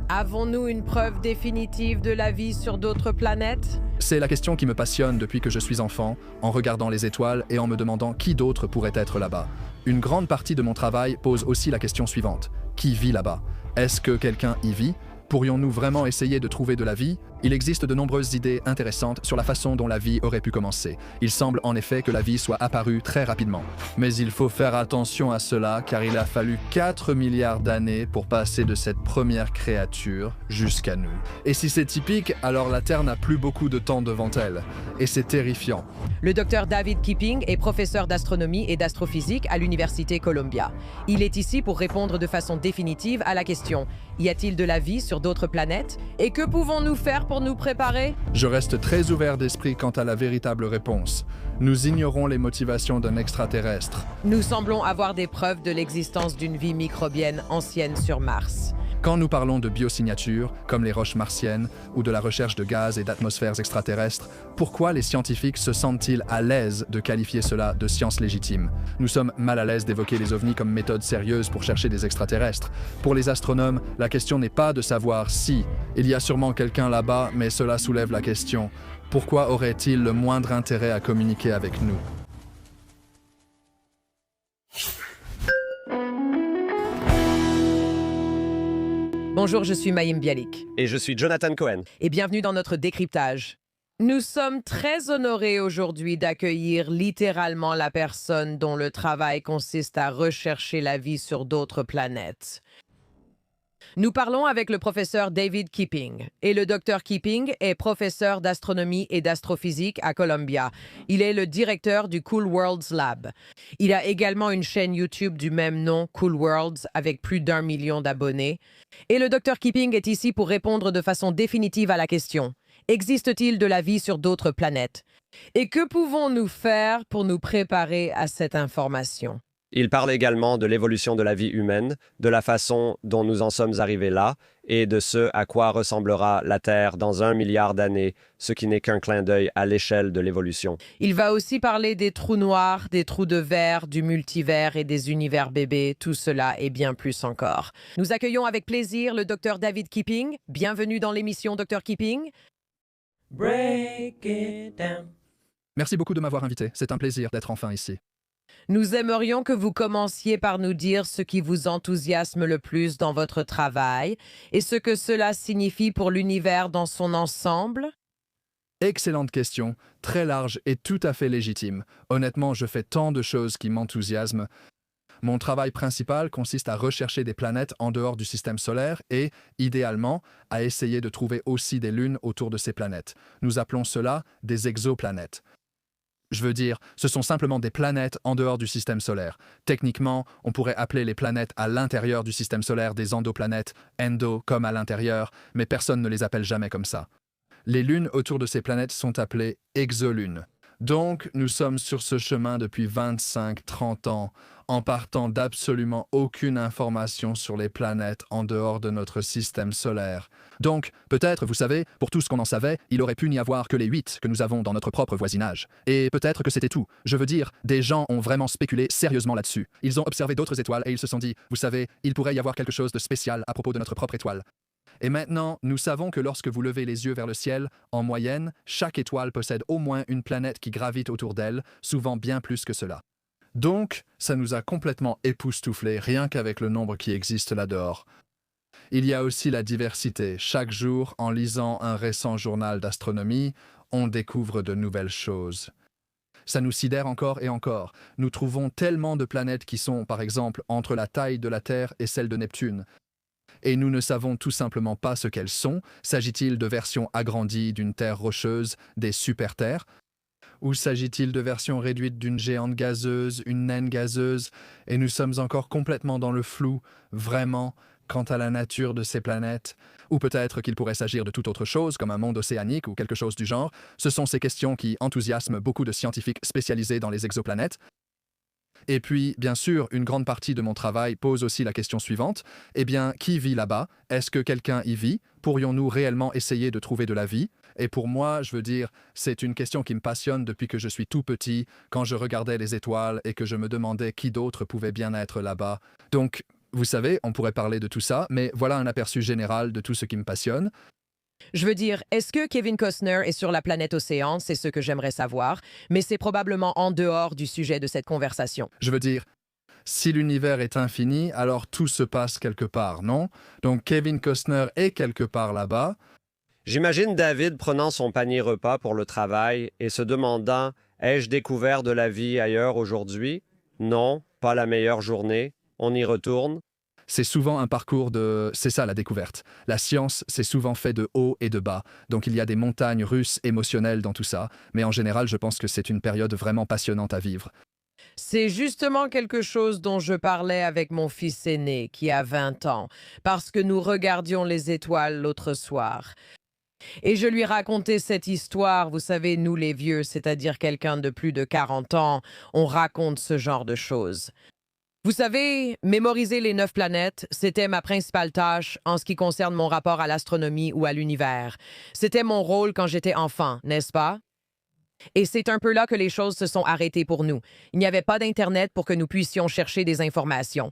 Avons-nous une preuve définitive de la vie sur d'autres planètes? C'est la question qui me passionne depuis que je suis enfant, en regardant les étoiles et en me demandant qui d'autre pourrait être là-bas. Une grande partie de mon travail pose aussi la question suivante. Qui vit là-bas? Est-ce que quelqu'un y vit? Pourrions-nous vraiment essayer de trouver de la vie? Il existe de nombreuses idées intéressantes sur la façon dont la vie aurait pu commencer. Il semble en effet que la vie soit apparue très rapidement. Mais il faut faire attention à cela car il a fallu 4 milliards d'années pour passer de cette première créature jusqu'à nous. Et si c'est typique, alors la Terre n'a plus beaucoup de temps devant elle. Et c'est terrifiant. Le docteur David Kipping est professeur d'astronomie et d'astrophysique à l'Université Columbia. Il est ici pour répondre de façon définitive à la question « Y a-t-il de la vie sur d'autres planètes? Et que pouvons-nous faire pour nous préparer ?» Je reste très ouvert d'esprit quant à la véritable réponse. Nous ignorons les motivations d'un extraterrestre. Nous semblons avoir des preuves de l'existence d'une vie microbienne ancienne sur Mars. Quand nous parlons de biosignatures, comme les roches martiennes, ou de la recherche de gaz et d'atmosphères extraterrestres, pourquoi les scientifiques se sentent-ils à l'aise de qualifier cela de science légitime? Nous sommes mal à l'aise d'évoquer les ovnis comme méthode sérieuse pour chercher des extraterrestres. Pour les astronomes, la question n'est pas de savoir si. Il y a sûrement quelqu'un là-bas, mais cela soulève la question. Pourquoi aurait-il le moindre intérêt à communiquer avec nous? Bonjour, je suis Mayim Bialik. Et je suis Jonathan Cohen. Et bienvenue dans notre décryptage. Nous sommes très honorés aujourd'hui d'accueillir littéralement la personne dont le travail consiste à rechercher la vie sur d'autres planètes. Nous parlons avec le professeur David Kipping. Et le docteur Kipping est professeur d'astronomie et d'astrophysique à Columbia. Il est le directeur du Cool Worlds Lab. Il a également une chaîne YouTube du même nom, Cool Worlds, avec plus d'1 million d'abonnés. Et le docteur Kipping est ici pour répondre de façon définitive à la question. Existe-t-il de la vie sur d'autres planètes? Et que pouvons-nous faire pour nous préparer à cette information? Il parle également de l'évolution de la vie humaine, de la façon dont nous en sommes arrivés là, et de ce à quoi ressemblera la Terre dans 1 milliard d'années, ce qui n'est qu'un clin d'œil à l'échelle de l'évolution. Il va aussi parler des trous noirs, des trous de verre, du multivers et des univers bébés, tout cela et bien plus encore. Nous accueillons avec plaisir le docteur David Kipping. Bienvenue dans l'émission Dr Kipping. Break it down. Merci beaucoup de m'avoir invité. C'est un plaisir d'être enfin ici. Nous aimerions que vous commenciez par nous dire ce qui vous enthousiasme le plus dans votre travail et ce que cela signifie pour l'univers dans son ensemble. Excellente question, très large et tout à fait légitime. Honnêtement, je fais tant de choses qui m'enthousiasment. Mon travail principal consiste à rechercher des planètes en dehors du système solaire et, idéalement, à essayer de trouver aussi des lunes autour de ces planètes. Nous appelons cela des exoplanètes. Je veux dire, ce sont simplement des planètes en dehors du système solaire. Techniquement, on pourrait appeler les planètes à l'intérieur du système solaire des endoplanètes, endo comme à l'intérieur, mais personne ne les appelle jamais comme ça. Les lunes autour de ces planètes sont appelées exolunes. Donc, nous sommes sur ce chemin depuis 25-30 ans, en partant d'absolument aucune information sur les planètes en dehors de notre système solaire. Donc, peut-être, vous savez, pour tout ce qu'on en savait, il aurait pu n'y avoir que les 8 que nous avons dans notre propre voisinage. Et peut-être que c'était tout. Je veux dire, des gens ont vraiment spéculé sérieusement là-dessus. Ils ont observé d'autres étoiles et ils se sont dit, vous savez, il pourrait y avoir quelque chose de spécial à propos de notre propre étoile. Et maintenant, nous savons que lorsque vous levez les yeux vers le ciel, en moyenne, chaque étoile possède au moins une planète qui gravite autour d'elle, souvent bien plus que cela. Donc, ça nous a complètement époustouflés rien qu'avec le nombre qui existe là-dehors. Il y a aussi la diversité. Chaque jour, en lisant un récent journal d'astronomie, on découvre de nouvelles choses. Ça nous sidère encore et encore. Nous trouvons tellement de planètes qui sont, par exemple, entre la taille de la Terre et celle de Neptune. Et nous ne savons tout simplement pas ce qu'elles sont. S'agit-il de versions agrandies d'une Terre rocheuse, des super-Terres? Ou s'agit-il de versions réduites d'une géante gazeuse, une naine gazeuse? Et nous sommes encore complètement dans le flou, vraiment, quant à la nature de ces planètes. Ou peut-être qu'il pourrait s'agir de toute autre chose, comme un monde océanique ou quelque chose du genre. Ce sont ces questions qui enthousiasment beaucoup de scientifiques spécialisés dans les exoplanètes. Et puis, bien sûr, une grande partie de mon travail pose aussi la question suivante. Eh bien, qui vit là-bas? Est-ce que quelqu'un y vit? Pourrions-nous réellement essayer de trouver de la vie? Et pour moi, je veux dire, c'est une question qui me passionne depuis que je suis tout petit, quand je regardais les étoiles et que je me demandais qui d'autre pouvait bien être là-bas. Donc, Vous savez, on pourrait parler de tout ça, mais voilà un aperçu général de tout ce qui me passionne. Je veux dire, est-ce que Kevin Costner est sur la planète Océan? C'est ce que j'aimerais savoir, mais c'est probablement en dehors du sujet de cette conversation. Je veux dire, si l'univers est infini, alors tout se passe quelque part, non? Donc Kevin Costner est quelque part là-bas. J'imagine David prenant son panier repas pour le travail et se demandant « Ai-je découvert de la vie ailleurs aujourd'hui? Non, pas la meilleure journée. On y retourne. » C'est souvent un parcours de... C'est ça la découverte. La science, c'est souvent fait de haut et de bas. Donc il y a des montagnes russes émotionnelles dans tout ça. Mais en général, je pense que c'est une période vraiment passionnante à vivre. C'est justement quelque chose dont je parlais avec mon fils aîné, qui a 20 ans, parce que nous regardions les étoiles l'autre soir. Et je lui racontais cette histoire, vous savez, nous les vieux, c'est-à-dire quelqu'un de plus de 40 ans, on raconte ce genre de choses. Vous savez, mémoriser les 9 planètes, c'était ma principale tâche en ce qui concerne mon rapport à l'astronomie ou à l'univers. C'était mon rôle quand j'étais enfant, n'est-ce pas? Et c'est un peu là que les choses se sont arrêtées pour nous. Il n'y avait pas d'Internet pour que nous puissions chercher des informations.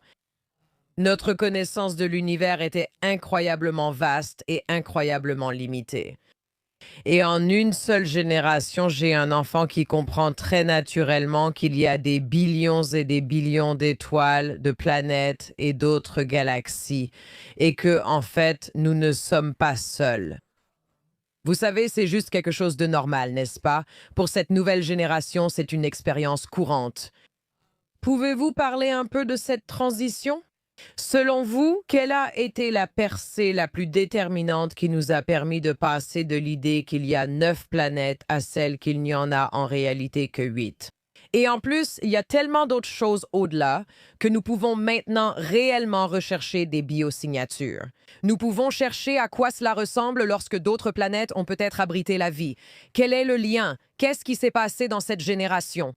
Notre connaissance de l'univers était incroyablement vaste et incroyablement limitée. Et en une seule génération, j'ai un enfant qui comprend très naturellement qu'il y a des billions et des billions d'étoiles, de planètes et d'autres galaxies, et que, en fait, nous ne sommes pas seuls. Vous savez, c'est juste quelque chose de normal, n'est-ce pas? Pour cette nouvelle génération, c'est une expérience courante. Pouvez-vous parler un peu de cette transition? Selon vous, quelle a été la percée la plus déterminante qui nous a permis de passer de l'idée qu'il y a 9 planètes à celle qu'il n'y en a en réalité que 8? Et en plus, il y a tellement d'autres choses au-delà que nous pouvons maintenant réellement rechercher des biosignatures. Nous pouvons chercher à quoi cela ressemble lorsque d'autres planètes ont peut-être abrité la vie. Quel est le lien? Qu'est-ce qui s'est passé dans cette génération?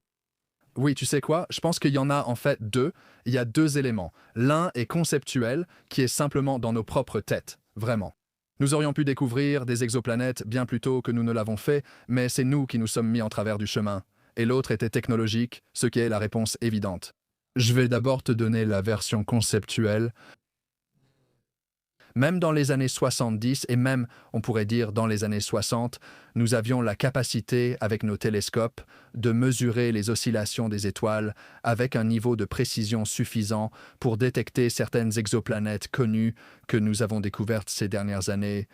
Oui, tu sais quoi? Je pense qu'il y en a en fait deux. Il y a deux éléments. L'un est conceptuel, qui est simplement dans nos propres têtes, vraiment. Nous aurions pu découvrir des exoplanètes bien plus tôt que nous ne l'avons fait, mais c'est nous qui nous sommes mis en travers du chemin. Et l'autre était technologique, ce qui est la réponse évidente. Je vais d'abord te donner la version conceptuelle. Même dans les années 70 et même, on pourrait dire, dans les années 60, nous avions la capacité, avec nos télescopes, de mesurer les oscillations des étoiles avec un niveau de précision suffisant pour détecter certaines exoplanètes connues que nous avons découvertes ces dernières années.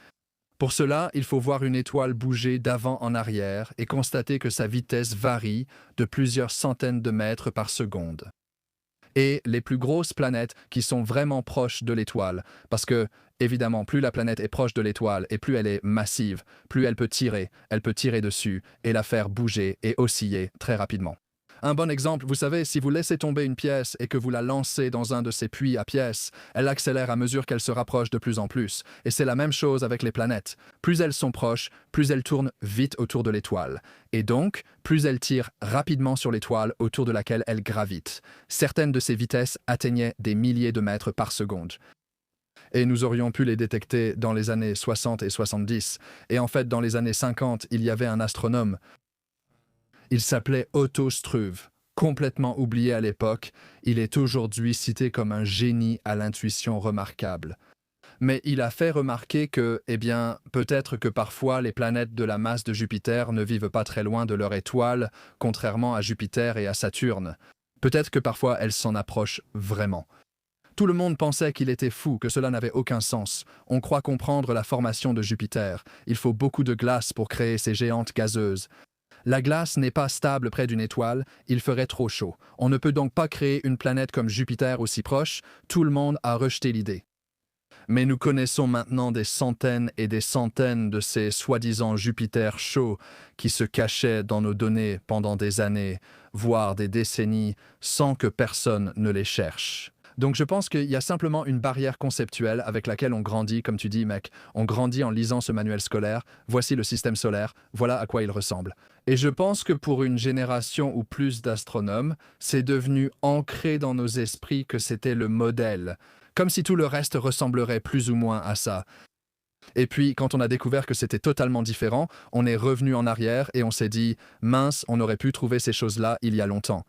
Pour cela, il faut voir une étoile bouger d'avant en arrière et constater que sa vitesse varie de plusieurs centaines de mètres par seconde. Et les plus grosses planètes qui sont vraiment proches de l'étoile, parce que, évidemment, plus la planète est proche de l'étoile et plus elle est massive, plus elle peut tirer dessus et la faire bouger et osciller très rapidement. Un bon exemple, vous savez, si vous laissez tomber une pièce et que vous la lancez dans un de ces puits à pièces, elle accélère à mesure qu'elle se rapproche de plus en plus. Et c'est la même chose avec les planètes. Plus elles sont proches, plus elles tournent vite autour de l'étoile. Et donc, plus elles tirent rapidement sur l'étoile autour de laquelle elles gravitent. Certaines de ces vitesses atteignaient des milliers de mètres par seconde. Et nous aurions pu les détecter dans les années 60 et 70. Et en fait, dans les années 50, il y avait un astronome. Il s'appelait Otto Struve. Complètement oublié à l'époque, il est aujourd'hui cité comme un génie à l'intuition remarquable. Mais il a fait remarquer que, peut-être que parfois les planètes de la masse de Jupiter ne vivent pas très loin de leur étoile, contrairement à Jupiter et à Saturne. Peut-être que parfois elles s'en approchent vraiment. Tout le monde pensait qu'il était fou, que cela n'avait aucun sens. On croit comprendre la formation de Jupiter. Il faut beaucoup de glace pour créer ces géantes gazeuses. La glace n'est pas stable près d'une étoile, il ferait trop chaud. On ne peut donc pas créer une planète comme Jupiter aussi proche, tout le monde a rejeté l'idée. Mais nous connaissons maintenant des centaines et des centaines de ces soi-disant Jupiters chauds qui se cachaient dans nos données pendant des années, voire des décennies, sans que personne ne les cherche. Donc je pense qu'il y a simplement une barrière conceptuelle avec laquelle on grandit, comme tu dis mec, on grandit en lisant ce manuel scolaire, voici le système solaire, voilà à quoi il ressemble. Et je pense que pour une génération ou plus d'astronomes, c'est devenu ancré dans nos esprits que c'était le modèle, comme si tout le reste ressemblerait plus ou moins à ça. Et puis, quand on a découvert que c'était totalement différent, on est revenu en arrière et on s'est dit « mince, on aurait pu trouver ces choses-là il y a longtemps ».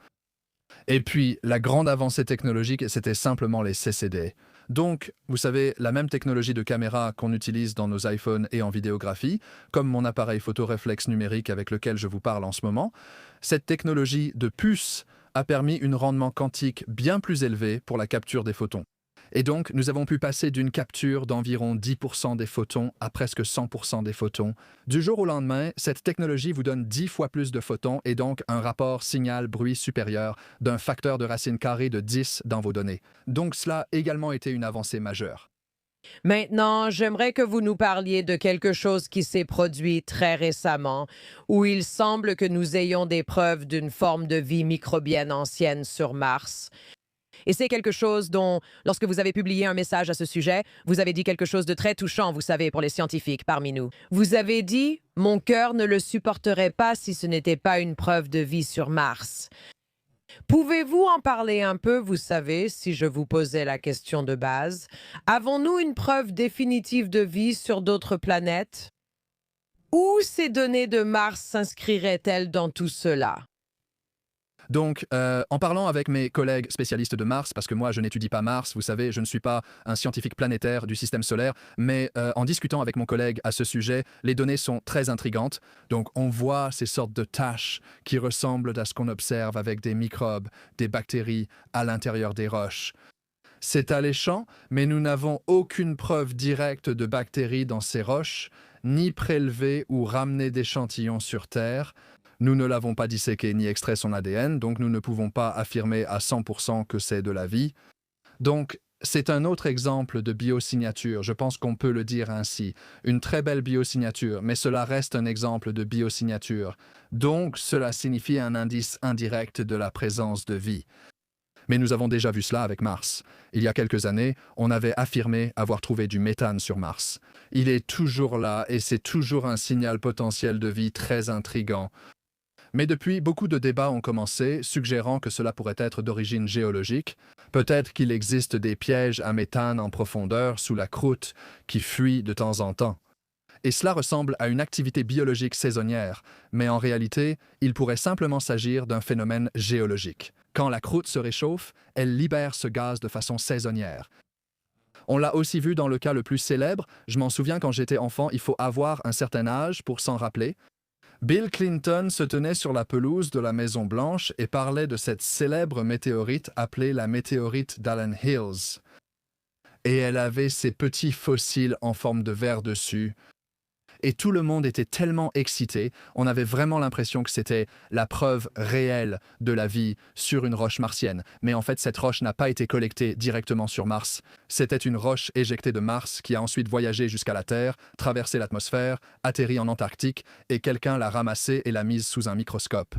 Et puis, la grande avancée technologique, c'était simplement les CCD. Donc, vous savez, la même technologie de caméra qu'on utilise dans nos iPhones et en vidéographie, comme mon appareil photoréflexe numérique avec lequel je vous parle en ce moment, cette technologie de puce a permis un rendement quantique bien plus élevé pour la capture des photons. Et donc, nous avons pu passer d'une capture d'environ 10% des photons à presque 100% des photons. Du jour au lendemain, cette technologie vous donne 10 fois plus de photons et donc un rapport signal-bruit supérieur d'un facteur de racine carrée de 10 dans vos données. Donc, cela a également été une avancée majeure. Maintenant, j'aimerais que vous nous parliez de quelque chose qui s'est produit très récemment, où il semble que nous ayons des preuves d'une forme de vie microbienne ancienne sur Mars. Et c'est quelque chose dont, lorsque vous avez publié un message à ce sujet, vous avez dit quelque chose de très touchant, vous savez, pour les scientifiques parmi nous. Vous avez dit « Mon cœur ne le supporterait pas si ce n'était pas une preuve de vie sur Mars ». Pouvez-vous en parler un peu, vous savez, si je vous posais la question de base? Avons-nous une preuve définitive de vie sur d'autres planètes? Où ces données de Mars s'inscriraient-elles dans tout cela? Donc, en parlant avec mes collègues spécialistes de Mars, parce que moi, je n'étudie pas Mars, vous savez, je ne suis pas un scientifique planétaire du système solaire, mais en discutant avec mon collègue à ce sujet, les données sont très intrigantes. Donc, on voit ces sortes de taches qui ressemblent à ce qu'on observe avec des microbes, des bactéries à l'intérieur des roches. C'est alléchant, mais nous n'avons aucune preuve directe de bactéries dans ces roches, ni prélevé ou ramené d'échantillons sur Terre. Nous ne l'avons pas disséqué ni extrait son ADN, donc nous ne pouvons pas affirmer à 100% que c'est de la vie. Donc, c'est un autre exemple de biosignature, je pense qu'on peut le dire ainsi. Une très belle biosignature, mais cela reste un exemple de biosignature. Donc, cela signifie un indice indirect de la présence de vie. Mais nous avons déjà vu cela avec Mars. Il y a quelques années, on avait affirmé avoir trouvé du méthane sur Mars. Il est toujours là et c'est toujours un signal potentiel de vie très intrigant. Mais depuis, beaucoup de débats ont commencé, suggérant que cela pourrait être d'origine géologique. Peut-être qu'il existe des pièges à méthane en profondeur sous la croûte qui fuient de temps en temps. Et cela ressemble à une activité biologique saisonnière, mais en réalité, il pourrait simplement s'agir d'un phénomène géologique. Quand la croûte se réchauffe, elle libère ce gaz de façon saisonnière. On l'a aussi vu dans le cas le plus célèbre, je m'en souviens quand j'étais enfant, il faut avoir un certain âge pour s'en rappeler. Bill Clinton se tenait sur la pelouse de la Maison-Blanche et parlait de cette célèbre météorite appelée la météorite d'Allen Hills. Et elle avait ces petits fossiles en forme de verre dessus. Et tout le monde était tellement excité, on avait vraiment l'impression que c'était la preuve réelle de la vie sur une roche martienne. Mais en fait, cette roche n'a pas été collectée directement sur Mars. C'était une roche éjectée de Mars qui a ensuite voyagé jusqu'à la Terre, traversé l'atmosphère, atterri en Antarctique, et quelqu'un l'a ramassée et l'a mise sous un microscope.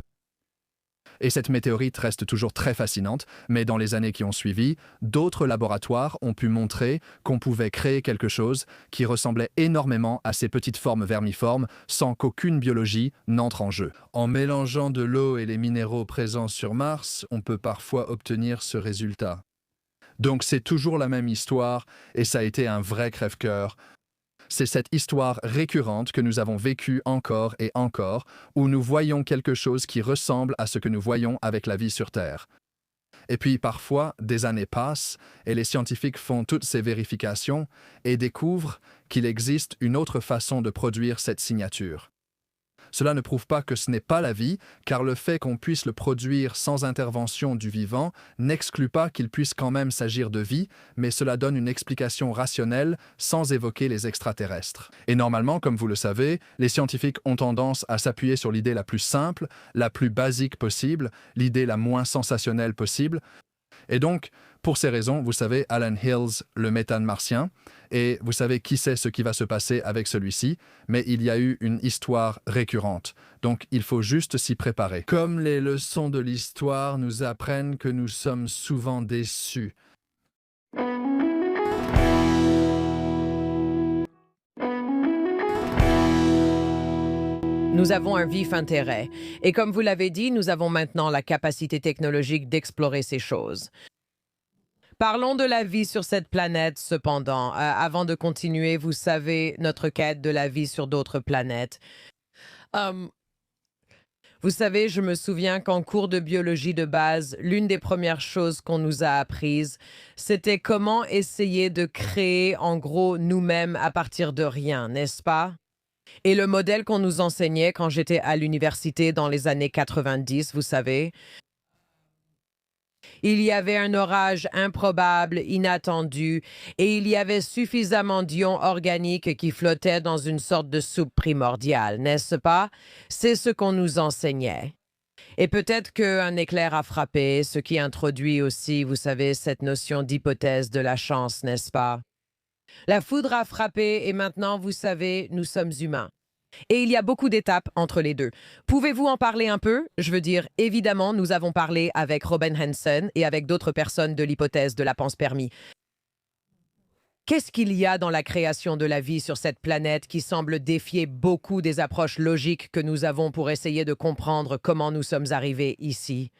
Et cette météorite reste toujours très fascinante, mais dans les années qui ont suivi, d'autres laboratoires ont pu montrer qu'on pouvait créer quelque chose qui ressemblait énormément à ces petites formes vermiformes sans qu'aucune biologie n'entre en jeu. En mélangeant de l'eau et les minéraux présents sur Mars, on peut parfois obtenir ce résultat. Donc c'est toujours la même histoire et ça a été un vrai crève-cœur. C'est cette histoire récurrente que nous avons vécue encore et encore, où nous voyons quelque chose qui ressemble à ce que nous voyons avec la vie sur Terre. Et puis parfois, des années passent et les scientifiques font toutes ces vérifications et découvrent qu'il existe une autre façon de produire cette signature. Cela ne prouve pas que ce n'est pas la vie, car le fait qu'on puisse le produire sans intervention du vivant n'exclut pas qu'il puisse quand même s'agir de vie, mais cela donne une explication rationnelle sans évoquer les extraterrestres. Et normalement, comme vous le savez, les scientifiques ont tendance à s'appuyer sur l'idée la plus simple, la plus basique possible, l'idée la moins sensationnelle possible. Et donc, pour ces raisons, vous savez, Allen Hills, le méthane martien, et vous savez qui sait ce qui va se passer avec celui-ci, mais il y a eu une histoire récurrente. Donc, il faut juste s'y préparer. Comme les leçons de l'histoire nous apprennent que nous sommes souvent déçus. Nous avons un vif intérêt. Et comme vous l'avez dit, nous avons maintenant la capacité technologique d'explorer ces choses. Parlons de la vie sur cette planète, cependant. Avant de continuer, vous savez, notre quête de la vie sur d'autres planètes. Vous Vous savez, je me souviens qu'en cours de biologie de base, l'une des premières choses qu'on nous a apprises, c'était comment essayer de créer en gros nous-mêmes à partir de rien, n'est-ce pas? Et le modèle qu'on nous enseignait quand j'étais à l'université dans les années 90, vous savez, il y avait un orage improbable, inattendu, et il y avait suffisamment d'ions organiques qui flottaient dans une sorte de soupe primordiale, n'est-ce pas? C'est ce qu'on nous enseignait. Et peut-être qu'un éclair a frappé, ce qui introduit aussi, vous savez, cette notion d'hypothèse de la chance, n'est-ce pas? La foudre a frappé et maintenant, vous savez, nous sommes humains. Et il y a beaucoup d'étapes entre les deux. Pouvez-vous en parler un peu? Je veux dire, évidemment, nous avons parlé avec Robin Hansen et avec d'autres personnes de l'hypothèse de la panspermie. Qu'est-ce qu'il y a dans la création de la vie sur cette planète qui semble défier beaucoup des approches logiques que nous avons pour essayer de comprendre comment nous sommes arrivés ici?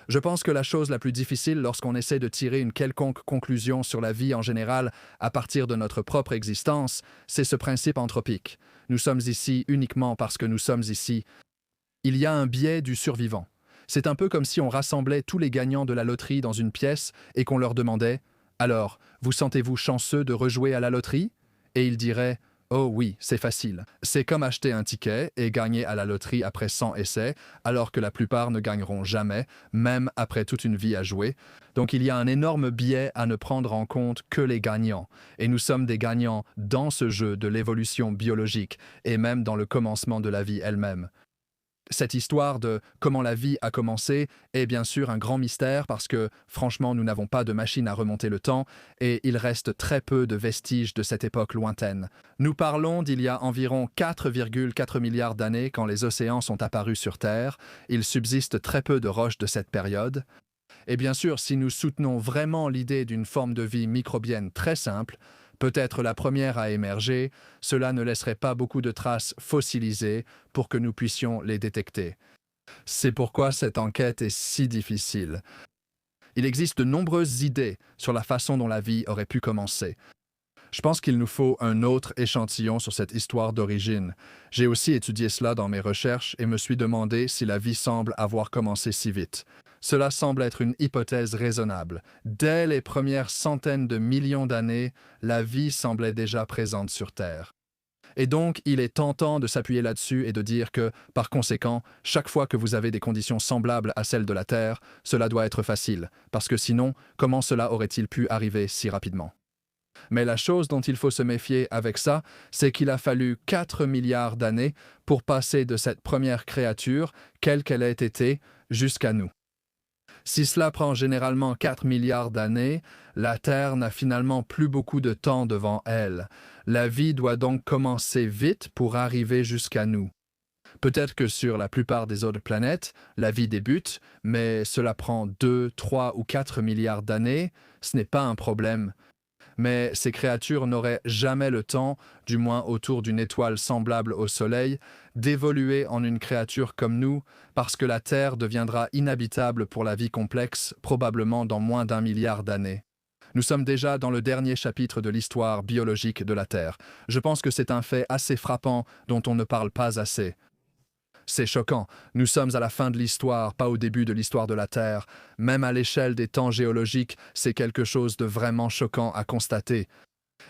Je pense que la chose la plus difficile lorsqu'on essaie de tirer une quelconque conclusion sur la vie en général à partir de notre propre existence, c'est ce principe anthropique. Nous sommes ici uniquement parce que nous sommes ici. Il y a un biais du survivant. C'est un peu comme si on rassemblait tous les gagnants de la loterie dans une pièce et qu'on leur demandait « Alors, vous sentez-vous chanceux de rejouer à la loterie ?» Et ils diraient « Oh oui, c'est facile. C'est comme acheter un ticket et gagner à la loterie après 100 essais, alors que la plupart ne gagneront jamais, même après toute une vie à jouer. Donc il y a un énorme biais à ne prendre en compte que les gagnants. Et nous sommes des gagnants dans ce jeu de l'évolution biologique et même dans le commencement de la vie elle-même. Cette histoire de comment la vie a commencé est bien sûr un grand mystère parce que, franchement, nous n'avons pas de machine à remonter le temps et il reste très peu de vestiges de cette époque lointaine. Nous parlons d'il y a environ 4,4 milliards d'années quand les océans sont apparus sur Terre. Il subsiste très peu de roches de cette période. Et bien sûr, si nous soutenons vraiment l'idée d'une forme de vie microbienne très simple, peut-être la première à émerger, cela ne laisserait pas beaucoup de traces fossilisées pour que nous puissions les détecter. C'est pourquoi cette enquête est si difficile. Il existe de nombreuses idées sur la façon dont la vie aurait pu commencer. Je pense qu'il nous faut un autre échantillon sur cette histoire d'origine. J'ai aussi étudié cela dans mes recherches et me suis demandé si la vie semble avoir commencé si vite. Cela semble être une hypothèse raisonnable. Dès les premières centaines de millions d'années, la vie semblait déjà présente sur Terre. Et donc, il est tentant de s'appuyer là-dessus et de dire que, par conséquent, chaque fois que vous avez des conditions semblables à celles de la Terre, cela doit être facile, parce que sinon, comment cela aurait-il pu arriver si rapidement? Mais la chose dont il faut se méfier avec ça, c'est qu'il a fallu 4 milliards d'années pour passer de cette première créature, quelle qu'elle ait été, jusqu'à nous. Si cela prend généralement 4 milliards d'années, la Terre n'a finalement plus beaucoup de temps devant elle. La vie doit donc commencer vite pour arriver jusqu'à nous. Peut-être que sur la plupart des autres planètes, la vie débute, mais cela prend 2, 3 ou 4 milliards d'années, ce n'est pas un problème. Mais ces créatures n'auraient jamais le temps, du moins autour d'une étoile semblable au Soleil, d'évoluer en une créature comme nous, parce que la Terre deviendra inhabitable pour la vie complexe, probablement dans moins d'1 milliard d'années. Nous sommes déjà dans le dernier chapitre de l'histoire biologique de la Terre. Je pense que c'est un fait assez frappant dont on ne parle pas assez. C'est choquant. Nous sommes à la fin de l'histoire, pas au début de l'histoire de la Terre. Même à l'échelle des temps géologiques, c'est quelque chose de vraiment choquant à constater.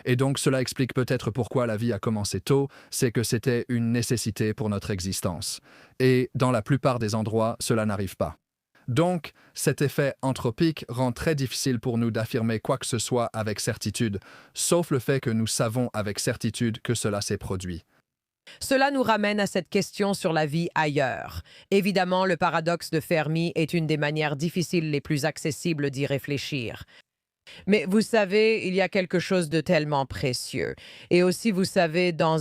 Et donc cela explique peut-être pourquoi la vie a commencé tôt, c'est que c'était une nécessité pour notre existence. Et dans la plupart des endroits, cela n'arrive pas. Donc, cet effet anthropique rend très difficile pour nous d'affirmer quoi que ce soit avec certitude, sauf le fait que nous savons avec certitude que cela s'est produit. Cela nous ramène à cette question sur la vie ailleurs. Évidemment, le paradoxe de Fermi est une des manières difficiles les plus accessibles d'y réfléchir. Mais vous savez, il y a quelque chose de tellement précieux. Et aussi, vous savez, dans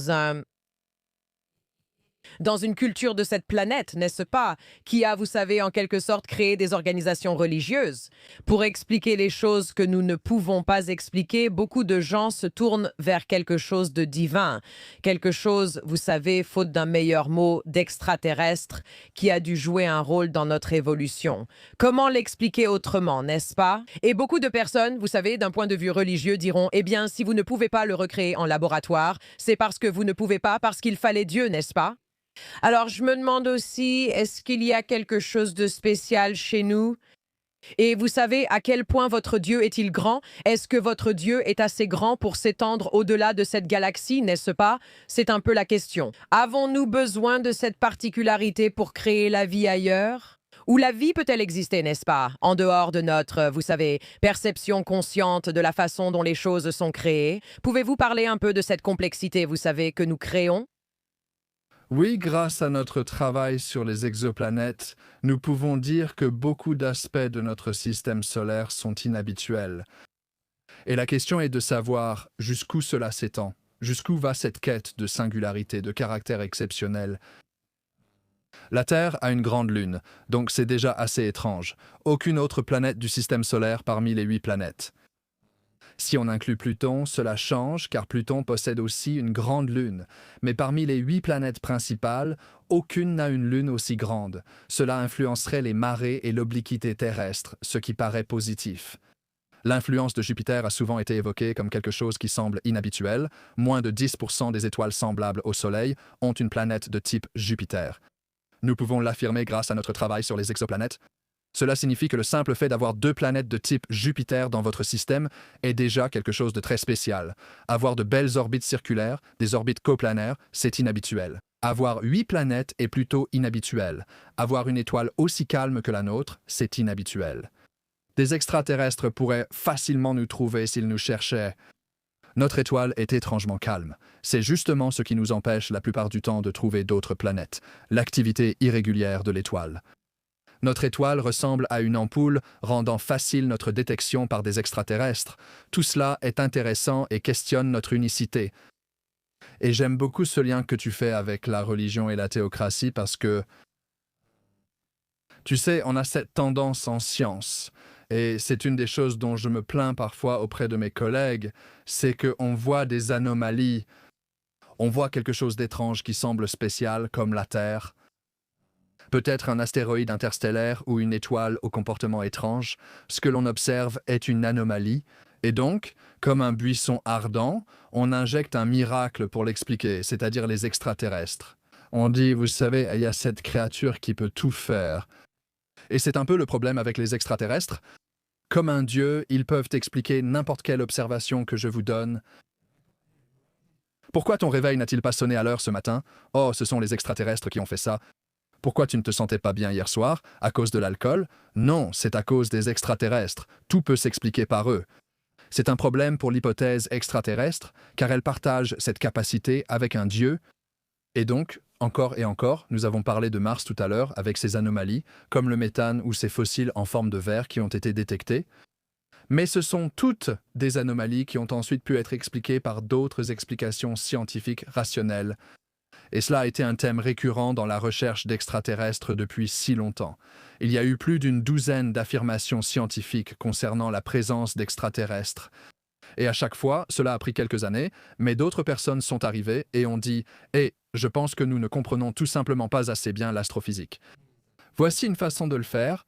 une culture de cette planète, n'est-ce pas, qui a, vous savez, en quelque sorte créé des organisations religieuses. Pour expliquer les choses que nous ne pouvons pas expliquer, beaucoup de gens se tournent vers quelque chose de divin, quelque chose, vous savez, faute d'un meilleur mot, d'extraterrestre, qui a dû jouer un rôle dans notre évolution. Comment l'expliquer autrement, n'est-ce pas? Et beaucoup de personnes, vous savez, d'un point de vue religieux, diront, eh bien, si vous ne pouvez pas le recréer en laboratoire, c'est parce que vous ne pouvez pas, parce qu'il fallait Dieu, n'est-ce pas? Alors, je me demande aussi, est-ce qu'il y a quelque chose de spécial chez nous? Et vous savez à quel point votre Dieu est-il grand? Est-ce que votre Dieu est assez grand pour s'étendre au-delà de cette galaxie, n'est-ce pas? C'est un peu la question. Avons-nous besoin de cette particularité pour créer la vie ailleurs? Ou la vie peut-elle exister, n'est-ce pas, en dehors de notre, vous savez, perception consciente de la façon dont les choses sont créées? Pouvez-vous parler un peu de cette complexité, vous savez, que nous créons? Oui, grâce à notre travail sur les exoplanètes, nous pouvons dire que beaucoup d'aspects de notre système solaire sont inhabituels. Et la question est de savoir jusqu'où cela s'étend, jusqu'où va cette quête de singularité, de caractère exceptionnel. La Terre a une grande lune, donc c'est déjà assez étrange. Aucune autre planète du système solaire parmi les 8 planètes. Si on inclut Pluton, cela change car Pluton possède aussi une grande lune. Mais parmi les 8 planètes principales, aucune n'a une lune aussi grande. Cela influencerait les marées et l'obliquité terrestre, ce qui paraît positif. L'influence de Jupiter a souvent été évoquée comme quelque chose qui semble inhabituel. Moins de 10% des étoiles semblables au Soleil ont une planète de type Jupiter. Nous pouvons l'affirmer grâce à notre travail sur les exoplanètes. Cela signifie que le simple fait d'avoir 2 planètes de type Jupiter dans votre système est déjà quelque chose de très spécial. Avoir de belles orbites circulaires, des orbites coplanaires, c'est inhabituel. Avoir 8 planètes est plutôt inhabituel. Avoir une étoile aussi calme que la nôtre, c'est inhabituel. Des extraterrestres pourraient facilement nous trouver s'ils nous cherchaient. Notre étoile est étrangement calme. C'est justement ce qui nous empêche la plupart du temps de trouver d'autres planètes, l'activité irrégulière de l'étoile. Notre étoile ressemble à une ampoule, rendant facile notre détection par des extraterrestres. Tout cela est intéressant et questionne notre unicité. Et j'aime beaucoup ce lien que tu fais avec la religion et la théocratie parce que, tu sais, on a cette tendance en science. Et c'est une des choses dont je me plains parfois auprès de mes collègues, c'est qu'on voit des anomalies. On voit quelque chose d'étrange qui semble spécial, comme la Terre. Peut-être un astéroïde interstellaire ou une étoile au comportement étrange. Ce que l'on observe est une anomalie. Et donc, comme un buisson ardent, on injecte un miracle pour l'expliquer, c'est-à-dire les extraterrestres. On dit, vous savez, il y a cette créature qui peut tout faire. Et c'est un peu le problème avec les extraterrestres. Comme un dieu, ils peuvent expliquer n'importe quelle observation que je vous donne. Pourquoi ton réveil n'a-t-il pas sonné à l'heure ce matin? Oh, ce sont les extraterrestres qui ont fait ça. Pourquoi tu ne te sentais pas bien hier soir? À cause de l'alcool? Non, c'est à cause des extraterrestres. Tout peut s'expliquer par eux. C'est un problème pour l'hypothèse extraterrestre, car elle partage cette capacité avec un dieu. Et donc, encore et encore, nous avons parlé de Mars tout à l'heure avec ses anomalies, comme le méthane ou ses fossiles en forme de verre qui ont été détectés. Mais ce sont toutes des anomalies qui ont ensuite pu être expliquées par d'autres explications scientifiques rationnelles. Et cela a été un thème récurrent dans la recherche d'extraterrestres depuis si longtemps. Il y a eu plus d'une douzaine d'affirmations scientifiques concernant la présence d'extraterrestres. Et à chaque fois, cela a pris quelques années, mais d'autres personnes sont arrivées et ont dit « Eh, je pense que nous ne comprenons tout simplement pas assez bien l'astrophysique. » Voici une façon de le faire.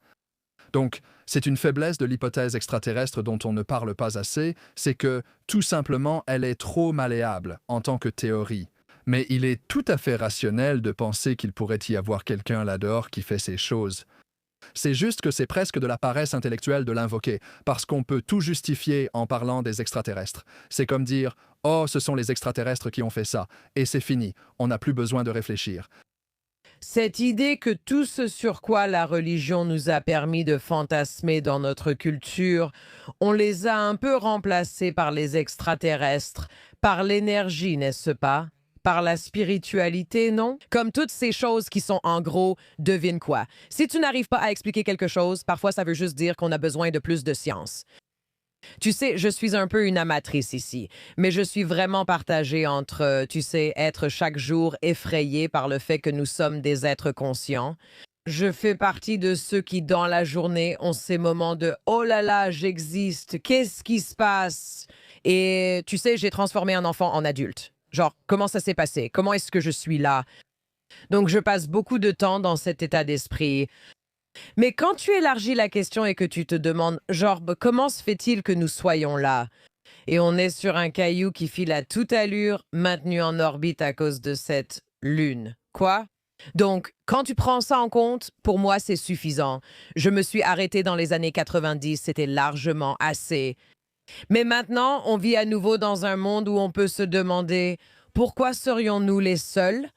Donc, c'est une faiblesse de l'hypothèse extraterrestre dont on ne parle pas assez, c'est que, tout simplement, elle est trop malléable en tant que théorie. Mais il est tout à fait rationnel de penser qu'il pourrait y avoir quelqu'un là-dehors qui fait ces choses. C'est juste que c'est presque de la paresse intellectuelle de l'invoquer, parce qu'on peut tout justifier en parlant des extraterrestres. C'est comme dire « Oh, ce sont les extraterrestres qui ont fait ça », et c'est fini, on n'a plus besoin de réfléchir. Cette idée que tout ce sur quoi la religion nous a permis de fantasmer dans notre culture, on les a un peu remplacés par les extraterrestres, par l'énergie, n'est-ce pas? Par la spiritualité, non? Comme toutes ces choses qui sont en gros, devine quoi. Si tu n'arrives pas à expliquer quelque chose, parfois ça veut juste dire qu'on a besoin de plus de science. Tu sais, je suis un peu une amatrice ici, mais je suis vraiment partagée entre, tu sais, être chaque jour effrayé par le fait que nous sommes des êtres conscients. Je fais partie de ceux qui, dans la journée, ont ces moments de « Oh là là, j'existe, qu'est-ce qui se passe? » Et tu sais, j'ai transformé un enfant en adulte. Genre, comment ça s'est passé? Comment est-ce que je suis là? Donc, je passe beaucoup de temps dans cet état d'esprit. Mais quand tu élargis la question et que tu te demandes, genre, comment se fait-il que nous soyons là? Et on est sur un caillou qui file à toute allure, maintenu en orbite à cause de cette lune. Quoi? Donc, quand tu prends ça en compte, pour moi, c'est suffisant. Je me suis arrêtée dans les années 90, c'était largement assez. Mais maintenant, on vit à nouveau dans un monde où on peut se demander pourquoi serions-nous les seuls?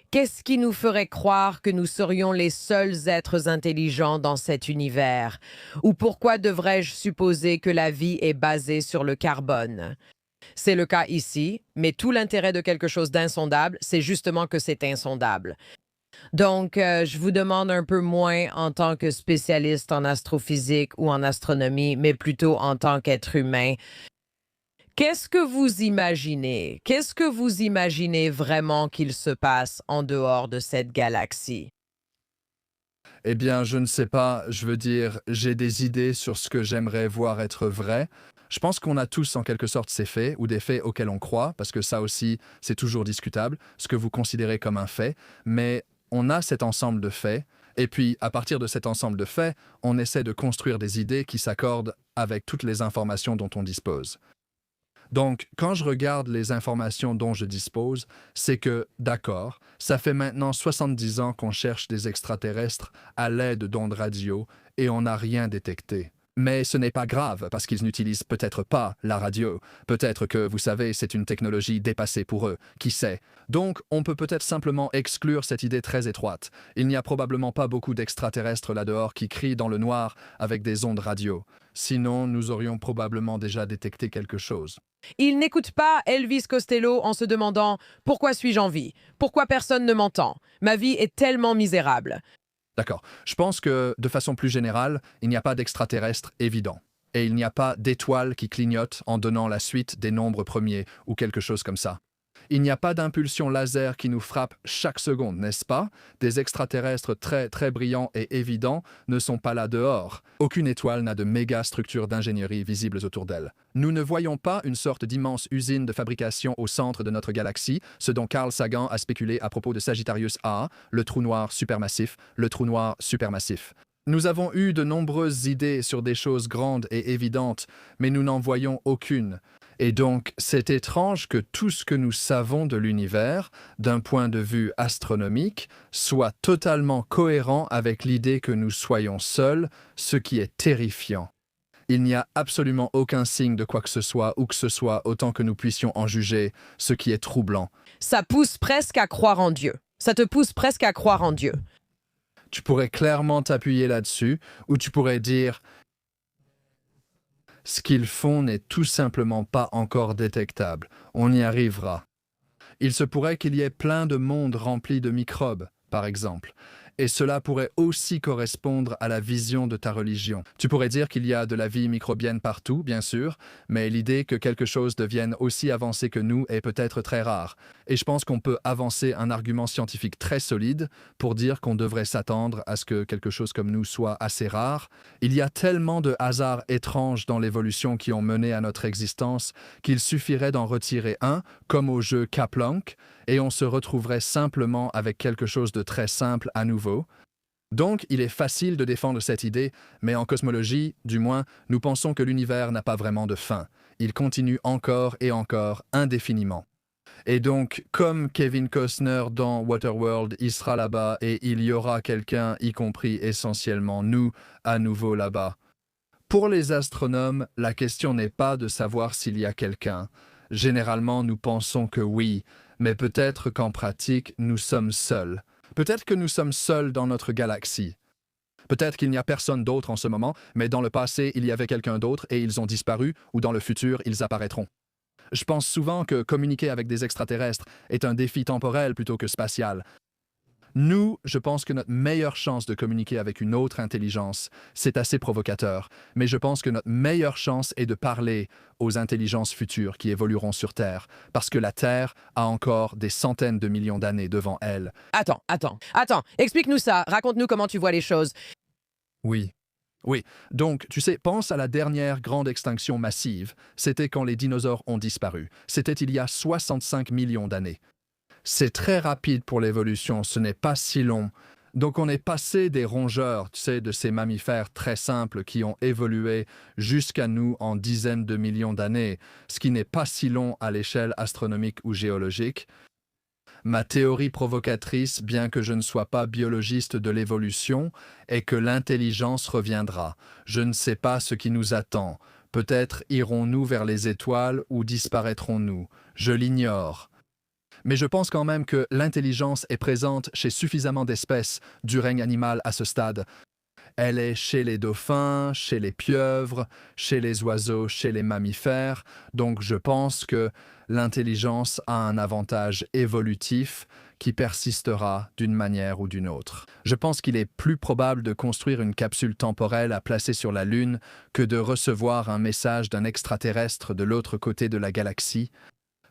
Qu'est-ce qui nous ferait croire que nous serions les seuls êtres intelligents dans cet univers? Ou pourquoi devrais-je supposer que la vie est basée sur le carbone? C'est le cas ici, mais tout l'intérêt de quelque chose d'insondable, c'est justement que c'est insondable. Donc, je vous demande un peu moins en tant que spécialiste en astrophysique ou en astronomie, mais plutôt en tant qu'être humain. Qu'est-ce que vous imaginez? Qu'est-ce que vous imaginez vraiment qu'il se passe en dehors de cette galaxie? Eh bien, je ne sais pas, je veux dire, j'ai des idées sur ce que j'aimerais voir être vrai. Je pense qu'on a tous en quelque sorte ces faits ou des faits auxquels on croit, parce que ça aussi, c'est toujours discutable, ce que vous considérez comme un fait, mais on a cet ensemble de faits, et puis à partir de cet ensemble de faits, on essaie de construire des idées qui s'accordent avec toutes les informations dont on dispose. Donc, quand je regarde les informations dont je dispose, c'est que, d'accord, ça fait maintenant 70 ans qu'on cherche des extraterrestres à l'aide d'ondes radio et on n'a rien détecté. Mais ce n'est pas grave parce qu'ils n'utilisent peut-être pas la radio. Peut-être que, vous savez, c'est une technologie dépassée pour eux. Qui sait? Donc, on peut peut-être simplement exclure cette idée très étroite. Il n'y a probablement pas beaucoup d'extraterrestres là-dehors qui crient dans le noir avec des ondes radio. Sinon, nous aurions probablement déjà détecté quelque chose. Il n'écoute pas Elvis Costello en se demandant pourquoi suis-je en vie? Pourquoi personne ne m'entend? Ma vie est tellement misérable. D'accord. Je pense que, de façon plus générale, il n'y a pas d'extraterrestre évident. Et il n'y a pas d'étoile qui clignote en donnant la suite des nombres premiers ou quelque chose comme ça. Il n'y a pas d'impulsion laser qui nous frappe chaque seconde, n'est-ce pas? Des extraterrestres très très brillants et évidents ne sont pas là dehors. Aucune étoile n'a de méga structures d'ingénierie visibles autour d'elle. Nous ne voyons pas une sorte d'immense usine de fabrication au centre de notre galaxie, ce dont Carl Sagan a spéculé à propos de Sagittarius A, le trou noir supermassif, le trou noir supermassif. Nous avons eu de nombreuses idées sur des choses grandes et évidentes, mais nous n'en voyons aucune. Et donc, c'est étrange que tout ce que nous savons de l'univers, d'un point de vue astronomique, soit totalement cohérent avec l'idée que nous soyons seuls, ce qui est terrifiant. Il n'y a absolument aucun signe de quoi que ce soit, où que ce soit, autant que nous puissions en juger, ce qui est troublant. Ça pousse presque à croire en Dieu. Ça te pousse presque à croire en Dieu. Tu pourrais clairement t'appuyer là-dessus, ou tu pourrais dire « Ce qu'ils font n'est tout simplement pas encore détectable. On y arrivera. » Il se pourrait qu'il y ait plein de mondes remplis de microbes, par exemple. Et cela pourrait aussi correspondre à la vision de ta religion. Tu pourrais dire qu'il y a de la vie microbienne partout, bien sûr, mais l'idée que quelque chose devienne aussi avancé que nous est peut-être très rare. Et je pense qu'on peut avancer un argument scientifique très solide pour dire qu'on devrait s'attendre à ce que quelque chose comme nous soit assez rare. Il y a tellement de hasards étranges dans l'évolution qui ont mené à notre existence qu'il suffirait d'en retirer un, comme au jeu Caplank, et on se retrouverait simplement avec quelque chose de très simple à nouveau. Donc, il est facile de défendre cette idée, mais en cosmologie, du moins, nous pensons que l'univers n'a pas vraiment de fin. Il continue encore et encore, indéfiniment. Et donc, comme Kevin Costner dans Waterworld, il sera là-bas et il y aura quelqu'un, y compris essentiellement nous, à nouveau là-bas. Pour les astronomes, la question n'est pas de savoir s'il y a quelqu'un. Généralement, nous pensons que oui, mais peut-être qu'en pratique, nous sommes seuls. Peut-être que nous sommes seuls dans notre galaxie. Peut-être qu'il n'y a personne d'autre en ce moment, mais dans le passé, il y avait quelqu'un d'autre et ils ont disparu, ou dans le futur, ils apparaîtront. Je pense souvent que communiquer avec des extraterrestres est un défi temporel plutôt que spatial. Nous, je pense que notre meilleure chance de communiquer avec une autre intelligence, c'est assez provocateur, mais je pense que notre meilleure chance est de parler aux intelligences futures qui évolueront sur Terre, parce que la Terre a encore des centaines de millions d'années devant elle. Attends. Explique-nous ça. Raconte-nous comment tu vois les choses. Oui. Donc, tu sais, pense à la dernière grande extinction massive. C'était quand les dinosaures ont disparu. C'était il y a 65 millions d'années. C'est très rapide pour l'évolution, ce n'est pas si long. Donc on est passé des rongeurs, tu sais, de ces mammifères très simples qui ont évolué jusqu'à nous en dizaines de millions d'années, ce qui n'est pas si long à l'échelle astronomique ou géologique. Ma théorie provocatrice, bien que je ne sois pas biologiste de l'évolution, est que l'intelligence reviendra. Je ne sais pas ce qui nous attend. Peut-être irons-nous vers les étoiles ou disparaîtrons-nous. Je l'ignore. Mais je pense quand même que l'intelligence est présente chez suffisamment d'espèces du règne animal à ce stade. Elle est chez les dauphins, chez les pieuvres, chez les oiseaux, chez les mammifères. Donc je pense que l'intelligence a un avantage évolutif qui persistera d'une manière ou d'une autre. Je pense qu'il est plus probable de construire une capsule temporelle à placer sur la Lune que de recevoir un message d'un extraterrestre de l'autre côté de la galaxie.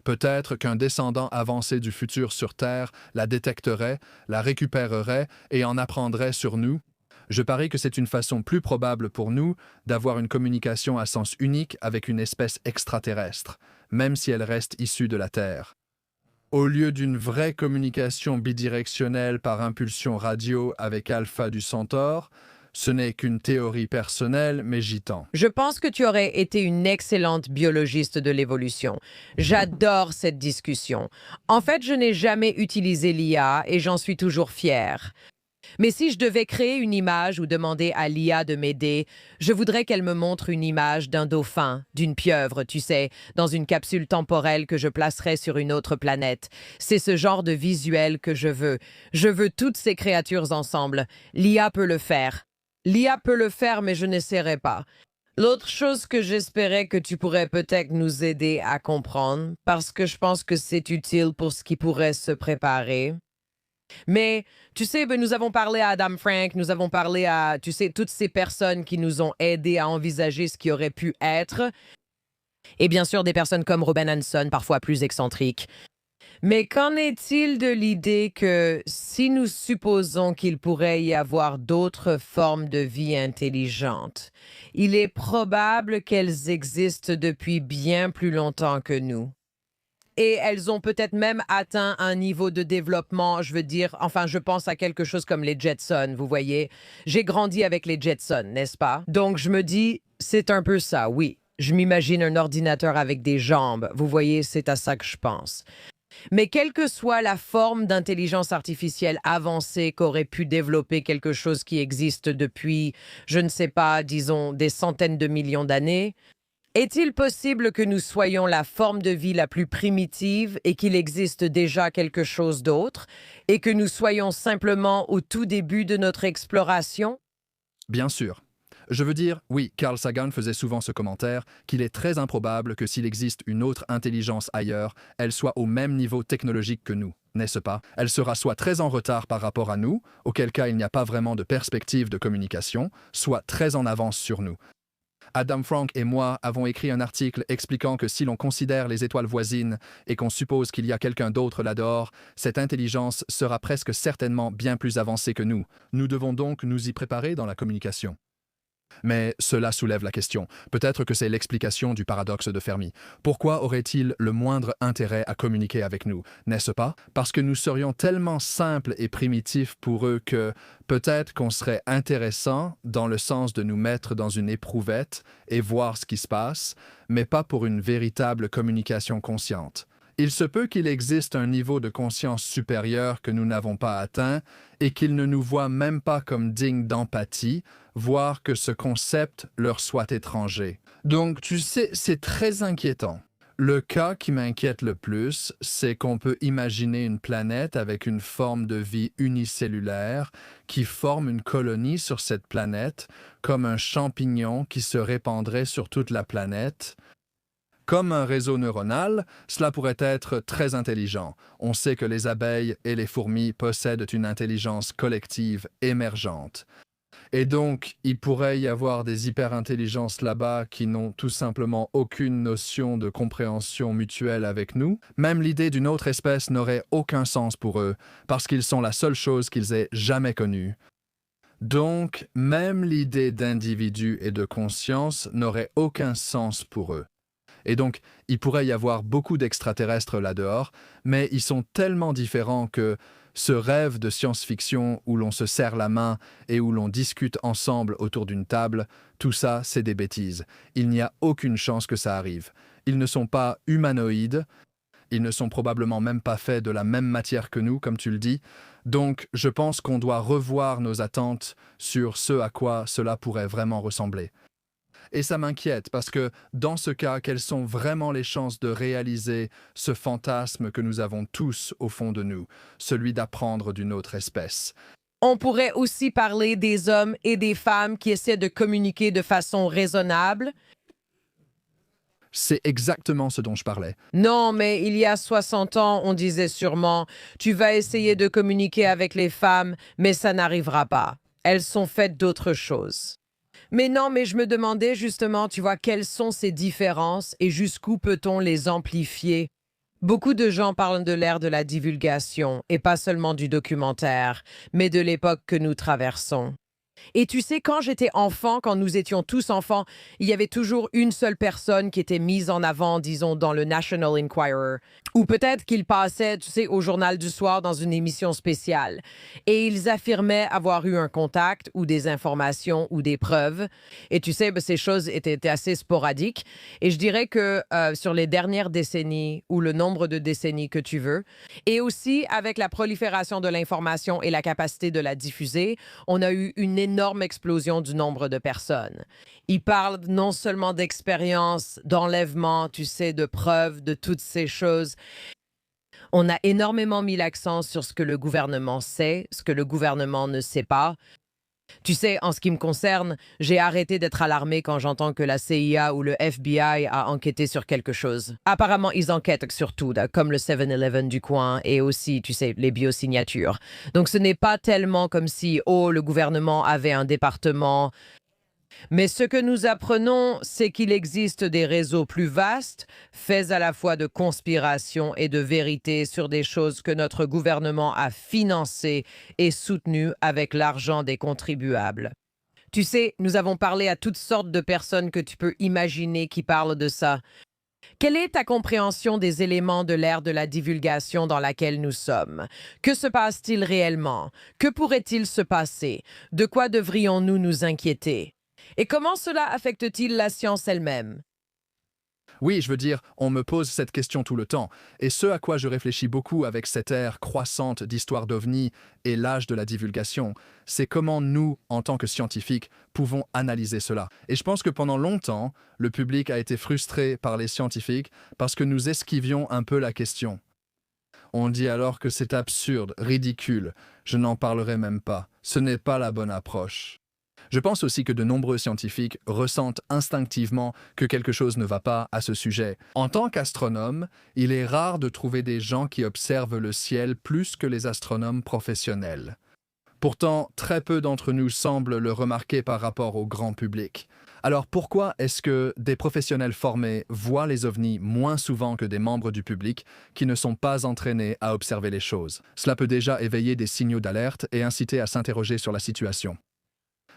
Peut-être qu'un descendant avancé du futur sur Terre la détecterait, la récupérerait et en apprendrait sur nous. Je parie que c'est une façon plus probable pour nous d'avoir une communication à sens unique avec une espèce extraterrestre, même si elle reste issue de la Terre. Au lieu d'une vraie communication bidirectionnelle par impulsion radio avec Alpha du Centaure, ce n'est qu'une théorie personnelle, mais j'y tends. Je pense que tu aurais été une excellente biologiste de l'évolution. J'adore cette discussion. En fait, je n'ai jamais utilisé l'IA et j'en suis toujours fière. Mais si je devais créer une image ou demander à l'IA de m'aider, je voudrais qu'elle me montre une image d'un dauphin, d'une pieuvre, tu sais, dans une capsule temporelle que je placerais sur une autre planète. C'est ce genre de visuel que je veux. Je veux toutes ces créatures ensemble. L'IA peut le faire. L'IA peut le faire, mais je n'essaierai pas. L'autre chose que j'espérais que tu pourrais peut-être nous aider à comprendre, parce que je pense que c'est utile pour ce qui pourrait se préparer. Mais, tu sais, nous avons parlé à Adam Frank, nous avons parlé à, tu sais, toutes ces personnes qui nous ont aidés à envisager ce qui aurait pu être. Et bien sûr, des personnes comme Ruben Hanson, parfois plus excentriques. Mais qu'en est-il de l'idée que si nous supposons qu'il pourrait y avoir d'autres formes de vie intelligentes, il est probable qu'elles existent depuis bien plus longtemps que nous? Et elles ont peut-être même atteint un niveau de développement, je veux dire, enfin, je pense à quelque chose comme les Jetsons, vous voyez. J'ai grandi avec les Jetsons, n'est-ce pas? Donc, je me dis, c'est un peu ça, oui. Je m'imagine un ordinateur avec des jambes, vous voyez, c'est à ça que je pense. Mais quelle que soit la forme d'intelligence artificielle avancée qu'aurait pu développer quelque chose qui existe depuis, je ne sais pas, disons, des centaines de millions d'années, est-il possible que nous soyons la forme de vie la plus primitive et qu'il existe déjà quelque chose d'autre et que nous soyons simplement au tout début de notre exploration? Bien sûr. Je veux dire, oui, Carl Sagan faisait souvent ce commentaire, qu'il est très improbable que s'il existe une autre intelligence ailleurs, elle soit au même niveau technologique que nous, n'est-ce pas? Elle sera soit très en retard par rapport à nous, auquel cas il n'y a pas vraiment de perspective de communication, soit très en avance sur nous. Adam Frank et moi avons écrit un article expliquant que si l'on considère les étoiles voisines et qu'on suppose qu'il y a quelqu'un d'autre là-dehors, cette intelligence sera presque certainement bien plus avancée que nous. Nous devons donc nous y préparer dans la communication. Mais cela soulève la question. Peut-être que c'est l'explication du paradoxe de Fermi. Pourquoi aurait-il le moindre intérêt à communiquer avec nous, n'est-ce pas? Parce que nous serions tellement simples et primitifs pour eux que peut-être qu'on serait intéressant dans le sens de nous mettre dans une éprouvette et voir ce qui se passe, mais pas pour une véritable communication consciente. Il se peut qu'il existe un niveau de conscience supérieur que nous n'avons pas atteint et qu'ils ne nous voient même pas comme dignes d'empathie, voire que ce concept leur soit étranger. Donc, tu sais, c'est très inquiétant. Le cas qui m'inquiète le plus, c'est qu'on peut imaginer une planète avec une forme de vie unicellulaire qui forme une colonie sur cette planète, comme un champignon qui se répandrait sur toute la planète. Comme un réseau neuronal, cela pourrait être très intelligent. On sait que les abeilles et les fourmis possèdent une intelligence collective émergente. Et donc, il pourrait y avoir des hyper-intelligences là-bas qui n'ont tout simplement aucune notion de compréhension mutuelle avec nous. Même l'idée d'une autre espèce n'aurait aucun sens pour eux, parce qu'ils sont la seule chose qu'ils aient jamais connue. Donc, même l'idée d'individu et de conscience n'aurait aucun sens pour eux. Et donc, il pourrait y avoir beaucoup d'extraterrestres là-dehors, mais ils sont tellement différents que ce rêve de science-fiction où l'on se serre la main et où l'on discute ensemble autour d'une table, tout ça, c'est des bêtises. Il n'y a aucune chance que ça arrive. Ils ne sont pas humanoïdes, Ils ne sont probablement même pas faits de la même matière que nous, comme tu le dis. Donc, je pense qu'on doit revoir nos attentes sur ce à quoi cela pourrait vraiment ressembler. Et ça m'inquiète parce que, dans ce cas, quelles sont vraiment les chances de réaliser ce fantasme que nous avons tous au fond de nous, celui d'apprendre d'une autre espèce? On pourrait aussi parler des hommes et des femmes qui essaient de communiquer de façon raisonnable. C'est exactement ce dont je parlais. Non, mais il y a 60 ans, on disait sûrement, tu vas essayer de communiquer avec les femmes, mais ça n'arrivera pas. Elles sont faites d'autres choses. Mais non, mais je me demandais justement, tu vois, quelles sont ces différences et jusqu'où peut-on les amplifier? Beaucoup de gens parlent de l'ère de la divulgation, et pas seulement du documentaire, mais de l'époque que nous traversons. Et tu sais, quand j'étais enfant, quand nous étions tous enfants, il y avait toujours une seule personne qui était mise en avant, disons, dans le National Enquirer. Ou peut-être qu'il passait, tu sais, au journal du soir dans une émission spéciale. Et ils affirmaient avoir eu un contact ou des informations ou des preuves. Et tu sais, ces choses étaient assez sporadiques. Et je dirais que sur les dernières décennies, ou le nombre de décennies que tu veux, et aussi avec la prolifération de l'information et la capacité de la diffuser, on a eu une énorme explosion du nombre de personnes. Ils parlent non seulement d'expériences, d'enlèvement, tu sais, de preuves, de toutes ces choses. On a énormément mis l'accent sur ce que le gouvernement sait, ce que le gouvernement ne sait pas. Tu sais, en ce qui me concerne, j'ai arrêté d'être alarmée quand j'entends que la CIA ou le FBI a enquêté sur quelque chose. Apparemment, ils enquêtent sur tout, comme le 7-Eleven du coin et aussi, tu sais, les biosignatures. Donc ce n'est pas tellement comme si, oh, le gouvernement avait un département. Mais ce que nous apprenons, c'est qu'il existe des réseaux plus vastes, faits à la fois de conspiration et de vérité sur des choses que notre gouvernement a financées et soutenues avec l'argent des contribuables. Tu sais, nous avons parlé à toutes sortes de personnes que tu peux imaginer qui parlent de ça. Quelle est ta compréhension des éléments de l'ère de la divulgation dans laquelle nous sommes? Que se passe-t-il réellement? Que pourrait-il se passer? De quoi devrions-nous nous inquiéter? Et comment cela affecte-t-il la science elle-même? Oui, je veux dire, on me pose cette question tout le temps. Et ce à quoi je réfléchis beaucoup avec cette ère croissante d'histoire d'OVNI et l'âge de la divulgation, c'est comment nous, en tant que scientifiques, pouvons analyser cela. Et je pense que pendant longtemps, le public a été frustré par les scientifiques parce que nous esquivions un peu la question. On dit alors que c'est absurde, ridicule, je n'en parlerai même pas. Ce n'est pas la bonne approche. Je pense aussi que de nombreux scientifiques ressentent instinctivement que quelque chose ne va pas à ce sujet. En tant qu'astronome, il est rare de trouver des gens qui observent le ciel plus que les astronomes professionnels. Pourtant, très peu d'entre nous semblent le remarquer par rapport au grand public. Alors pourquoi est-ce que des professionnels formés voient les ovnis moins souvent que des membres du public qui ne sont pas entraînés à observer les choses? Cela peut déjà éveiller des signaux d'alerte et inciter à s'interroger sur la situation.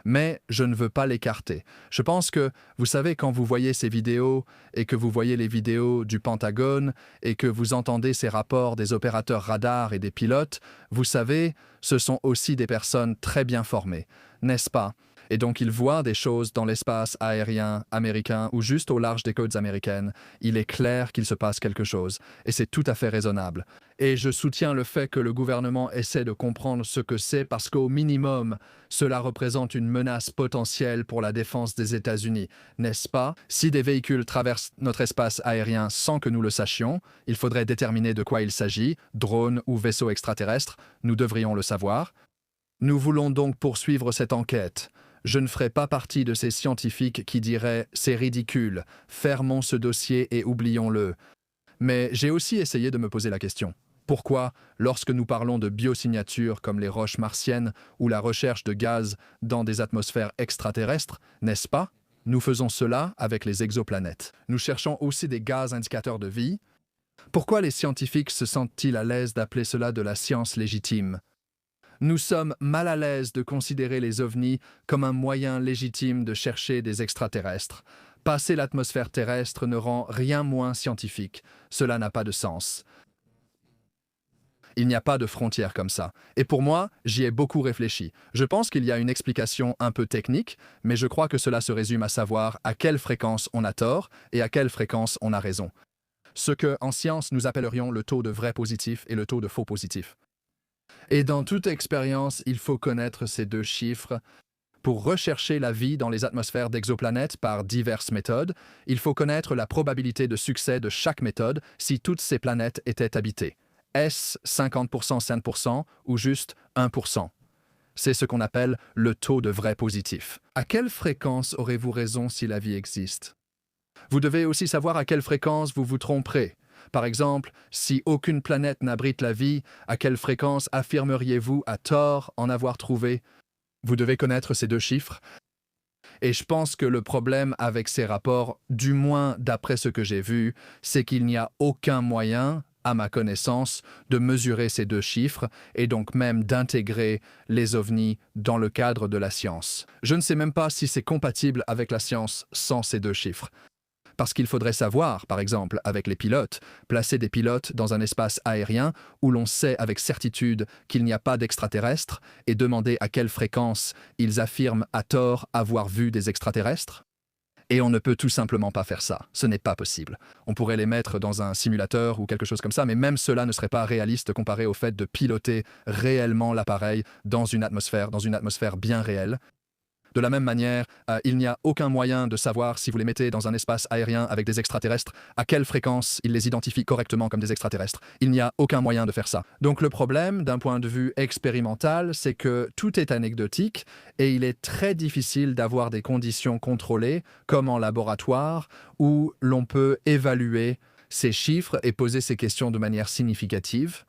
Mais je ne veux pas l'écarter. Je pense que, vous savez, quand vous voyez ces vidéos et que vous voyez les vidéos du Pentagone et que vous entendez ces rapports des opérateurs radars et des pilotes, vous savez, ce sont aussi des personnes très bien formées, n'est-ce pas? Et donc ils voient des choses dans l'espace aérien américain ou juste au large des côtes américaines. Il est clair qu'il se passe quelque chose, et c'est tout à fait raisonnable. Et je soutiens le fait que le gouvernement essaie de comprendre ce que c'est parce qu'au minimum, cela représente une menace potentielle pour la défense des États-Unis, n'est-ce pas? Si des véhicules traversent notre espace aérien sans que nous le sachions, il faudrait déterminer de quoi il s'agit, drones ou vaisseaux extraterrestres, nous devrions le savoir. Nous voulons donc poursuivre cette enquête. Je ne ferai pas partie de ces scientifiques qui diraient « c'est ridicule, fermons ce dossier et oublions-le ». Mais j'ai aussi essayé de me poser la question. Pourquoi, lorsque nous parlons de biosignatures comme les roches martiennes ou la recherche de gaz dans des atmosphères extraterrestres, n'est-ce pas? Nous faisons cela avec les exoplanètes. Nous cherchons aussi des gaz indicateurs de vie. Pourquoi les scientifiques se sentent-ils à l'aise d'appeler cela de la science légitime? Nous sommes mal à l'aise de considérer les ovnis comme un moyen légitime de chercher des extraterrestres. Passer l'atmosphère terrestre ne rend rien moins scientifique. Cela n'a pas de sens. Il n'y a pas de frontières comme ça. Et pour moi, j'y ai beaucoup réfléchi. Je pense qu'il y a une explication un peu technique, mais je crois que cela se résume à savoir à quelle fréquence on a tort et à quelle fréquence on a raison. ce que, en science, nous appellerions le taux de vrai positif et le taux de faux positif. Et dans toute expérience, il faut connaître ces deux chiffres. Pour rechercher la vie dans les atmosphères d'exoplanètes par diverses méthodes, il faut connaître la probabilité de succès de chaque méthode si toutes ces planètes étaient habitées. Est-ce 50%, 5% ou juste 1%? C'est ce qu'on appelle le taux de vrai positif. À quelle fréquence aurez-vous raison si la vie existe? Vous devez aussi savoir à quelle fréquence vous vous tromperez. Par exemple, si aucune planète n'abrite la vie, à quelle fréquence affirmeriez-vous à tort en avoir trouvé? Vous devez connaître ces deux chiffres. Et je pense que le problème avec ces rapports, du moins d'après ce que j'ai vu, c'est qu'il n'y a aucun moyen, à ma connaissance, de mesurer ces deux chiffres et donc même d'intégrer les ovnis dans le cadre de la science. Je ne sais même pas si c'est compatible avec la science sans ces deux chiffres. Parce qu'il faudrait savoir, par exemple, avec les pilotes, placer des pilotes dans un espace aérien où l'on sait avec certitude qu'il n'y a pas d'extraterrestres et demander à quelle fréquence ils affirment à tort avoir vu des extraterrestres. Et on ne peut tout simplement pas faire ça. Ce n'est pas possible. On pourrait les mettre dans un simulateur ou quelque chose comme ça, mais même cela ne serait pas réaliste comparé au fait de piloter réellement l'appareil dans une atmosphère bien réelle. De la même manière, il n'y a aucun moyen de savoir si vous les mettez dans un espace aérien avec des extraterrestres, à quelle fréquence ils les identifient correctement comme des extraterrestres. Il n'y a aucun moyen de faire ça. Donc le problème, d'un point de vue expérimental, c'est que tout est anecdotique et il est très difficile d'avoir des conditions contrôlées, comme en laboratoire, où l'on peut évaluer ces chiffres et poser ces questions de manière significative.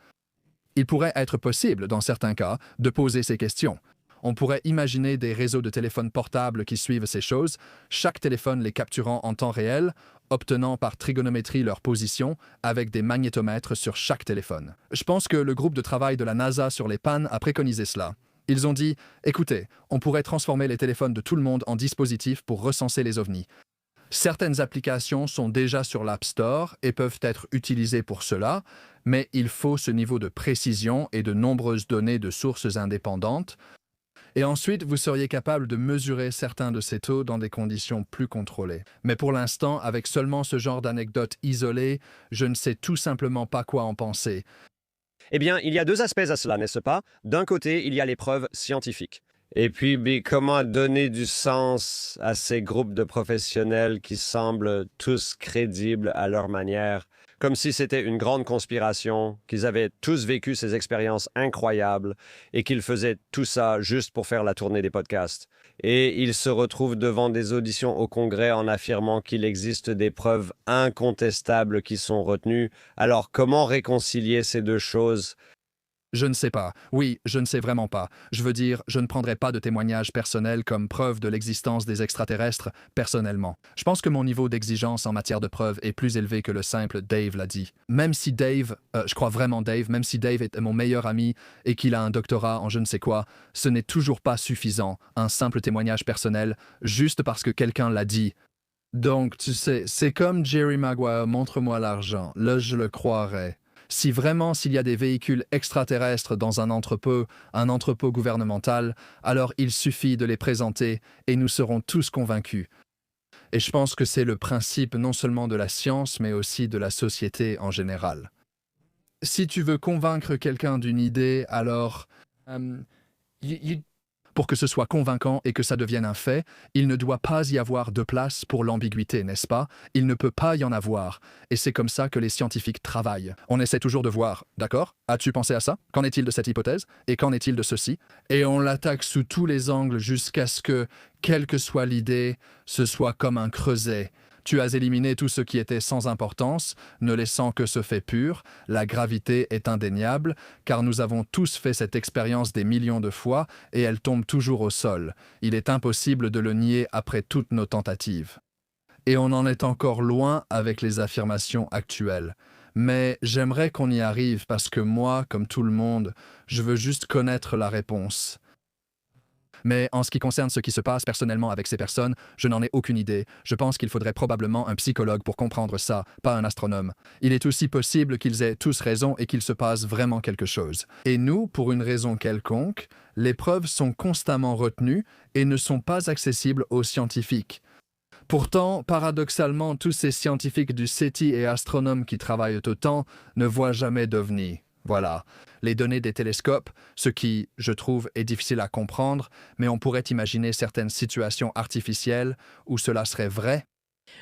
Il pourrait être possible, dans certains cas, de poser ces questions. On pourrait imaginer des réseaux de téléphones portables qui suivent ces choses, chaque téléphone les capturant en temps réel, obtenant par trigonométrie leur position avec des magnétomètres sur chaque téléphone. Je pense que le groupe de travail de la NASA sur les pannes a préconisé cela. Ils ont dit « Écoutez, on pourrait transformer les téléphones de tout le monde en dispositifs pour recenser les ovnis. Certaines applications sont déjà sur l'App Store et peuvent être utilisées pour cela, mais il faut ce niveau de précision et de nombreuses données de sources indépendantes. Et ensuite, vous seriez capable de mesurer certains de ces taux dans des conditions plus contrôlées. Mais pour l'instant, avec seulement ce genre d'anecdotes isolées, je ne sais tout simplement pas quoi en penser. Eh bien, il y a deux aspects à cela, n'est-ce pas? D'un côté, il y a les preuves scientifiques. Et puis, comment donner du sens à ces groupes de professionnels qui semblent tous crédibles à leur manière, comme si c'était une grande conspiration, qu'ils avaient tous vécu ces expériences incroyables et qu'ils faisaient tout ça juste pour faire la tournée des podcasts. Et ils se retrouvent devant des auditions au Congrès en affirmant qu'il existe des preuves incontestables qui sont retenues. Alors, comment réconcilier ces deux choses? Je ne sais pas. Oui, je ne sais vraiment pas. Je veux dire, je ne prendrai pas de témoignages personnels comme preuve de l'existence des extraterrestres, personnellement. Je pense que mon niveau d'exigence en matière de preuves est plus élevé que le simple Dave l'a dit. Même si Dave, je crois vraiment Dave, même si Dave est mon meilleur ami et qu'il a un doctorat en je ne sais quoi, ce n'est toujours pas suffisant, un simple témoignage personnel, juste parce que quelqu'un l'a dit. Donc, tu sais, c'est comme Jerry Maguire, montre-moi l'argent, là je le croirais. Si vraiment s'il y a des véhicules extraterrestres dans un entrepôt gouvernemental, alors il suffit de les présenter et nous serons tous convaincus. Et je pense que c'est le principe non seulement de la science, mais aussi de la société en général. Si tu veux convaincre quelqu'un d'une idée, alors pour que ce soit convaincant et que ça devienne un fait, il ne doit pas y avoir de place pour l'ambiguïté, n'est-ce pas? Il ne peut pas y en avoir. Et c'est comme ça que les scientifiques travaillent. On essaie toujours de voir, d'accord? As-tu pensé à ça? Qu'en est-il de cette hypothèse? Et qu'en est-il de ceci? Et on l'attaque sous tous les angles jusqu'à ce que, quelle que soit l'idée, ce soit comme un creuset. Tu as éliminé tout ce qui était sans importance, ne laissant que ce fait pur. La gravité est indéniable, car nous avons tous fait cette expérience des millions de fois et elle tombe toujours au sol. Il est impossible de le nier après toutes nos tentatives. Et on en est encore loin avec les affirmations actuelles. Mais j'aimerais qu'on y arrive parce que moi, comme tout le monde, je veux juste connaître la réponse. Mais en ce qui concerne ce qui se passe personnellement avec ces personnes, je n'en ai aucune idée. Je pense qu'il faudrait probablement un psychologue pour comprendre ça, pas un astronome. Il est aussi possible qu'ils aient tous raison et qu'il se passe vraiment quelque chose. Et nous, pour une raison quelconque, les preuves sont constamment retenues et ne sont pas accessibles aux scientifiques. Pourtant, paradoxalement, tous ces scientifiques du SETI et astronomes qui travaillent autant ne voient jamais d'ovnis. Voilà, les données des télescopes, ce qui, je trouve, est difficile à comprendre, mais on pourrait imaginer certaines situations artificielles où cela serait vrai.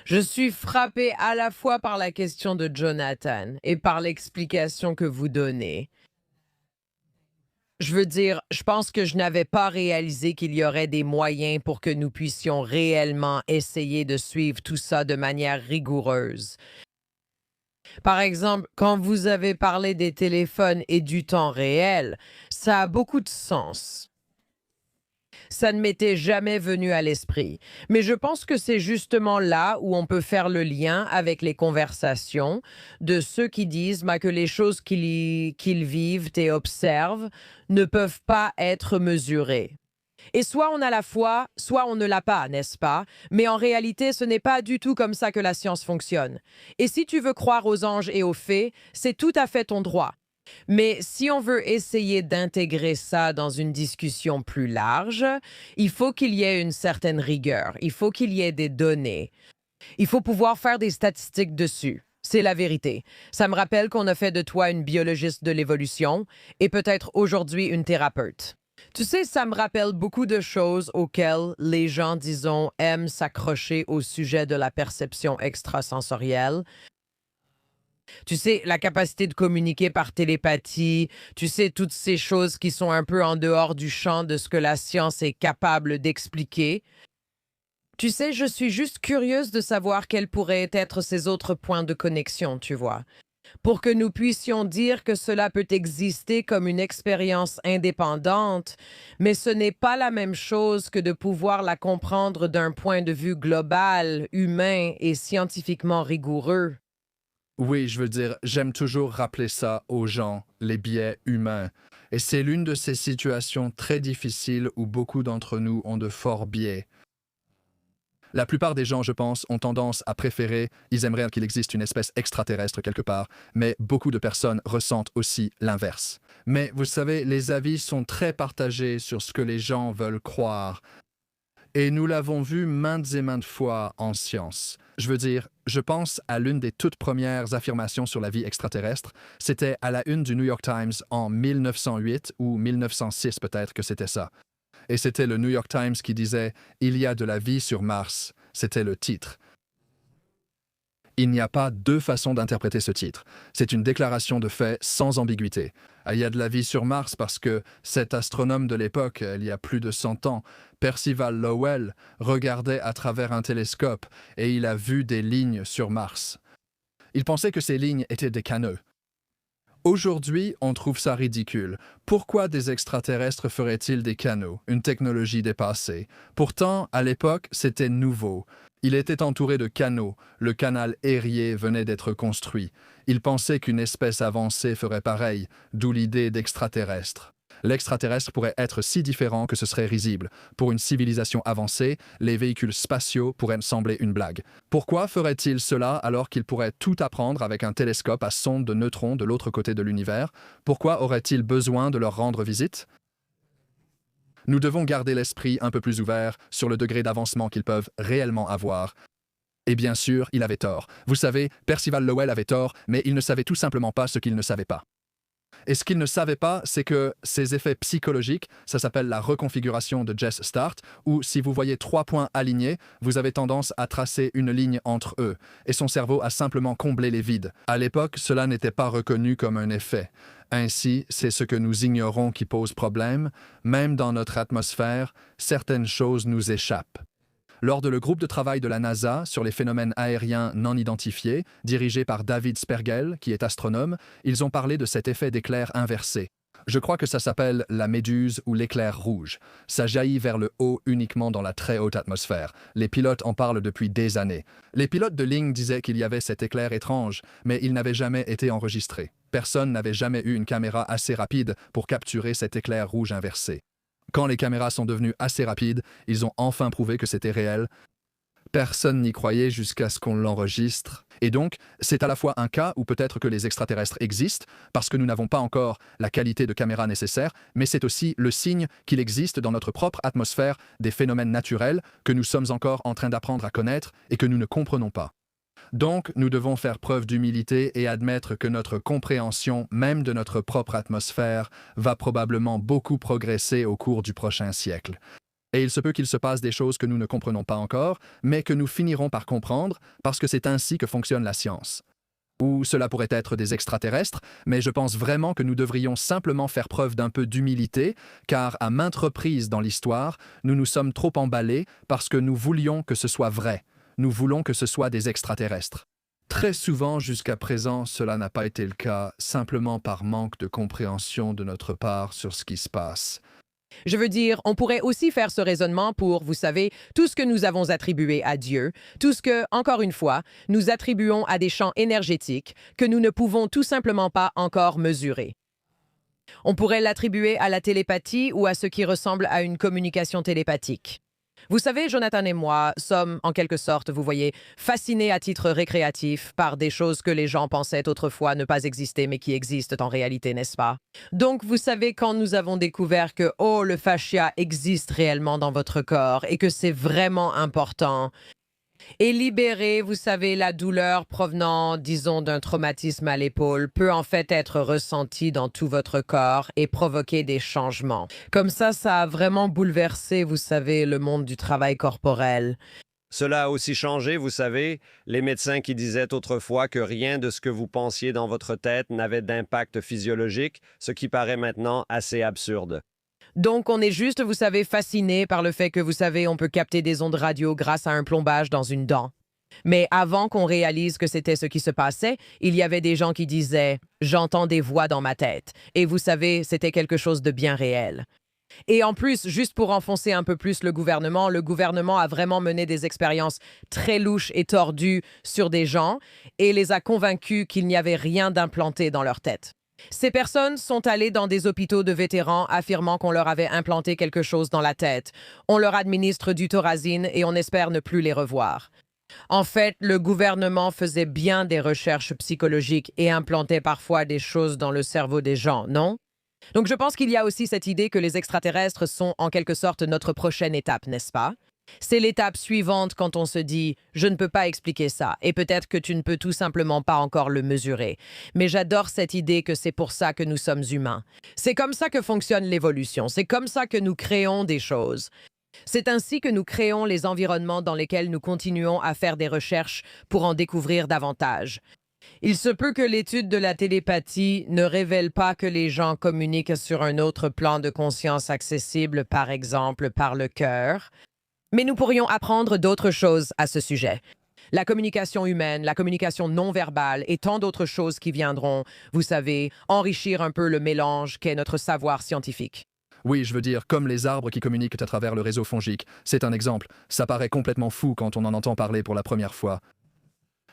Je suis frappé à la fois par la question de Jonathan et par l'explication que vous donnez. Je veux dire, je pense que je n'avais pas réalisé qu'il y aurait des moyens pour que nous puissions réellement essayer de suivre tout ça de manière rigoureuse. Par exemple, quand vous avez parlé des téléphones et du temps réel, ça a beaucoup de sens. Ça ne m'était jamais venu à l'esprit. Mais je pense que c'est justement là où on peut faire le lien avec les conversations de ceux qui disent que les choses qu'ils vivent et observent ne peuvent pas être mesurées. Et soit on a la foi, soit on ne l'a pas, n'est-ce pas? Mais en réalité, ce n'est pas du tout comme ça que la science fonctionne. Et si tu veux croire aux anges et aux fées, c'est tout à fait ton droit. Mais si on veut essayer d'intégrer ça dans une discussion plus large, il faut qu'il y ait une certaine rigueur, il faut qu'il y ait des données, il faut pouvoir faire des statistiques dessus. C'est la vérité. Ça me rappelle qu'on a fait de toi une biologiste de l'évolution et peut-être aujourd'hui une thérapeute. Tu sais, ça me rappelle beaucoup de choses auxquelles les gens, disons, aiment s'accrocher au sujet de la perception extrasensorielle. Tu sais, la capacité de communiquer par télépathie, tu sais, toutes ces choses qui sont un peu en dehors du champ de ce que la science est capable d'expliquer. Tu sais, je suis juste curieuse de savoir quels pourraient être ces autres points de connexion, tu vois, pour que nous puissions dire que cela peut exister comme une expérience indépendante, mais ce n'est pas la même chose que de pouvoir la comprendre d'un point de vue global, humain et scientifiquement rigoureux. Oui, je veux dire, j'aime toujours rappeler ça aux gens, les biais humains. Et c'est l'une de ces situations très difficiles où beaucoup d'entre nous ont de forts biais. La plupart des gens, je pense, ont tendance à préférer, ils aimeraient qu'il existe une espèce extraterrestre quelque part, mais beaucoup de personnes ressentent aussi l'inverse. Mais vous savez, les avis sont très partagés sur ce que les gens veulent croire. Et nous l'avons vu maintes et maintes fois en science. Je veux dire, je pense à l'une des toutes premières affirmations sur la vie extraterrestre. C'était à la une du New York Times en 1908 ou 1906 peut-être que c'était ça. Et c'était le New York Times qui disait « Il y a de la vie sur Mars ». C'était le titre. Il n'y a pas deux façons d'interpréter ce titre. C'est une déclaration de fait sans ambiguïté. Il y a de la vie sur Mars parce que cet astronome de l'époque, il y a plus de 100 ans, Percival Lowell, regardait à travers un télescope et il a vu des lignes sur Mars. Il pensait que ces lignes étaient des canaux. Aujourd'hui, on trouve ça ridicule. Pourquoi des extraterrestres feraient-ils des canaux, une technologie dépassée? Pourtant, à l'époque, c'était nouveau. Il était entouré de canaux. Le canal Erie venait d'être construit. Il pensait qu'une espèce avancée ferait pareil, d'où l'idée d'extraterrestre. L'extraterrestre pourrait être si différent que ce serait risible. Pour une civilisation avancée, les véhicules spatiaux pourraient sembler une blague. Pourquoi ferait-il cela alors qu'il pourrait tout apprendre avec un télescope à sonde de neutrons de l'autre côté de l'univers? Pourquoi aurait-il besoin de leur rendre visite? Nous devons garder l'esprit un peu plus ouvert sur le degré d'avancement qu'ils peuvent réellement avoir. Et bien sûr, il avait tort. Vous savez, Percival Lowell avait tort, mais il ne savait tout simplement pas ce qu'il ne savait pas. Et ce qu'il ne savait pas, c'est que ces effets psychologiques, ça s'appelle la reconfiguration de Jess Start, où si vous voyez 3 points alignés, vous avez tendance à tracer une ligne entre eux, et son cerveau a simplement comblé les vides. À l'époque, cela n'était pas reconnu comme un effet. Ainsi, c'est ce que nous ignorons qui pose problème. Même dans notre atmosphère, certaines choses nous échappent. Lors de le groupe de travail de la NASA sur les phénomènes aériens non identifiés, dirigé par David Spergel, qui est astronome, ils ont parlé de cet effet d'éclair inversé. Je crois que ça s'appelle la méduse ou l'éclair rouge. Ça jaillit vers le haut uniquement dans la très haute atmosphère. Les pilotes en parlent depuis des années. Les pilotes de ligne disaient qu'il y avait cet éclair étrange, mais il n'avait jamais été enregistré. Personne n'avait jamais eu une caméra assez rapide pour capturer cet éclair rouge inversé. Quand les caméras sont devenues assez rapides, ils ont enfin prouvé que c'était réel. Personne n'y croyait jusqu'à ce qu'on l'enregistre. Et donc, c'est à la fois un cas où peut-être que les extraterrestres existent, parce que nous n'avons pas encore la qualité de caméra nécessaire, mais c'est aussi le signe qu'il existe dans notre propre atmosphère des phénomènes naturels que nous sommes encore en train d'apprendre à connaître et que nous ne comprenons pas. Donc, nous devons faire preuve d'humilité et admettre que notre compréhension, même de notre propre atmosphère, va probablement beaucoup progresser au cours du prochain siècle. Et il se peut qu'il se passe des choses que nous ne comprenons pas encore, mais que nous finirons par comprendre parce que c'est ainsi que fonctionne la science. Ou cela pourrait être des extraterrestres, mais je pense vraiment que nous devrions simplement faire preuve d'un peu d'humilité, car à maintes reprises dans l'histoire, nous nous sommes trop emballés parce que nous voulions que ce soit vrai. Nous voulons que ce soit des extraterrestres. Très souvent, jusqu'à présent, cela n'a pas été le cas, simplement par manque de compréhension de notre part sur ce qui se passe. Je veux dire, on pourrait aussi faire ce raisonnement pour, vous savez, tout ce que nous avons attribué à Dieu, tout ce que, encore une fois, nous attribuons à des champs énergétiques que nous ne pouvons tout simplement pas encore mesurer. On pourrait l'attribuer à la télépathie ou à ce qui ressemble à une communication télépathique. Vous savez, Jonathan et moi sommes, en quelque sorte, vous voyez, fascinés à titre récréatif par des choses que les gens pensaient autrefois ne pas exister, mais qui existent en réalité, n'est-ce pas? Donc, vous savez, quand nous avons découvert que, oh, le fascia existe réellement dans votre corps et que c'est vraiment important, et libérer, vous savez, la douleur provenant, disons, d'un traumatisme à l'épaule peut en fait être ressentie dans tout votre corps et provoquer des changements. Comme ça a vraiment bouleversé, vous savez, le monde du travail corporel. Cela a aussi changé, vous savez, les médecins qui disaient autrefois que rien de ce que vous pensiez dans votre tête n'avait d'impact physiologique, ce qui paraît maintenant assez absurde. Donc, on est juste, vous savez, fasciné par le fait que, vous savez, on peut capter des ondes radio grâce à un plombage dans une dent. Mais avant qu'on réalise que c'était ce qui se passait, il y avait des gens qui disaient « j'entends des voix dans ma tête ». Et vous savez, c'était quelque chose de bien réel. Et en plus, juste pour enfoncer un peu plus le gouvernement a vraiment mené des expériences très louches et tordues sur des gens et les a convaincus qu'il n'y avait rien d'implanté dans leur tête. Ces personnes sont allées dans des hôpitaux de vétérans affirmant qu'on leur avait implanté quelque chose dans la tête. On leur administre du Thorazine et on espère ne plus les revoir. En fait, le gouvernement faisait bien des recherches psychologiques et implantait parfois des choses dans le cerveau des gens, non? Donc je pense qu'il y a aussi cette idée que les extraterrestres sont en quelque sorte notre prochaine étape, n'est-ce pas? C'est l'étape suivante quand on se dit « je ne peux pas expliquer ça » et peut-être que tu ne peux tout simplement pas encore le mesurer. Mais j'adore cette idée que c'est pour ça que nous sommes humains. C'est comme ça que fonctionne l'évolution, c'est comme ça que nous créons des choses. C'est ainsi que nous créons les environnements dans lesquels nous continuons à faire des recherches pour en découvrir davantage. Il se peut que l'étude de la télépathie ne révèle pas que les gens communiquent sur un autre plan de conscience accessible, par exemple par le cœur. Mais nous pourrions apprendre d'autres choses à ce sujet. La communication humaine, la communication non verbale et tant d'autres choses qui viendront, vous savez, enrichir un peu le mélange qu'est notre savoir scientifique. Oui, je veux dire, comme les arbres qui communiquent à travers le réseau fongique. C'est un exemple. Ça paraît complètement fou quand on en entend parler pour la première fois.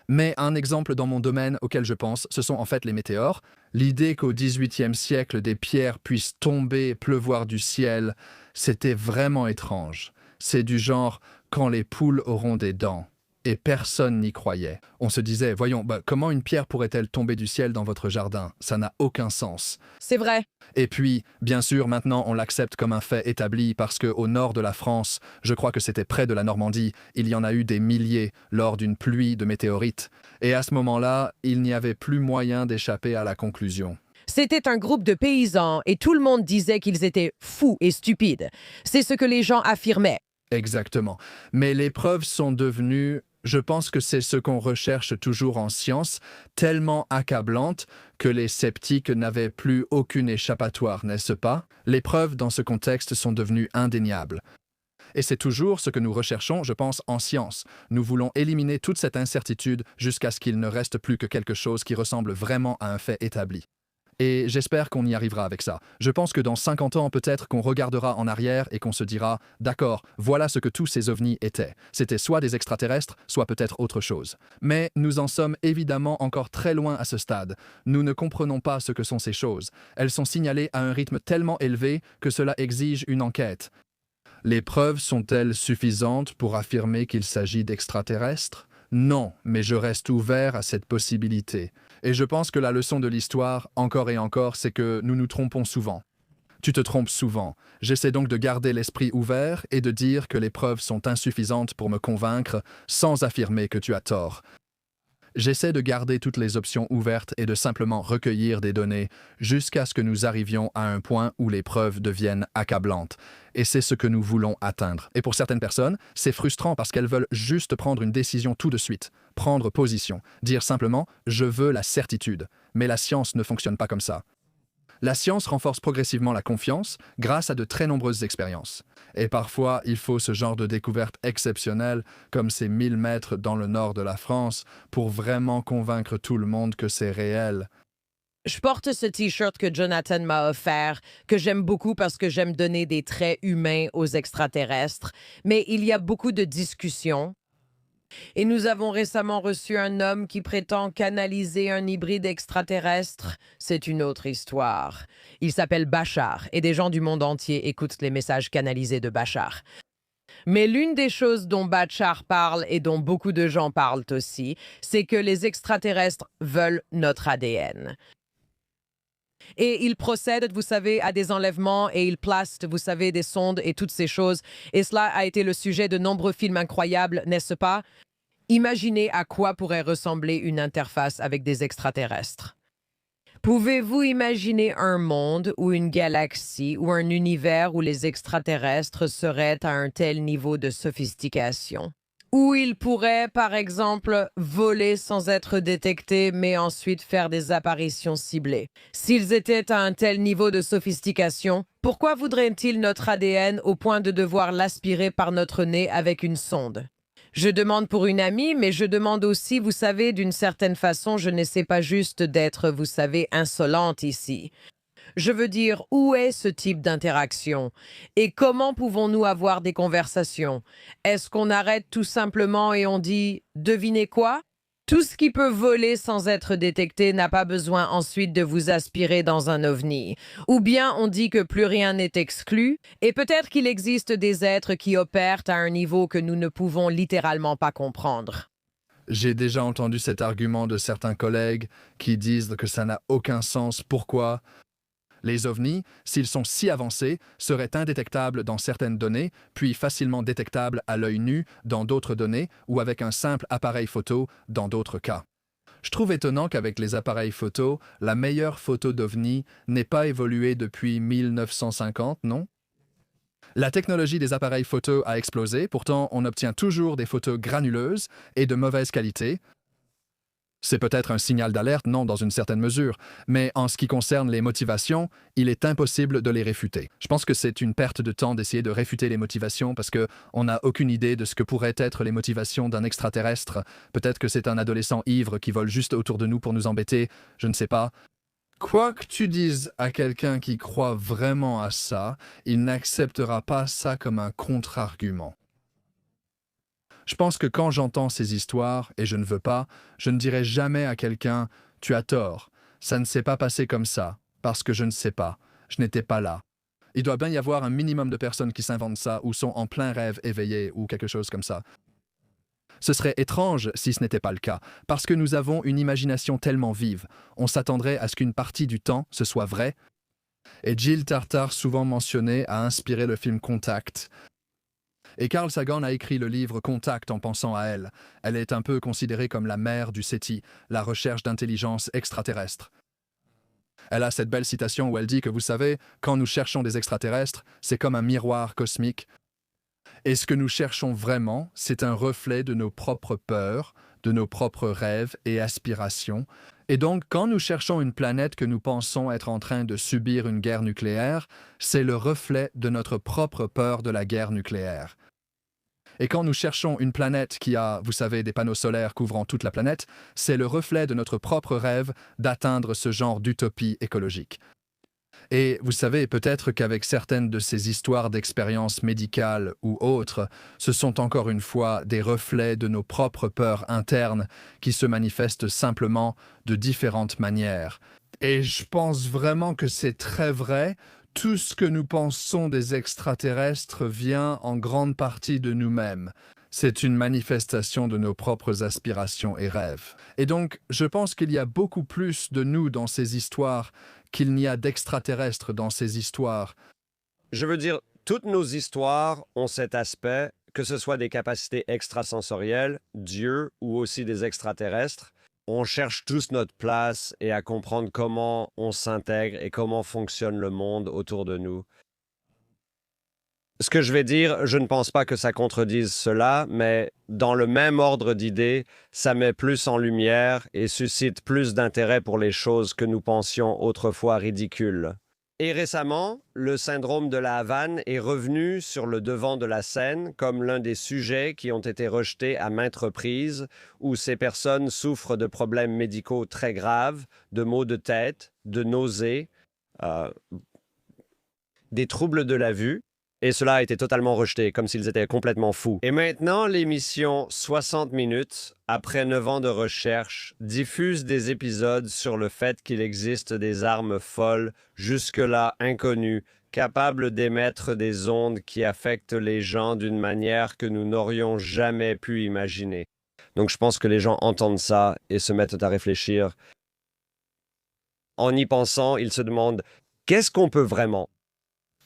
Mais un exemple dans mon domaine auquel je pense, ce sont en fait les météores. L'idée qu'au XVIIIe siècle, des pierres puissent tomber et pleuvoir du ciel, c'était vraiment étrange. C'est du genre « quand les poules auront des dents ». Et personne n'y croyait. On se disait, voyons, comment une pierre pourrait-elle tomber du ciel dans votre jardin? Ça n'a aucun sens. C'est vrai. Et puis, bien sûr, maintenant on l'accepte comme un fait établi parce qu'au nord de la France, je crois que c'était près de la Normandie, il y en a eu des milliers lors d'une pluie de météorites. Et à ce moment-là, il n'y avait plus moyen d'échapper à la conclusion. C'était un groupe de paysans et tout le monde disait qu'ils étaient fous et stupides. C'est ce que les gens affirmaient. Exactement. Mais les preuves sont devenues, je pense que c'est ce qu'on recherche toujours en science, tellement accablantes que les sceptiques n'avaient plus aucune échappatoire, n'est-ce pas? Les preuves dans ce contexte sont devenues indéniables. Et c'est toujours ce que nous recherchons, je pense, en science. Nous voulons éliminer toute cette incertitude jusqu'à ce qu'il ne reste plus que quelque chose qui ressemble vraiment à un fait établi. Et j'espère qu'on y arrivera avec ça. Je pense que dans 50 ans, peut-être qu'on regardera en arrière et qu'on se dira « D'accord, voilà ce que tous ces ovnis étaient. C'était soit des extraterrestres, soit peut-être autre chose. » Mais nous en sommes évidemment encore très loin à ce stade. Nous ne comprenons pas ce que sont ces choses. Elles sont signalées à un rythme tellement élevé que cela exige une enquête. Les preuves sont-elles suffisantes pour affirmer qu'il s'agit d'extraterrestres? Non, mais je reste ouvert à cette possibilité. Et je pense que la leçon de l'histoire, encore et encore, c'est que nous nous trompons souvent. Tu te trompes souvent. J'essaie donc de garder l'esprit ouvert et de dire que les preuves sont insuffisantes pour me convaincre sans affirmer que tu as tort. J'essaie de garder toutes les options ouvertes et de simplement recueillir des données jusqu'à ce que nous arrivions à un point où les preuves deviennent accablantes. Et c'est ce que nous voulons atteindre. Et pour certaines personnes, c'est frustrant parce qu'elles veulent juste prendre une décision tout de suite, prendre position, dire simplement « je veux la certitude ». Mais la science ne fonctionne pas comme ça. La science renforce progressivement la confiance grâce à de très nombreuses expériences. Et parfois, il faut ce genre de découverte exceptionnelle, comme ces 1000 mètres dans le nord de la France, pour vraiment convaincre tout le monde que c'est réel. Je porte ce T-shirt que Jonathan m'a offert, que j'aime beaucoup parce que j'aime donner des traits humains aux extraterrestres. Mais il y a beaucoup de discussions. Et nous avons récemment reçu un homme qui prétend canaliser un hybride extraterrestre. C'est une autre histoire. Il s'appelle Bachar et des gens du monde entier écoutent les messages canalisés de Bachar. Mais l'une des choses dont Bachar parle et dont beaucoup de gens parlent aussi, c'est que les extraterrestres veulent notre ADN. Et ils procèdent, vous savez, à des enlèvements et ils placent, vous savez, des sondes et toutes ces choses. Et cela a été le sujet de nombreux films incroyables, n'est-ce pas? Imaginez à quoi pourrait ressembler une interface avec des extraterrestres. Pouvez-vous imaginer un monde ou une galaxie ou un univers où les extraterrestres seraient à un tel niveau de sophistication? Où ils pourraient, par exemple, voler sans être détectés, mais ensuite faire des apparitions ciblées. S'ils étaient à un tel niveau de sophistication, pourquoi voudraient-ils notre ADN au point de devoir l'aspirer par notre nez avec une sonde? Je demande pour une amie, mais je demande aussi, vous savez, d'une certaine façon, je n'essaie pas juste d'être, vous savez, insolente ici. Je veux dire, où est ce type d'interaction? Et comment pouvons-nous avoir des conversations? Est-ce qu'on arrête tout simplement et on dit « devinez quoi ?» Tout ce qui peut voler sans être détecté n'a pas besoin ensuite de vous aspirer dans un ovni. Ou bien on dit que plus rien n'est exclu, et peut-être qu'il existe des êtres qui opèrent à un niveau que nous ne pouvons littéralement pas comprendre. J'ai déjà entendu cet argument de certains collègues qui disent que ça n'a aucun sens. Pourquoi? Les ovnis, s'ils sont si avancés, seraient indétectables dans certaines données, puis facilement détectables à l'œil nu dans d'autres données ou avec un simple appareil photo dans d'autres cas. Je trouve étonnant qu'avec les appareils photo, la meilleure photo d'ovni n'ait pas évolué depuis 1950, non? La technologie des appareils photo a explosé, pourtant on obtient toujours des photos granuleuses et de mauvaise qualité. C'est peut-être un signal d'alerte, non, dans une certaine mesure, mais en ce qui concerne les motivations, il est impossible de les réfuter. Je pense que c'est une perte de temps d'essayer de réfuter les motivations parce qu'on n'a aucune idée de ce que pourraient être les motivations d'un extraterrestre. Peut-être que c'est un adolescent ivre qui vole juste autour de nous pour nous embêter, je ne sais pas. Quoi que tu dises à quelqu'un qui croit vraiment à ça, il n'acceptera pas ça comme un contre-argument. Je pense que quand j'entends ces histoires, et je ne veux pas, je ne dirai jamais à quelqu'un « tu as tort, ça ne s'est pas passé comme ça, parce que je ne sais pas, je n'étais pas là ». Il doit bien y avoir un minimum de personnes qui s'inventent ça ou sont en plein rêve éveillé ou quelque chose comme ça. Ce serait étrange si ce n'était pas le cas, parce que nous avons une imagination tellement vive. On s'attendrait à ce qu'une partie du temps, ce soit vrai. Et Jill Tartar, souvent mentionnée, a inspiré le film Contact. Et Carl Sagan a écrit le livre Contact en pensant à elle. Elle est un peu considérée comme la mère du SETI, la recherche d'intelligence extraterrestre. Elle a cette belle citation où elle dit que, vous savez, quand nous cherchons des extraterrestres, c'est comme un miroir cosmique. Et ce que nous cherchons vraiment, c'est un reflet de nos propres peurs, de nos propres rêves et aspirations. Et donc, quand nous cherchons une planète que nous pensons être en train de subir une guerre nucléaire, c'est le reflet de notre propre peur de la guerre nucléaire. Et quand nous cherchons une planète qui a, vous savez, des panneaux solaires couvrant toute la planète, c'est le reflet de notre propre rêve d'atteindre ce genre d'utopie écologique. Et vous savez, peut-être qu'avec certaines de ces histoires d'expériences médicales ou autres, ce sont encore une fois des reflets de nos propres peurs internes qui se manifestent simplement de différentes manières. Et je pense vraiment que c'est très vrai. tout ce que nous pensons des extraterrestres vient en grande partie de nous-mêmes. C'est une manifestation de nos propres aspirations et rêves. Et donc, je pense qu'il y a beaucoup plus de nous dans ces histoires qu'il n'y a d'extraterrestres dans ces histoires. Je veux dire, toutes nos histoires ont cet aspect, que ce soit des capacités extrasensorielles, Dieu ou aussi des extraterrestres. On cherche tous notre place et à comprendre comment on s'intègre et comment fonctionne le monde autour de nous. Ce que je vais dire, je ne pense pas que ça contredise cela, mais dans le même ordre d'idées, ça met plus en lumière et suscite plus d'intérêt pour les choses que nous pensions autrefois ridicules. Et récemment, le syndrome de la Havane est revenu sur le devant de la scène comme l'un des sujets qui ont été rejetés à maintes reprises, où ces personnes souffrent de problèmes médicaux très graves, de maux de tête, de nausées, des troubles de la vue. Et cela a été totalement rejeté, comme s'ils étaient complètement fous. Et maintenant, l'émission 60 minutes, après 9 ans de recherche, diffuse des épisodes sur le fait qu'il existe des armes folles, jusque-là inconnues, capables d'émettre des ondes qui affectent les gens d'une manière que nous n'aurions jamais pu imaginer. Donc je pense que les gens entendent ça et se mettent à réfléchir. En y pensant, ils se demandent « Qu'est-ce qu'on peut vraiment ?»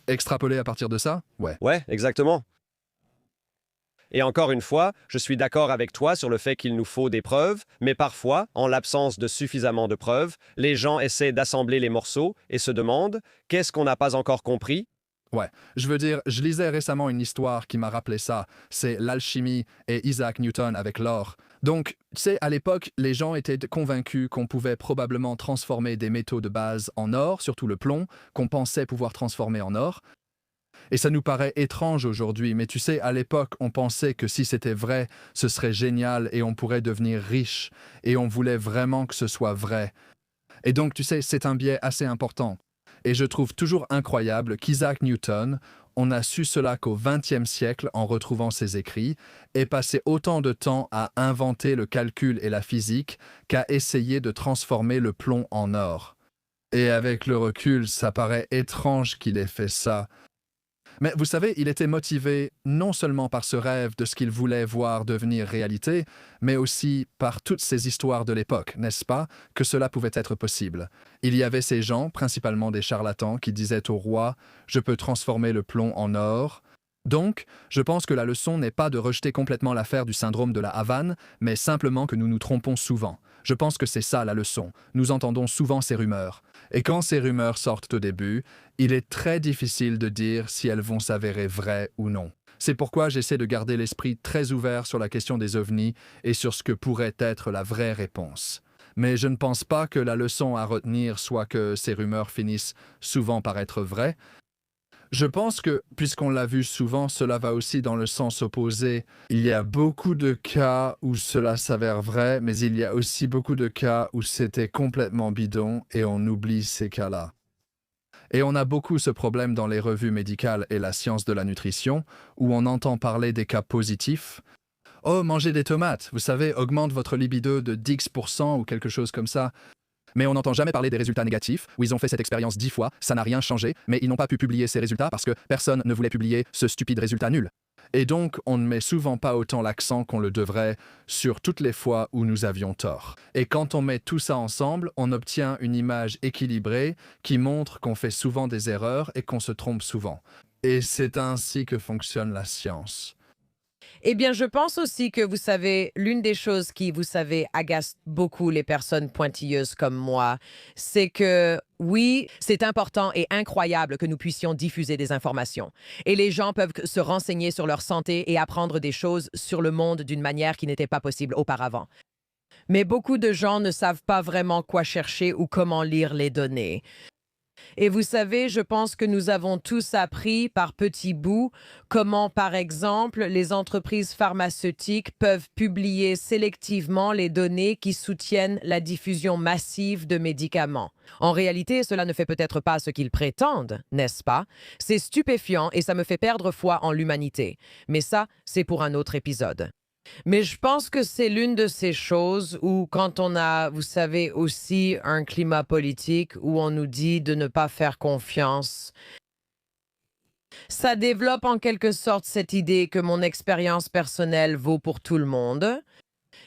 Extrapoler à partir de ça? Ouais. Ouais, exactement. Et encore une fois, je suis d'accord avec toi sur le fait qu'il nous faut des preuves, mais parfois, en l'absence de suffisamment de preuves, les gens essaient d'assembler les morceaux et se demandent « Qu'est-ce qu'on n'a pas encore compris ?» Ouais, je veux dire, je lisais récemment une histoire qui m'a rappelé ça. C'est l'alchimie et Isaac Newton avec l'or. Donc, tu sais, à l'époque, les gens étaient convaincus qu'on pouvait probablement transformer des métaux de base en or, surtout le plomb, qu'on pensait pouvoir transformer en or. Et ça nous paraît étrange aujourd'hui, mais tu sais, à l'époque, on pensait que si c'était vrai, ce serait génial et on pourrait devenir riche. Et on voulait vraiment que ce soit vrai. Et donc, tu sais, c'est un biais assez important. Et je trouve toujours incroyable qu'Isaac Newton, on a su cela qu'au XXe siècle en retrouvant ses écrits, ait passé autant de temps à inventer le calcul et la physique qu'à essayer de transformer le plomb en or. Et avec le recul, ça paraît étrange qu'il ait fait ça. Mais vous savez, il était motivé non seulement par ce rêve de ce qu'il voulait voir devenir réalité, mais aussi par toutes ces histoires de l'époque, n'est-ce pas, que cela pouvait être possible. Il y avait ces gens, principalement des charlatans, qui disaient au roi « Je peux transformer le plomb en or ». Donc, je pense que la leçon n'est pas de rejeter complètement l'affaire du syndrome de la Havane, mais simplement que nous nous trompons souvent. Je pense que c'est ça la leçon. Nous entendons souvent ces rumeurs. Et quand ces rumeurs sortent au début, il est très difficile de dire si elles vont s'avérer vraies ou non. C'est pourquoi j'essaie de garder l'esprit très ouvert sur la question des ovnis et sur ce que pourrait être la vraie réponse. Mais je ne pense pas que la leçon à retenir soit que ces rumeurs finissent souvent par être vraies. Je pense que, puisqu'on l'a vu souvent, cela va aussi dans le sens opposé. Il y a beaucoup de cas où cela s'avère vrai, mais il y a aussi beaucoup de cas où c'était complètement bidon et on oublie ces cas-là. Et on a beaucoup ce problème dans les revues médicales et la science de la nutrition, où on entend parler des cas positifs. « Oh, manger des tomates, vous savez, augmente votre libido de 10% ou quelque chose comme ça. » Mais on n'entend jamais parler des résultats négatifs, où ils ont fait cette expérience 10 fois, ça n'a rien changé, mais ils n'ont pas pu publier ces résultats parce que personne ne voulait publier ce stupide résultat nul. Et donc, on ne met souvent pas autant l'accent qu'on le devrait sur toutes les fois où nous avions tort. Et quand on met tout ça ensemble, on obtient une image équilibrée qui montre qu'on fait souvent des erreurs et qu'on se trompe souvent. Et c'est ainsi que fonctionne la science. Eh bien, je pense aussi que, vous savez, l'une des choses qui, vous savez, agace beaucoup les personnes pointilleuses comme moi, c'est que, oui, c'est important et incroyable que nous puissions diffuser des informations. Et les gens peuvent se renseigner sur leur santé et apprendre des choses sur le monde d'une manière qui n'était pas possible auparavant. Mais beaucoup de gens ne savent pas vraiment quoi chercher ou comment lire les données. Et vous savez, je pense que nous avons tous appris par petits bouts comment, par exemple, les entreprises pharmaceutiques peuvent publier sélectivement les données qui soutiennent la diffusion massive de médicaments. En réalité, cela ne fait peut-être pas ce qu'ils prétendent, n'est-ce pas? C'est stupéfiant et ça me fait perdre foi en l'humanité. Mais ça, c'est pour un autre épisode. Mais je pense que c'est l'une de ces choses où, quand on a, vous savez, aussi un climat politique où on nous dit de ne pas faire confiance Ça développe en quelque sorte cette idée que mon expérience personnelle vaut pour tout le monde.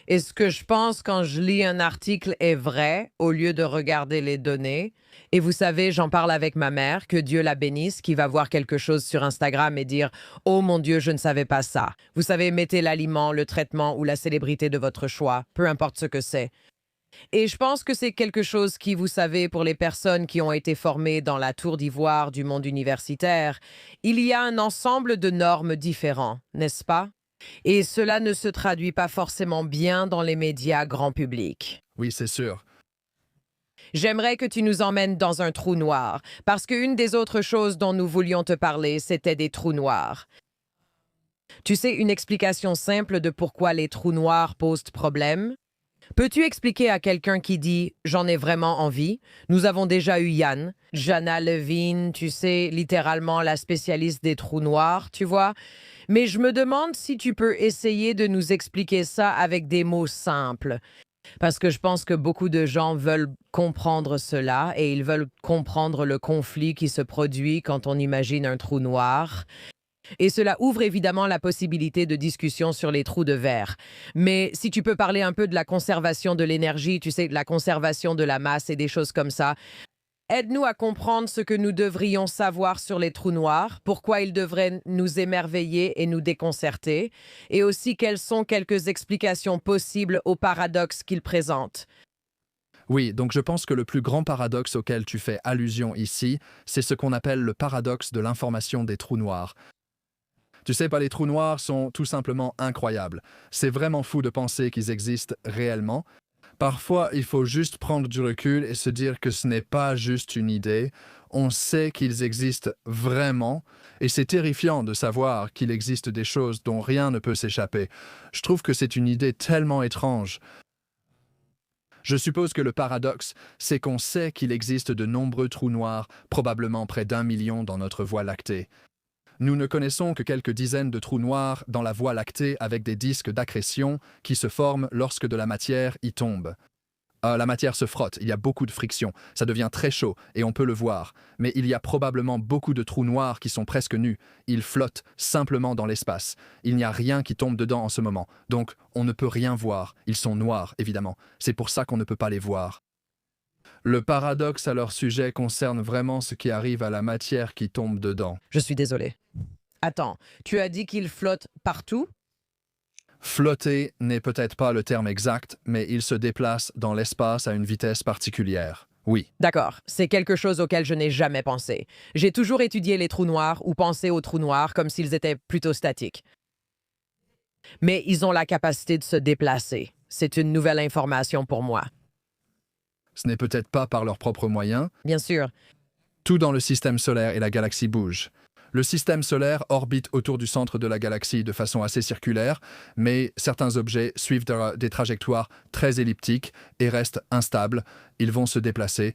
Et ce que je pense quand je lis un article est vrai au lieu de regarder les données. Et vous savez, j'en parle avec ma mère, que Dieu la bénisse, qui va voir quelque chose sur Instagram et dire « Oh mon Dieu, je ne savais pas ça ». Vous savez, mettez l'aliment, le traitement ou la célébrité de votre choix, peu importe ce que c'est. Et je pense que c'est quelque chose qui, vous savez, pour les personnes qui ont été formées dans la tour d'ivoire du monde universitaire, il y a un ensemble de normes différents, n'est-ce pas? Et cela ne se traduit pas forcément bien dans les médias grand public. Oui, c'est sûr. J'aimerais que tu nous emmènes dans un trou noir, parce qu'une des autres choses dont nous voulions te parler, c'était des trous noirs. Tu sais, une explication simple de pourquoi les trous noirs posent problème? Peux-tu expliquer à quelqu'un qui dit « j'en ai vraiment envie » ? Nous avons déjà eu Yann, Jana Levine, tu sais, littéralement la spécialiste des trous noirs, tu vois. Mais je me demande si tu peux essayer de nous expliquer ça avec des mots simples. Parce que je pense que beaucoup de gens veulent comprendre cela et ils veulent comprendre le conflit qui se produit quand on imagine un trou noir. Et cela ouvre évidemment la possibilité de discussion sur les trous de verre. Mais si tu peux parler un peu de la conservation de l'énergie, tu sais, de la conservation de la masse et des choses comme ça, aide-nous à comprendre ce que nous devrions savoir sur les trous noirs, pourquoi ils devraient nous émerveiller et nous déconcerter, et aussi quelles sont quelques explications possibles aux paradoxes qu'ils présentent. Oui, donc je pense que le plus grand paradoxe auquel tu fais allusion ici, c'est ce qu'on appelle le paradoxe de l'information des trous noirs. Tu sais pas, les trous noirs sont tout simplement incroyables. C'est vraiment fou de penser qu'ils existent réellement. Parfois, il faut juste prendre du recul et se dire que ce n'est pas juste une idée. On sait qu'ils existent vraiment, et c'est terrifiant de savoir qu'il existe des choses dont rien ne peut s'échapper. Je trouve que c'est une idée tellement étrange. Je suppose que le paradoxe, c'est qu'on sait qu'il existe de nombreux trous noirs, probablement près d'1 million dans notre Voie lactée. Nous ne connaissons que quelques dizaines de trous noirs dans la Voie lactée avec des disques d'accrétion qui se forment lorsque de la matière y tombe. La matière se frotte, il y a beaucoup de friction, ça devient très chaud et on peut le voir. Mais il y a probablement beaucoup de trous noirs qui sont presque nus. Ils flottent simplement dans l'espace. Il n'y a rien qui tombe dedans en ce moment. Donc on ne peut rien voir. Ils sont noirs, évidemment. C'est pour ça qu'on ne peut pas les voir. Le paradoxe à leur sujet concerne vraiment ce qui arrive à la matière qui tombe dedans. Je suis désolée. Attends, tu as dit qu'ils flottent partout? Flotter n'est peut-être pas le terme exact, mais ils se déplacent dans l'espace à une vitesse particulière. Oui. D'accord, c'est quelque chose auquel je n'ai jamais pensé. J'ai toujours étudié les trous noirs ou pensé aux trous noirs comme s'ils étaient plutôt statiques. Mais ils ont la capacité de se déplacer. C'est une nouvelle information pour moi. Ce n'est peut-être pas par leurs propres moyens. Bien sûr. Tout dans le système solaire et la galaxie bouge. Le système solaire orbite autour du centre de la galaxie de façon assez circulaire, mais certains objets suivent des trajectoires très elliptiques et restent instables. Ils vont se déplacer.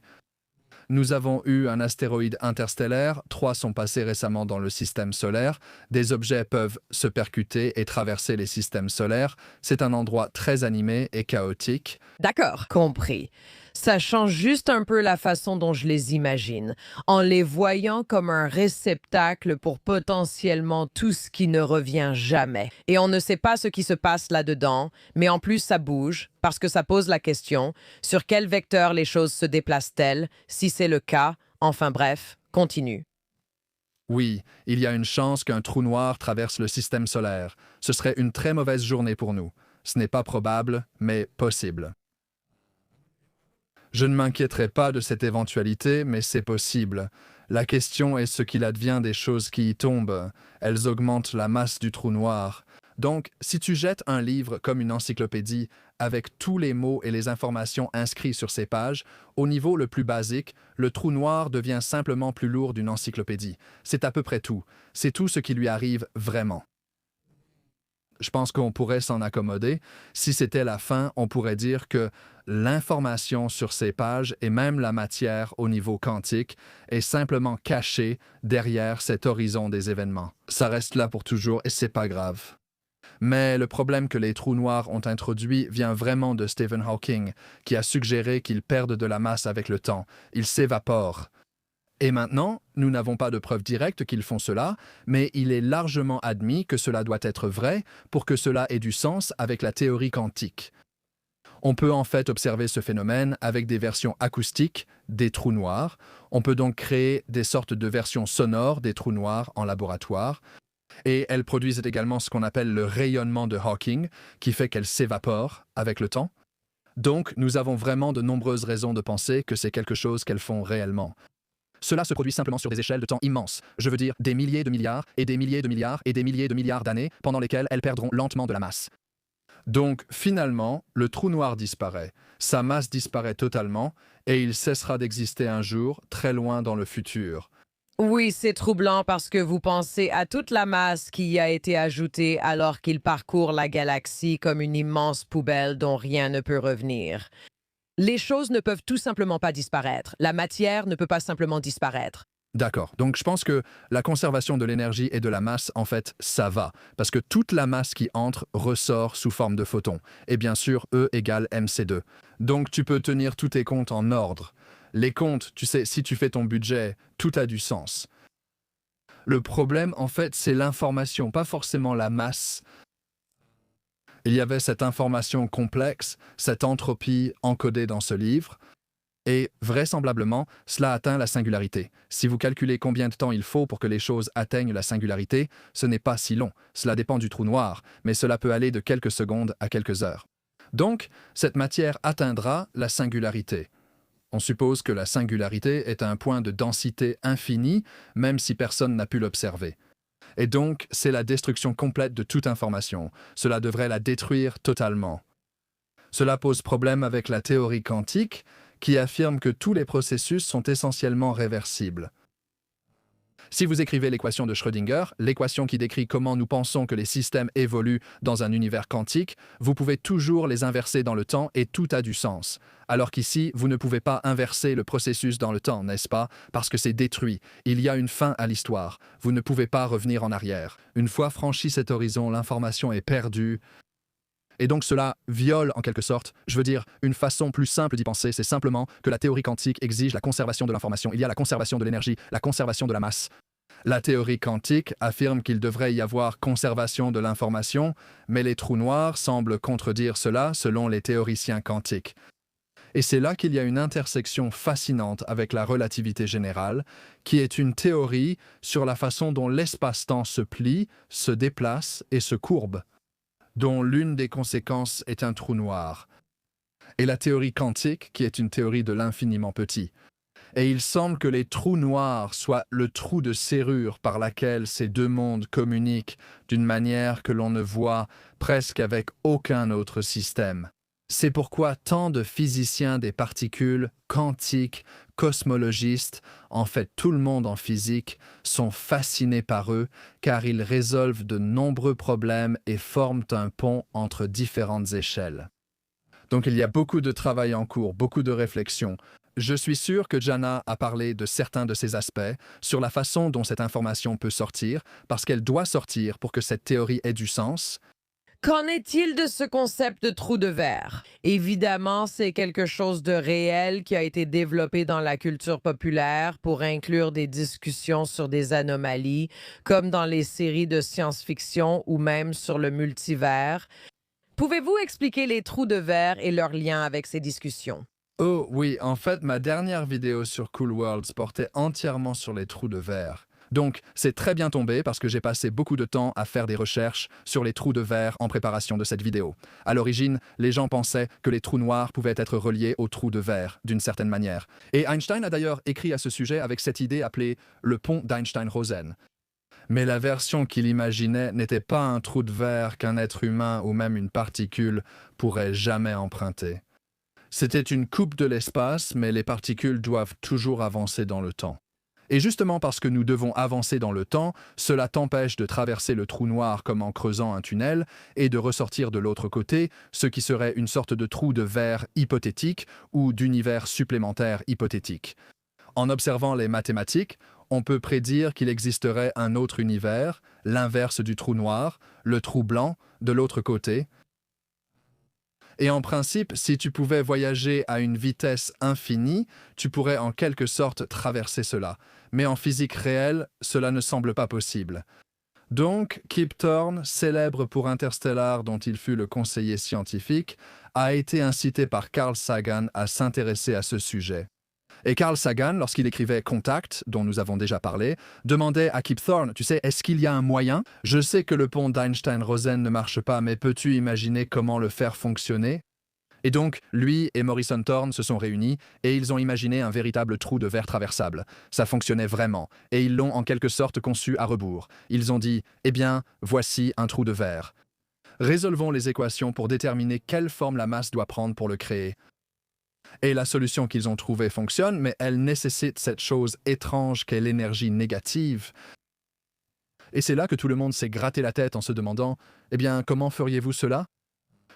Nous avons eu un astéroïde interstellaire, 3 sont passés récemment dans le système solaire. Des objets peuvent se percuter et traverser les systèmes solaires. C'est un endroit très animé et chaotique. D'accord, compris. Ça change juste un peu la façon dont je les imagine, en les voyant comme un réceptacle pour potentiellement tout ce qui ne revient jamais. Et on ne sait pas ce qui se passe là-dedans, mais en plus ça bouge, parce que ça pose la question, sur quel vecteur les choses se déplacent-elles, si c'est le cas, enfin bref, continue. Oui, il y a une chance qu'un trou noir traverse le système solaire. Ce serait une très mauvaise journée pour nous. Ce n'est pas probable, mais possible. Je ne m'inquiéterai pas de cette éventualité, mais c'est possible. La question est ce qu'il advient des choses qui y tombent. Elles augmentent la masse du trou noir. Donc, si tu jettes un livre comme une encyclopédie, avec tous les mots et les informations inscrits sur ces pages, au niveau le plus basique, le trou noir devient simplement plus lourd d'une encyclopédie. C'est à peu près tout. C'est tout ce qui lui arrive vraiment. Je pense qu'on pourrait s'en accommoder. Si c'était la fin, on pourrait dire que l'information sur ces pages et même la matière au niveau quantique est simplement cachée derrière cet horizon des événements. Ça reste là pour toujours et c'est pas grave. Mais le problème que les trous noirs ont introduit vient vraiment de Stephen Hawking, qui a suggéré qu'ils perdent de la masse avec le temps. Ils s'évaporent. Et maintenant, nous n'avons pas de preuves directes qu'ils font cela, mais il est largement admis que cela doit être vrai pour que cela ait du sens avec la théorie quantique. On peut en fait observer ce phénomène avec des versions acoustiques des trous noirs. On peut donc créer des sortes de versions sonores des trous noirs en laboratoire. Et elles produisent également ce qu'on appelle le rayonnement de Hawking, qui fait qu'elles s'évaporent avec le temps. Donc, nous avons vraiment de nombreuses raisons de penser que c'est quelque chose qu'elles font réellement. Cela se produit simplement sur des échelles de temps immenses. Je veux dire des milliers de milliards et des milliers de milliards et des milliers de milliards d'années pendant lesquelles elles perdront lentement de la masse. Donc, finalement, le trou noir disparaît, sa masse disparaît totalement et il cessera d'exister un jour, très loin dans le futur. Oui, c'est troublant parce que vous pensez à toute la masse qui y a été ajoutée alors qu'il parcourt la galaxie comme une immense poubelle dont rien ne peut revenir. Les choses ne peuvent tout simplement pas disparaître. La matière ne peut pas simplement disparaître. D'accord. Donc je pense que la conservation de l'énergie et de la masse, en fait, ça va. Parce que toute la masse qui entre ressort sous forme de photons. Et bien sûr, E égale mc2. Donc tu peux tenir tous tes comptes en ordre. Les comptes, tu sais, si tu fais ton budget, tout a du sens. Le problème, en fait, c'est l'information, pas forcément la masse. Il y avait cette information complexe, cette entropie encodée dans ce livre, et vraisemblablement, cela atteint la singularité. Si vous calculez combien de temps il faut pour que les choses atteignent la singularité, ce n'est pas si long. Cela dépend du trou noir, mais cela peut aller de quelques secondes à quelques heures. Donc, cette matière atteindra la singularité. On suppose que la singularité est un point de densité infinie, même si personne n'a pu l'observer. Et donc, c'est la destruction complète de toute information. Cela devrait la détruire totalement. Cela pose problème avec la théorie quantique, qui affirme que tous les processus sont essentiellement réversibles. Si vous écrivez l'équation de Schrödinger, l'équation qui décrit comment nous pensons que les systèmes évoluent dans un univers quantique, vous pouvez toujours les inverser dans le temps et tout a du sens. Alors qu'ici, vous ne pouvez pas inverser le processus dans le temps, n'est-ce pas? Parce que c'est détruit. Il y a une fin à l'histoire. Vous ne pouvez pas revenir en arrière. Une fois franchi cet horizon, l'information est perdue. Et donc cela viole en quelque sorte, je veux dire, une façon plus simple d'y penser, c'est simplement que la théorie quantique exige la conservation de l'information. Il y a la conservation de l'énergie, la conservation de la masse. La théorie quantique affirme qu'il devrait y avoir conservation de l'information, mais les trous noirs semblent contredire cela selon les théoriciens quantiques. Et c'est là qu'il y a une intersection fascinante avec la relativité générale, qui est une théorie sur la façon dont l'espace-temps se plie, se déplace et se courbe, dont l'une des conséquences est un trou noir. Et la théorie quantique, qui est une théorie de l'infiniment petit. Et il semble que les trous noirs soient le trou de serrure par laquelle ces deux mondes communiquent d'une manière que l'on ne voit presque avec aucun autre système. C'est pourquoi tant de physiciens des particules, quantiques, cosmologistes, en fait tout le monde en physique, sont fascinés par eux, car ils résolvent de nombreux problèmes et forment un pont entre différentes échelles. Donc il y a beaucoup de travail en cours, beaucoup de réflexions. Je suis sûr que Jana a parlé de certains de ces aspects, sur la façon dont cette information peut sortir, parce qu'elle doit sortir pour que cette théorie ait du sens. Qu'en est-il de ce concept de trou de verre? Évidemment, c'est quelque chose de réel qui a été développé dans la culture populaire pour inclure des discussions sur des anomalies, comme dans les séries de science-fiction ou même sur le multivers. Pouvez-vous expliquer les trous de verre et leur lien avec ces discussions? Oh oui, en fait, ma dernière vidéo sur Cool Worlds portait entièrement sur les trous de verre. Donc, c'est très bien tombé parce que j'ai passé beaucoup de temps à faire des recherches sur les trous de verre en préparation de cette vidéo. À l'origine, les gens pensaient que les trous noirs pouvaient être reliés aux trous de verre, d'une certaine manière. Et Einstein a d'ailleurs écrit à ce sujet avec cette idée appelée le pont d'Einstein-Rosen. Mais la version qu'il imaginait n'était pas un trou de verre qu'un être humain ou même une particule pourrait jamais emprunter. C'était une coupe de l'espace, mais les particules doivent toujours avancer dans le temps. Et justement parce que nous devons avancer dans le temps, cela t'empêche de traverser le trou noir comme en creusant un tunnel et de ressortir de l'autre côté, ce qui serait une sorte de trou de verre hypothétique ou d'univers supplémentaire hypothétique. En observant les mathématiques, on peut prédire qu'il existerait un autre univers, l'inverse du trou noir, le trou blanc, de l'autre côté. Et en principe, si tu pouvais voyager à une vitesse infinie, tu pourrais en quelque sorte traverser cela. Mais en physique réelle, cela ne semble pas possible. Donc, Kip Thorne, célèbre pour Interstellar dont il fut le conseiller scientifique, a été incité par Carl Sagan à s'intéresser à ce sujet. Et Carl Sagan, lorsqu'il écrivait Contact, dont nous avons déjà parlé, demandait à Kip Thorne, tu sais, est-ce qu'il y a un moyen? Je sais que le pont d'Einstein-Rosen ne marche pas, mais peux-tu imaginer comment le faire fonctionner? Et donc, lui et Morrison Thorne se sont réunis et ils ont imaginé un véritable trou de verre traversable. Ça fonctionnait vraiment, et ils l'ont en quelque sorte conçu à rebours. Ils ont dit, eh bien, voici un trou de verre. Résolvons les équations pour déterminer quelle forme la masse doit prendre pour le créer. Et la solution qu'ils ont trouvée fonctionne, mais elle nécessite cette chose étrange qu'est l'énergie négative. Et c'est là que tout le monde s'est gratté la tête en se demandant, eh bien, comment feriez-vous cela?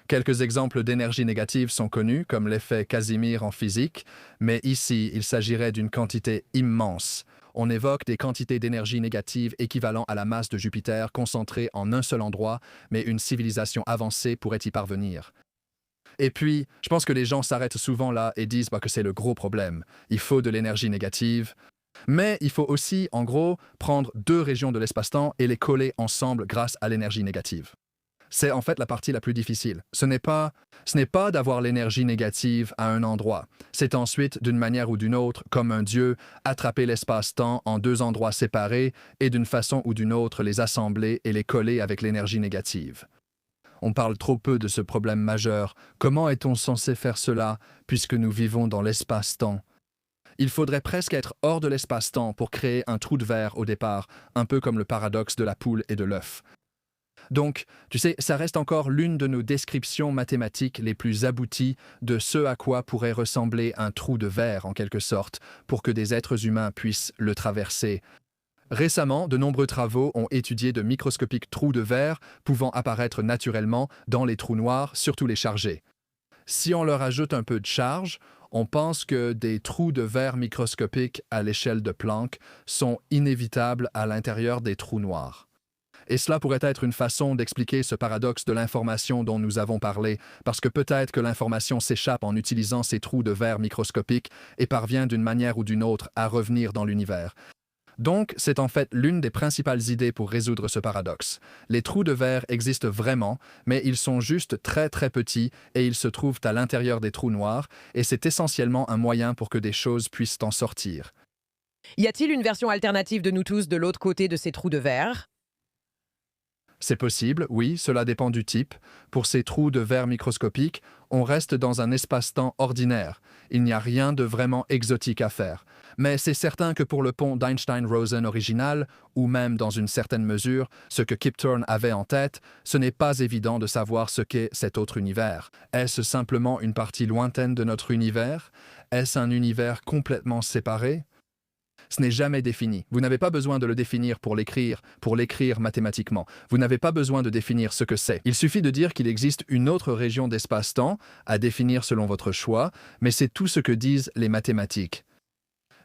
Quelques exemples d'énergie négative sont connus, comme l'effet Casimir en physique, mais ici, il s'agirait d'une quantité immense. On évoque des quantités d'énergie négative équivalent à la masse de Jupiter concentrées en un seul endroit, mais une civilisation avancée pourrait y parvenir. Et puis, je pense que les gens s'arrêtent souvent là et disent que c'est le gros problème. Il faut de l'énergie négative. Mais il faut aussi, en gros, prendre deux régions de l'espace-temps et les coller ensemble grâce à l'énergie négative. C'est en fait la partie la plus difficile. Ce n'est pas d'avoir l'énergie négative à un endroit. C'est ensuite, d'une manière ou d'une autre, comme un dieu, attraper l'espace-temps en deux endroits séparés et d'une façon ou d'une autre les assembler et les coller avec l'énergie négative. On parle trop peu de ce problème majeur. Comment est-on censé faire cela puisque nous vivons dans l'espace-temps? Il faudrait presque être hors de l'espace-temps pour créer un trou de verre au départ, un peu comme le paradoxe de la poule et de l'œuf. Donc, tu sais, ça reste encore l'une de nos descriptions mathématiques les plus abouties de ce à quoi pourrait ressembler un trou de verre, en quelque sorte, pour que des êtres humains puissent le traverser. Récemment, de nombreux travaux ont étudié de microscopiques trous de verre pouvant apparaître naturellement dans les trous noirs, surtout les chargés. Si on leur ajoute un peu de charge, on pense que des trous de verre microscopiques à l'échelle de Planck sont inévitables à l'intérieur des trous noirs. Et cela pourrait être une façon d'expliquer ce paradoxe de l'information dont nous avons parlé, parce que peut-être que l'information s'échappe en utilisant ces trous de verre microscopiques et parvient d'une manière ou d'une autre à revenir dans l'univers. Donc, c'est en fait l'une des principales idées pour résoudre ce paradoxe. Les trous de verre existent vraiment, mais ils sont juste très très petits et ils se trouvent à l'intérieur des trous noirs, et c'est essentiellement un moyen pour que des choses puissent en sortir. Y a-t-il une version alternative de nous tous de l'autre côté de ces trous de verre? C'est possible, oui, cela dépend du type. Pour ces trous de verre microscopiques, on reste dans un espace-temps ordinaire. Il n'y a rien de vraiment exotique à faire. Mais c'est certain que pour le pont d'Einstein-Rosen original, ou même dans une certaine mesure, ce que Kip Thorne avait en tête, ce n'est pas évident de savoir ce qu'est cet autre univers. Est-ce simplement une partie lointaine de notre univers? Est-ce un univers complètement séparé? Ce n'est jamais défini. Vous n'avez pas besoin de le définir pour l'écrire mathématiquement. Vous n'avez pas besoin de définir ce que c'est. Il suffit de dire qu'il existe une autre région d'espace-temps, à définir selon votre choix, mais c'est tout ce que disent les mathématiques.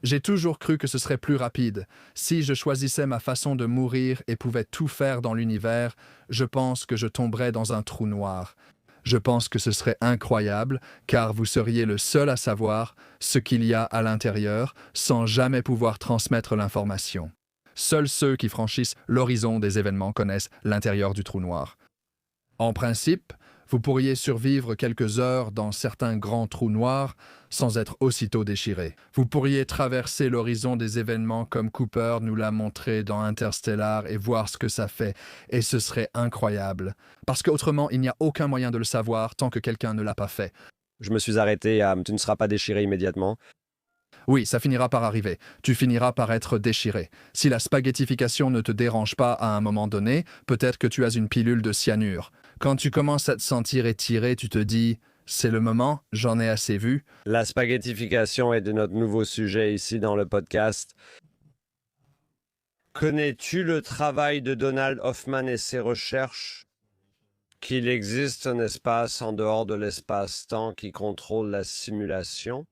J'ai toujours cru que ce serait plus rapide. Si je choisissais ma façon de mourir et pouvais tout faire dans l'univers, je pense que je tomberais dans un trou noir. Je pense que ce serait incroyable, car vous seriez le seul à savoir ce qu'il y a à l'intérieur, sans jamais pouvoir transmettre l'information. Seuls ceux qui franchissent l'horizon des événements connaissent l'intérieur du trou noir. En principe, vous pourriez survivre quelques heures dans certains grands trous noirs sans être aussitôt déchiré. Vous pourriez traverser l'horizon des événements comme Cooper nous l'a montré dans Interstellar et voir ce que ça fait. Et ce serait incroyable. Parce qu'autrement, il n'y a aucun moyen de le savoir tant que quelqu'un ne l'a pas fait. Je me suis arrêté à tu ne seras pas déchiré immédiatement. Oui, ça finira par arriver. Tu finiras par être déchiré. Si la spaghettification ne te dérange pas à un moment donné, peut-être que tu as une pilule de cyanure. Quand tu commences à te sentir étiré, tu te dis « c'est le moment, j'en ai assez vu ». La spaghettification est de notre nouveau sujet ici dans le podcast. Connais-tu le travail de Donald Hoffman et ses recherches? Qu'il existe un espace en dehors de l'espace-temps qui contrôle la simulation?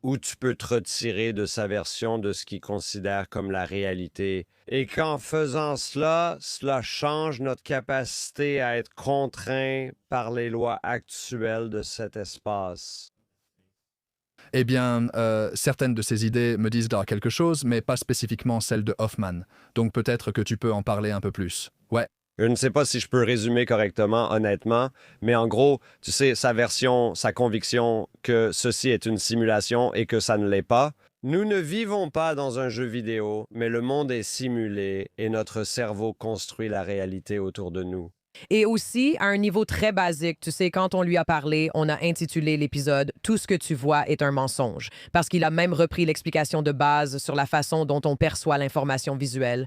où tu peux te retirer de sa version de ce qu'il considère comme la réalité. Et qu'en faisant cela, cela change notre capacité à être contraint par les lois actuelles de cet espace. Eh bien, certaines de ces idées me disent là quelque chose, mais pas spécifiquement celles de Hoffman. Donc peut-être que tu peux en parler un peu plus. Ouais. Je ne sais pas si je peux résumer correctement, honnêtement, mais en gros, tu sais, sa version, sa conviction que ceci est une simulation et que ça ne l'est pas. Nous ne vivons pas dans un jeu vidéo, mais le monde est simulé et notre cerveau construit la réalité autour de nous. Et aussi, à un niveau très basique, tu sais, quand on lui a parlé, on a intitulé l'épisode « Tout ce que tu vois est un mensonge », parce qu'il a même repris l'explication de base sur la façon dont on perçoit l'information visuelle.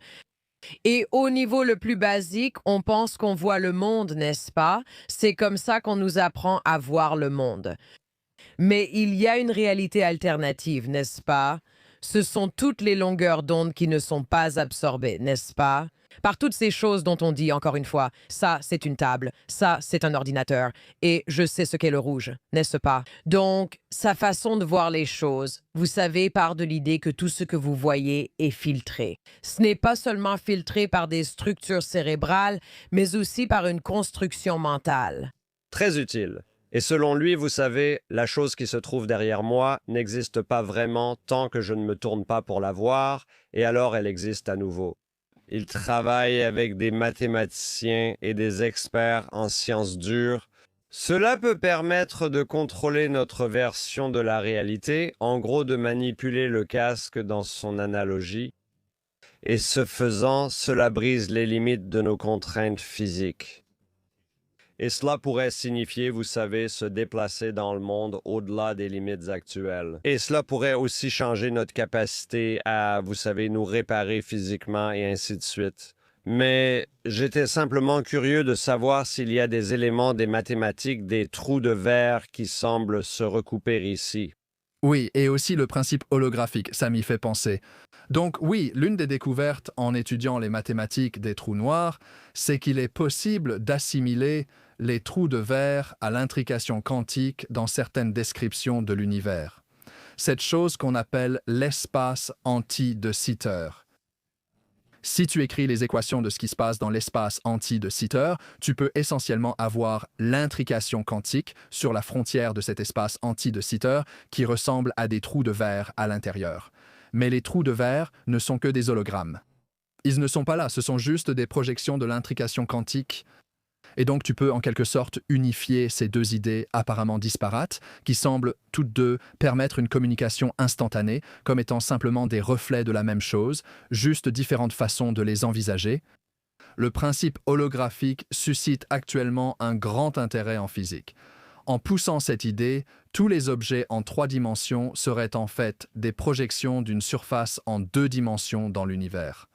Et au niveau le plus basique, on pense qu'on voit le monde, n'est-ce pas? C'est comme ça qu'on nous apprend à voir le monde. Mais il y a une réalité alternative, n'est-ce pas? Ce sont toutes les longueurs d'onde qui ne sont pas absorbées, n'est-ce pas? Par toutes ces choses dont on dit, encore une fois, ça, c'est une table, ça, c'est un ordinateur, et je sais ce qu'est le rouge, n'est-ce pas? Donc, sa façon de voir les choses, vous savez, part de l'idée que tout ce que vous voyez est filtré. Ce n'est pas seulement filtré par des structures cérébrales, mais aussi par une construction mentale. Très utile. Et selon lui, vous savez, la chose qui se trouve derrière moi n'existe pas vraiment tant que je ne me tourne pas pour la voir, et alors elle existe à nouveau. Il travaille avec des mathématiciens et des experts en sciences dures. Cela peut permettre de contrôler notre version de la réalité, en gros de manipuler le casque dans son analogie. Et ce faisant, cela brise les limites de nos contraintes physiques. Et cela pourrait signifier, vous savez, se déplacer dans le monde au-delà des limites actuelles. Et cela pourrait aussi changer notre capacité à, vous savez, nous réparer physiquement et ainsi de suite. Mais j'étais simplement curieux de savoir s'il y a des éléments des mathématiques, des trous de verre qui semblent se recouper ici. Oui, et aussi le principe holographique, ça m'y fait penser. Donc oui, l'une des découvertes en étudiant les mathématiques des trous noirs, c'est qu'il est possible d'assimiler les trous de verre à l'intrication quantique dans certaines descriptions de l'univers. Cette chose qu'on appelle l'espace anti de Sitter. Si tu écris les équations de ce qui se passe dans l'espace anti de Sitter, tu peux essentiellement avoir l'intrication quantique sur la frontière de cet espace anti de Sitter qui ressemble à des trous de verre à l'intérieur. Mais les trous de verre ne sont que des hologrammes. Ils ne sont pas là, ce sont juste des projections de l'intrication quantique. Et donc tu peux en quelque sorte unifier ces deux idées apparemment disparates, qui semblent toutes deux permettre une communication instantanée, comme étant simplement des reflets de la même chose, juste différentes façons de les envisager. Le principe holographique suscite actuellement un grand intérêt en physique. En poussant cette idée, tous les objets en 3 dimensions seraient en fait des projections d'une surface en 2 dimensions dans l'univers.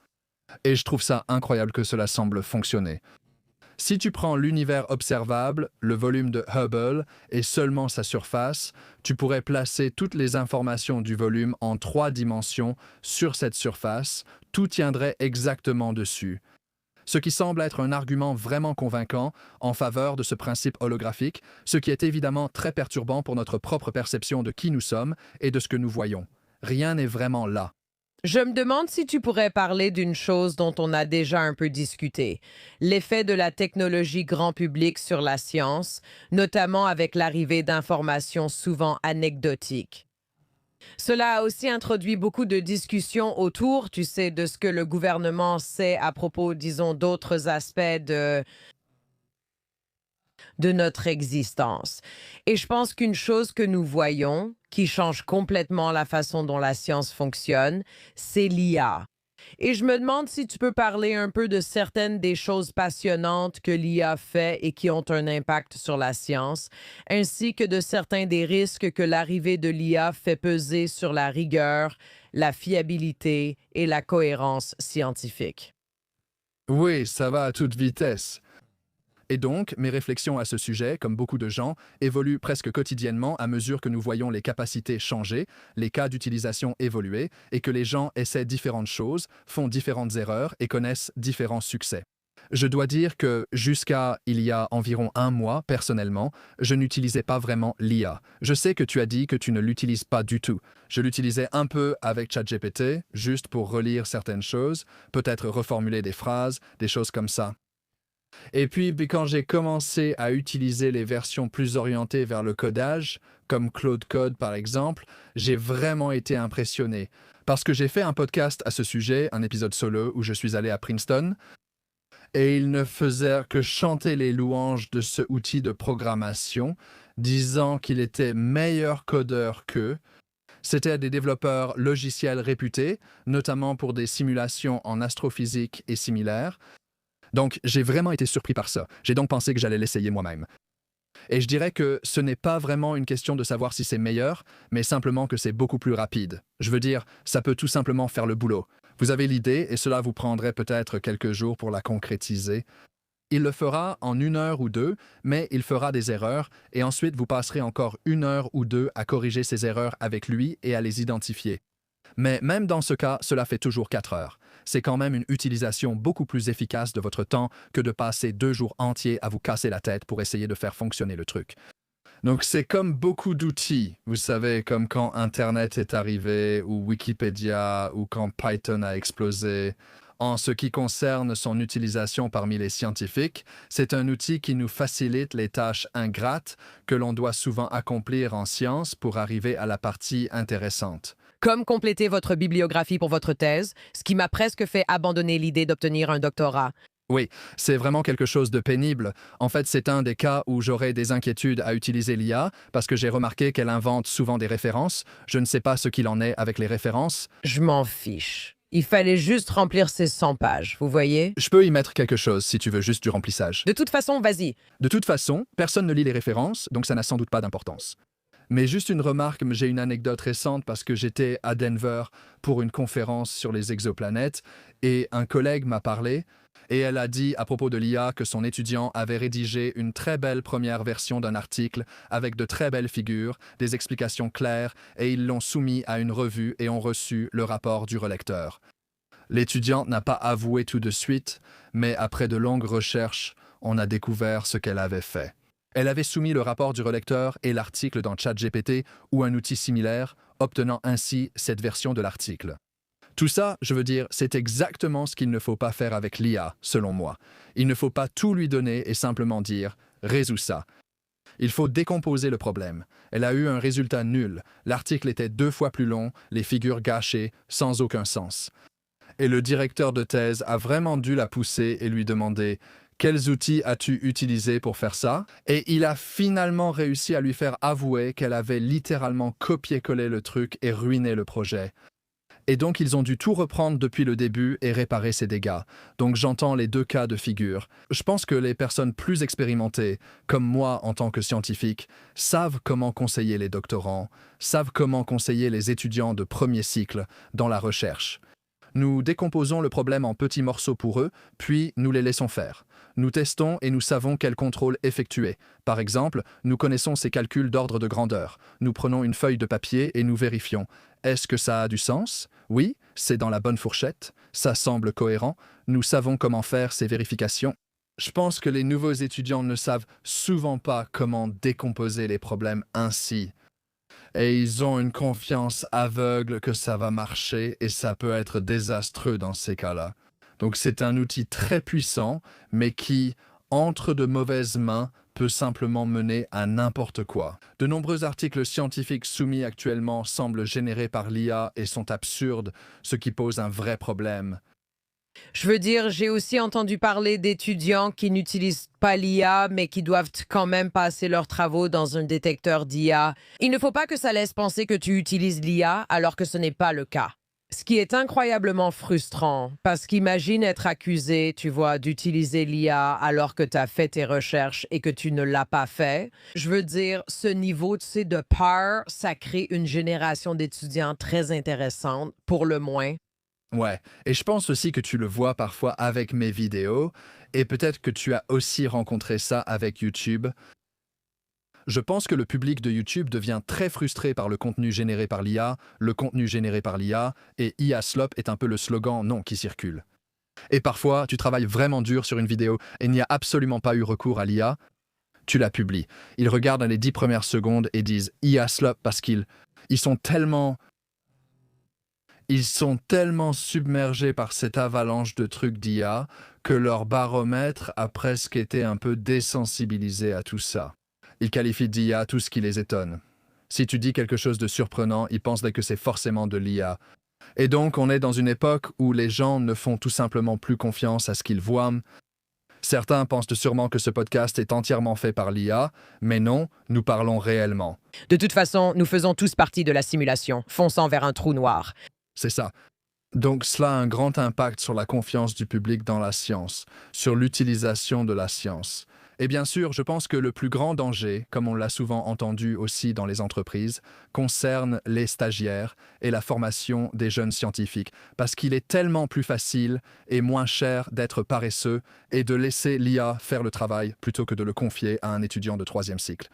Et je trouve ça incroyable que cela semble fonctionner. Si tu prends l'univers observable, le volume de Hubble, et seulement sa surface, tu pourrais placer toutes les informations du volume en 3 dimensions sur cette surface, tout tiendrait exactement dessus. Ce qui semble être un argument vraiment convaincant en faveur de ce principe holographique, ce qui est évidemment très perturbant pour notre propre perception de qui nous sommes et de ce que nous voyons. Rien n'est vraiment là. Je me demande si tu pourrais parler d'une chose dont on a déjà un peu discuté, l'effet de la technologie grand public sur la science, notamment avec l'arrivée d'informations souvent anecdotiques. Cela a aussi introduit beaucoup de discussions autour, tu sais, de ce que le gouvernement sait à propos, disons, d'autres aspects de notre existence. Et je pense qu'une chose que nous voyons, qui change complètement la façon dont la science fonctionne, c'est l'IA. Et je me demande si tu peux parler un peu de certaines des choses passionnantes que l'IA fait et qui ont un impact sur la science, ainsi que de certains des risques que l'arrivée de l'IA fait peser sur la rigueur, la fiabilité et la cohérence scientifique. Oui, ça va à toute vitesse. Et donc, mes réflexions à ce sujet, comme beaucoup de gens, évoluent presque quotidiennement à mesure que nous voyons les capacités changer, les cas d'utilisation évoluer, et que les gens essaient différentes choses, font différentes erreurs et connaissent différents succès. Je dois dire que jusqu'à il y a environ un mois, personnellement, je n'utilisais pas vraiment l'IA. Je sais que tu as dit que tu ne l'utilises pas du tout. Je l'utilisais un peu avec ChatGPT, juste pour relire certaines choses, peut-être reformuler des phrases, des choses comme ça. Et puis, quand j'ai commencé à utiliser les versions plus orientées vers le codage, comme Claude Code par exemple, j'ai vraiment été impressionné. Parce que j'ai fait un podcast à ce sujet, un épisode solo où je suis allé à Princeton, et il ne faisait que chanter les louanges de ce outil de programmation, disant qu'il était meilleur codeur qu'eux. C'était des développeurs logiciels réputés, notamment pour des simulations en astrophysique et similaires. Donc, j'ai vraiment été surpris par ça. J'ai donc pensé que j'allais l'essayer moi-même. Et je dirais que ce n'est pas vraiment une question de savoir si c'est meilleur, mais simplement que c'est beaucoup plus rapide. Je veux dire, ça peut tout simplement faire le boulot. Vous avez l'idée et cela vous prendrait peut-être quelques jours pour la concrétiser. Il le fera en 1 heure ou 2, mais il fera des erreurs et ensuite vous passerez encore 1 heure ou 2 à corriger ces erreurs avec lui et à les identifier. Mais même dans ce cas, cela fait toujours 4 heures. C'est quand même une utilisation beaucoup plus efficace de votre temps que de passer 2 jours entiers à vous casser la tête pour essayer de faire fonctionner le truc. Donc c'est comme beaucoup d'outils, vous savez, comme quand Internet est arrivé, ou Wikipédia, ou quand Python a explosé. En ce qui concerne son utilisation parmi les scientifiques, c'est un outil qui nous facilite les tâches ingrates que l'on doit souvent accomplir en sciences pour arriver à la partie intéressante. Comme compléter votre bibliographie pour votre thèse, ce qui m'a presque fait abandonner l'idée d'obtenir un doctorat. Oui, c'est vraiment quelque chose de pénible. En fait, c'est un des cas où j'aurais des inquiétudes à utiliser l'IA parce que j'ai remarqué qu'elle invente souvent des références. Je ne sais pas ce qu'il en est avec les références. Je m'en fiche. Il fallait juste remplir ces 100 pages, vous voyez? Je peux y mettre quelque chose si tu veux juste du remplissage. De toute façon, vas-y. De toute façon, personne ne lit les références, donc ça n'a sans doute pas d'importance. Mais juste une remarque, j'ai une anecdote récente parce que j'étais à Denver pour une conférence sur les exoplanètes et un collègue m'a parlé et elle a dit à propos de l'IA que son étudiant avait rédigé une très belle première version d'un article avec de très belles figures, des explications claires et ils l'ont soumis à une revue et ont reçu le rapport du relecteur. L'étudiante n'a pas avoué tout de suite, mais après de longues recherches, on a découvert ce qu'elle avait fait. Elle avait soumis le rapport du relecteur et l'article dans ChatGPT ou un outil similaire, obtenant ainsi cette version de l'article. Tout ça, je veux dire, c'est exactement ce qu'il ne faut pas faire avec l'IA, selon moi. Il ne faut pas tout lui donner et simplement dire « résous ça ». Il faut décomposer le problème. Elle a eu un résultat nul. L'article était 2 fois plus long, les figures gâchées, sans aucun sens. Et le directeur de thèse a vraiment dû la pousser et lui demander « Quels outils as-tu utilisés pour faire ça ?» Et il a finalement réussi à lui faire avouer qu'elle avait littéralement copié-collé le truc et ruiné le projet. Et donc ils ont dû tout reprendre depuis le début et réparer ces dégâts. Donc j'entends les 2 cas de figure. Je pense que les personnes plus expérimentées, comme moi en tant que scientifique, savent comment conseiller les doctorants, savent comment conseiller les étudiants de premier cycle dans la recherche. Nous décomposons le problème en petits morceaux pour eux, puis nous les laissons faire. Nous testons et nous savons quel contrôle effectuer. Par exemple, nous connaissons ces calculs d'ordre de grandeur. Nous prenons une feuille de papier et nous vérifions. Est-ce que ça a du sens? Oui, c'est dans la bonne fourchette. Ça semble cohérent. Nous savons comment faire ces vérifications. Je pense que les nouveaux étudiants ne savent souvent pas comment décomposer les problèmes ainsi. Et ils ont une confiance aveugle que ça va marcher et ça peut être désastreux dans ces cas-là. Donc c'est un outil très puissant, mais qui, entre de mauvaises mains, peut simplement mener à n'importe quoi. De nombreux articles scientifiques soumis actuellement semblent générés par l'IA et sont absurdes, ce qui pose un vrai problème. Je veux dire, j'ai aussi entendu parler d'étudiants qui n'utilisent pas l'IA, mais qui doivent quand même passer leurs travaux dans un détecteur d'IA. Il ne faut pas que ça laisse penser que tu utilises l'IA alors que ce n'est pas le cas. Ce qui est incroyablement frustrant, parce qu'imagine être accusé, tu vois, d'utiliser l'IA alors que tu as fait tes recherches et que tu ne l'as pas fait. Je veux dire, ce niveau, tu sais, de peur, ça crée une génération d'étudiants très intéressante, pour le moins. Ouais, et je pense aussi que tu le vois parfois avec mes vidéos, et peut-être que tu as aussi rencontré ça avec YouTube. Je pense que le public de YouTube devient très frustré par le contenu généré par l'IA, le contenu généré par l'IA, et IA Slop est un peu le slogan non qui circule. Et parfois, tu travailles vraiment dur sur une vidéo et il n'y a absolument pas eu recours à l'IA, tu la publies. Ils regardent les 10 premières secondes et disent « IA slop » parce qu'ils sont tellement submergés par cette avalanche de trucs d'IA que leur baromètre a presque été un peu désensibilisé à tout ça. Ils qualifient d'IA tout ce qui les étonne. Si tu dis quelque chose de surprenant, ils pensent que c'est forcément de l'IA. Et donc, on est dans une époque où les gens ne font tout simplement plus confiance à ce qu'ils voient. Certains pensent sûrement que ce podcast est entièrement fait par l'IA, mais non, nous parlons réellement. De toute façon, nous faisons tous partie de la simulation, fonçant vers un trou noir. C'est ça. Donc cela a un grand impact sur la confiance du public dans la science, sur l'utilisation de la science. Et bien sûr, je pense que le plus grand danger, comme on l'a souvent entendu aussi dans les entreprises, concerne les stagiaires et la formation des jeunes scientifiques, parce qu'il est tellement plus facile et moins cher d'être paresseux et de laisser l'IA faire le travail plutôt que de le confier à un étudiant de 3e cycle.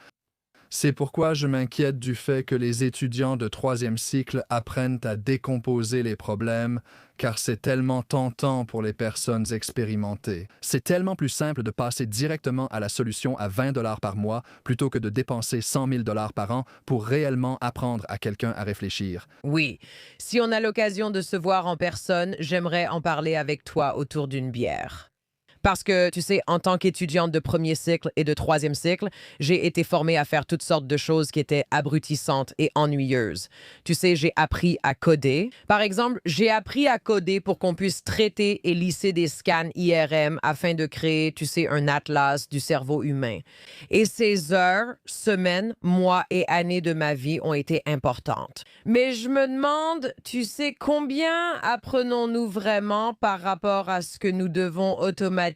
C'est pourquoi je m'inquiète du fait que les étudiants de 3e cycle apprennent à décomposer les problèmes, car c'est tellement tentant pour les personnes expérimentées. C'est tellement plus simple de passer directement à la solution à 20 $ par mois plutôt que de dépenser 100 000 $ par an pour réellement apprendre à quelqu'un à réfléchir. Oui, si on a l'occasion de se voir en personne, j'aimerais en parler avec toi autour d'une bière. Parce que, tu sais, en tant qu'étudiante de 1er cycle et de 3e cycle, j'ai été formée à faire toutes sortes de choses qui étaient abrutissantes et ennuyeuses. Tu sais, j'ai appris à coder. Par exemple, j'ai appris à coder pour qu'on puisse traiter et lisser des scans IRM afin de créer, tu sais, un atlas du cerveau humain. Et ces heures, semaines, mois et années de ma vie ont été importantes. Mais je me demande, tu sais, combien apprenons-nous vraiment par rapport à ce que nous devons automatiser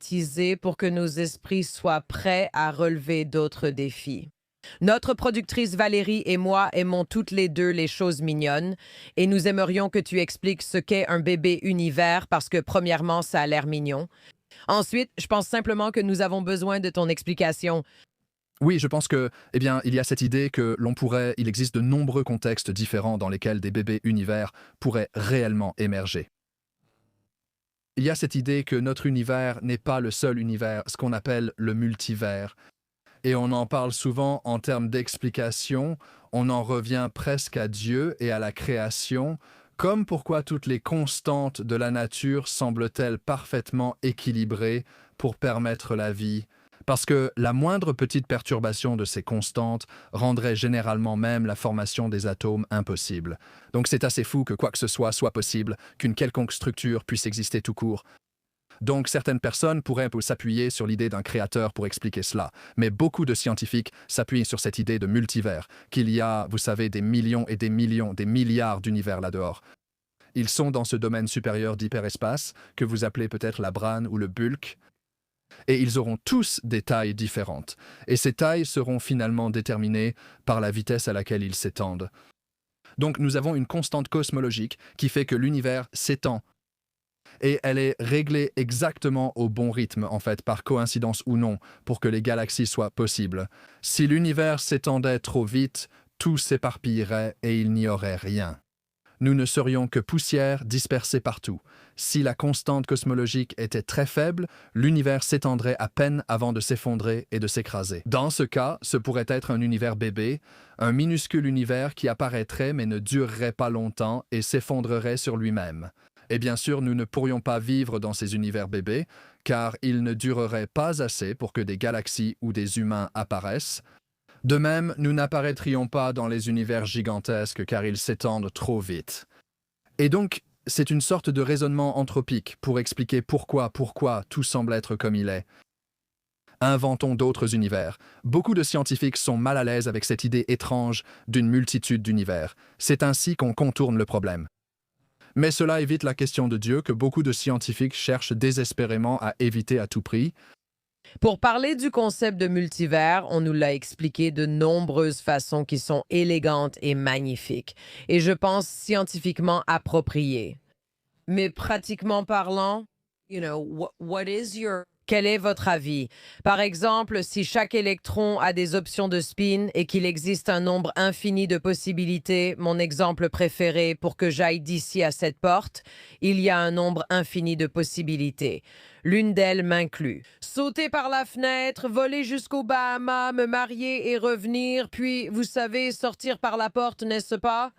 pour que nos esprits soient prêts à relever d'autres défis. Notre productrice Valérie et moi aimons toutes les deux les choses mignonnes et nous aimerions que tu expliques ce qu'est un bébé univers parce que premièrement, ça a l'air mignon. Ensuite, je pense simplement que nous avons besoin de ton explication. Oui, je pense que, il y a cette idée que il existe de nombreux contextes différents dans lesquels des bébés univers pourraient réellement émerger. Il y a cette idée que notre univers n'est pas le seul univers, ce qu'on appelle le multivers. Et on en parle souvent en termes d'explication, on en revient presque à Dieu et à la création, comme pourquoi toutes les constantes de la nature semblent-elles parfaitement équilibrées pour permettre la vie. Parce que la moindre petite perturbation de ces constantes rendrait généralement même la formation des atomes impossible. Donc c'est assez fou que quoi que ce soit possible, qu'une quelconque structure puisse exister tout court. Donc certaines personnes pourraient s'appuyer sur l'idée d'un créateur pour expliquer cela, mais beaucoup de scientifiques s'appuient sur cette idée de multivers, qu'il y a, vous savez, des millions et des millions, des milliards d'univers là-dehors. Ils sont dans ce domaine supérieur d'hyperespace, que vous appelez peut-être la brane ou le bulk, et ils auront tous des tailles différentes. Et ces tailles seront finalement déterminées par la vitesse à laquelle ils s'étendent. Donc nous avons une constante cosmologique qui fait que l'univers s'étend. Et elle est réglée exactement au bon rythme, en fait, par coïncidence ou non, pour que les galaxies soient possibles. Si l'univers s'étendait trop vite, tout s'éparpillerait et il n'y aurait rien. Nous ne serions que poussière dispersée partout. Si la constante cosmologique était très faible, l'univers s'étendrait à peine avant de s'effondrer et de s'écraser. Dans ce cas, ce pourrait être un univers bébé, un minuscule univers qui apparaîtrait mais ne durerait pas longtemps et s'effondrerait sur lui-même. Et bien sûr, nous ne pourrions pas vivre dans ces univers bébés, car ils ne dureraient pas assez pour que des galaxies ou des humains apparaissent. De même, nous n'apparaîtrions pas dans les univers gigantesques car ils s'étendent trop vite. Et donc, c'est une sorte de raisonnement anthropique pour expliquer pourquoi tout semble être comme il est. Inventons d'autres univers. Beaucoup de scientifiques sont mal à l'aise avec cette idée étrange d'une multitude d'univers. C'est ainsi qu'on contourne le problème. Mais cela évite la question de Dieu que beaucoup de scientifiques cherchent désespérément à éviter à tout prix. Pour parler du concept de multivers, on nous l'a expliqué de nombreuses façons qui sont élégantes et magnifiques, et je pense scientifiquement appropriées. Mais pratiquement parlant, what is your Quel est votre avis? Par exemple, si chaque électron a des options de spin et qu'il existe un nombre infini de possibilités, mon exemple préféré pour que j'aille d'ici à cette porte, il y a un nombre infini de possibilités. L'une d'elles m'inclut. Sauter par la fenêtre, voler jusqu'aux Bahamas, me marier et revenir, puis, vous savez, sortir par la porte, n'est-ce pas?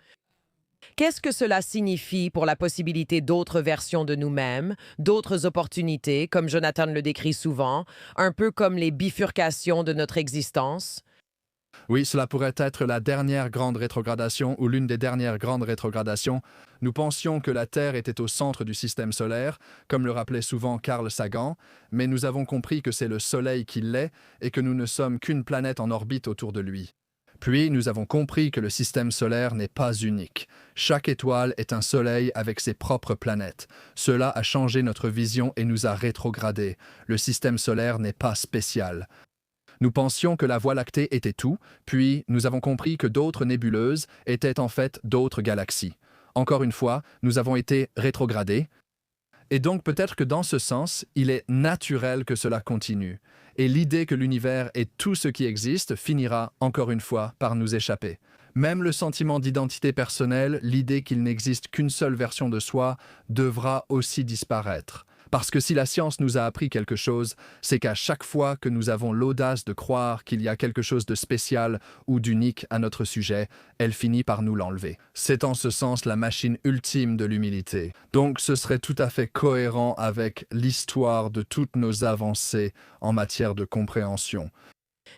Qu'est-ce que cela signifie pour la possibilité d'autres versions de nous-mêmes, d'autres opportunités, comme Jonathan le décrit souvent, un peu comme les bifurcations de notre existence? Oui, cela pourrait être la dernière grande rétrogradation ou l'une des dernières grandes rétrogradations. Nous pensions que la Terre était au centre du système solaire, comme le rappelait souvent Carl Sagan, mais nous avons compris que c'est le Soleil qui l'est et que nous ne sommes qu'une planète en orbite autour de lui. Puis nous avons compris que le système solaire n'est pas unique. Chaque étoile est un soleil avec ses propres planètes. Cela a changé notre vision et nous a rétrogradés. Le système solaire n'est pas spécial. Nous pensions que la Voie lactée était tout, puis nous avons compris que d'autres nébuleuses étaient en fait d'autres galaxies. Encore une fois, nous avons été rétrogradés. Et donc peut-être que dans ce sens, il est naturel que cela continue. Et l'idée que l'univers est tout ce qui existe finira, encore une fois, par nous échapper. Même le sentiment d'identité personnelle, l'idée qu'il n'existe qu'une seule version de soi, devra aussi disparaître. Parce que si la science nous a appris quelque chose, c'est qu'à chaque fois que nous avons l'audace de croire qu'il y a quelque chose de spécial ou d'unique à notre sujet, elle finit par nous l'enlever. C'est en ce sens la machine ultime de l'humilité. Donc ce serait tout à fait cohérent avec l'histoire de toutes nos avancées en matière de compréhension.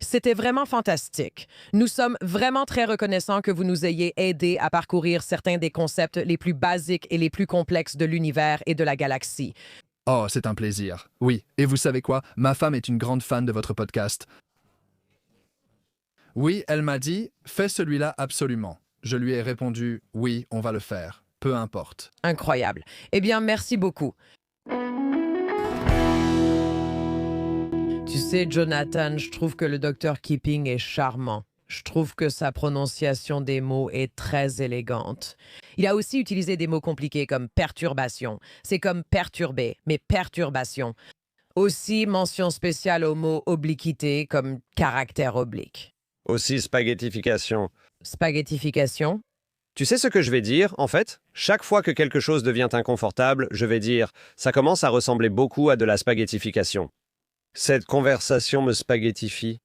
C'était vraiment fantastique. Nous sommes vraiment très reconnaissants que vous nous ayez aidés à parcourir certains des concepts les plus basiques et les plus complexes de l'univers et de la galaxie. Oh, c'est un plaisir. Oui, et vous savez quoi? Ma femme est une grande fan de votre podcast. Oui, elle m'a dit « Fais celui-là absolument ». Je lui ai répondu « Oui, on va le faire. Peu importe. » Incroyable. Eh bien, merci beaucoup. Tu sais, Jonathan, je trouve que le docteur Keeping est charmant. Je trouve que sa prononciation des mots est très élégante. Il a aussi utilisé des mots compliqués comme perturbation. C'est comme perturber, mais perturbation. Aussi, mention spéciale au mot obliquité comme caractère oblique. Aussi spaghettification. Spaghettification. Tu sais ce que je vais dire, en fait? Chaque fois que quelque chose devient inconfortable, je vais dire « ça commence à ressembler beaucoup à de la spaghettification ». Cette conversation me spaghettifie.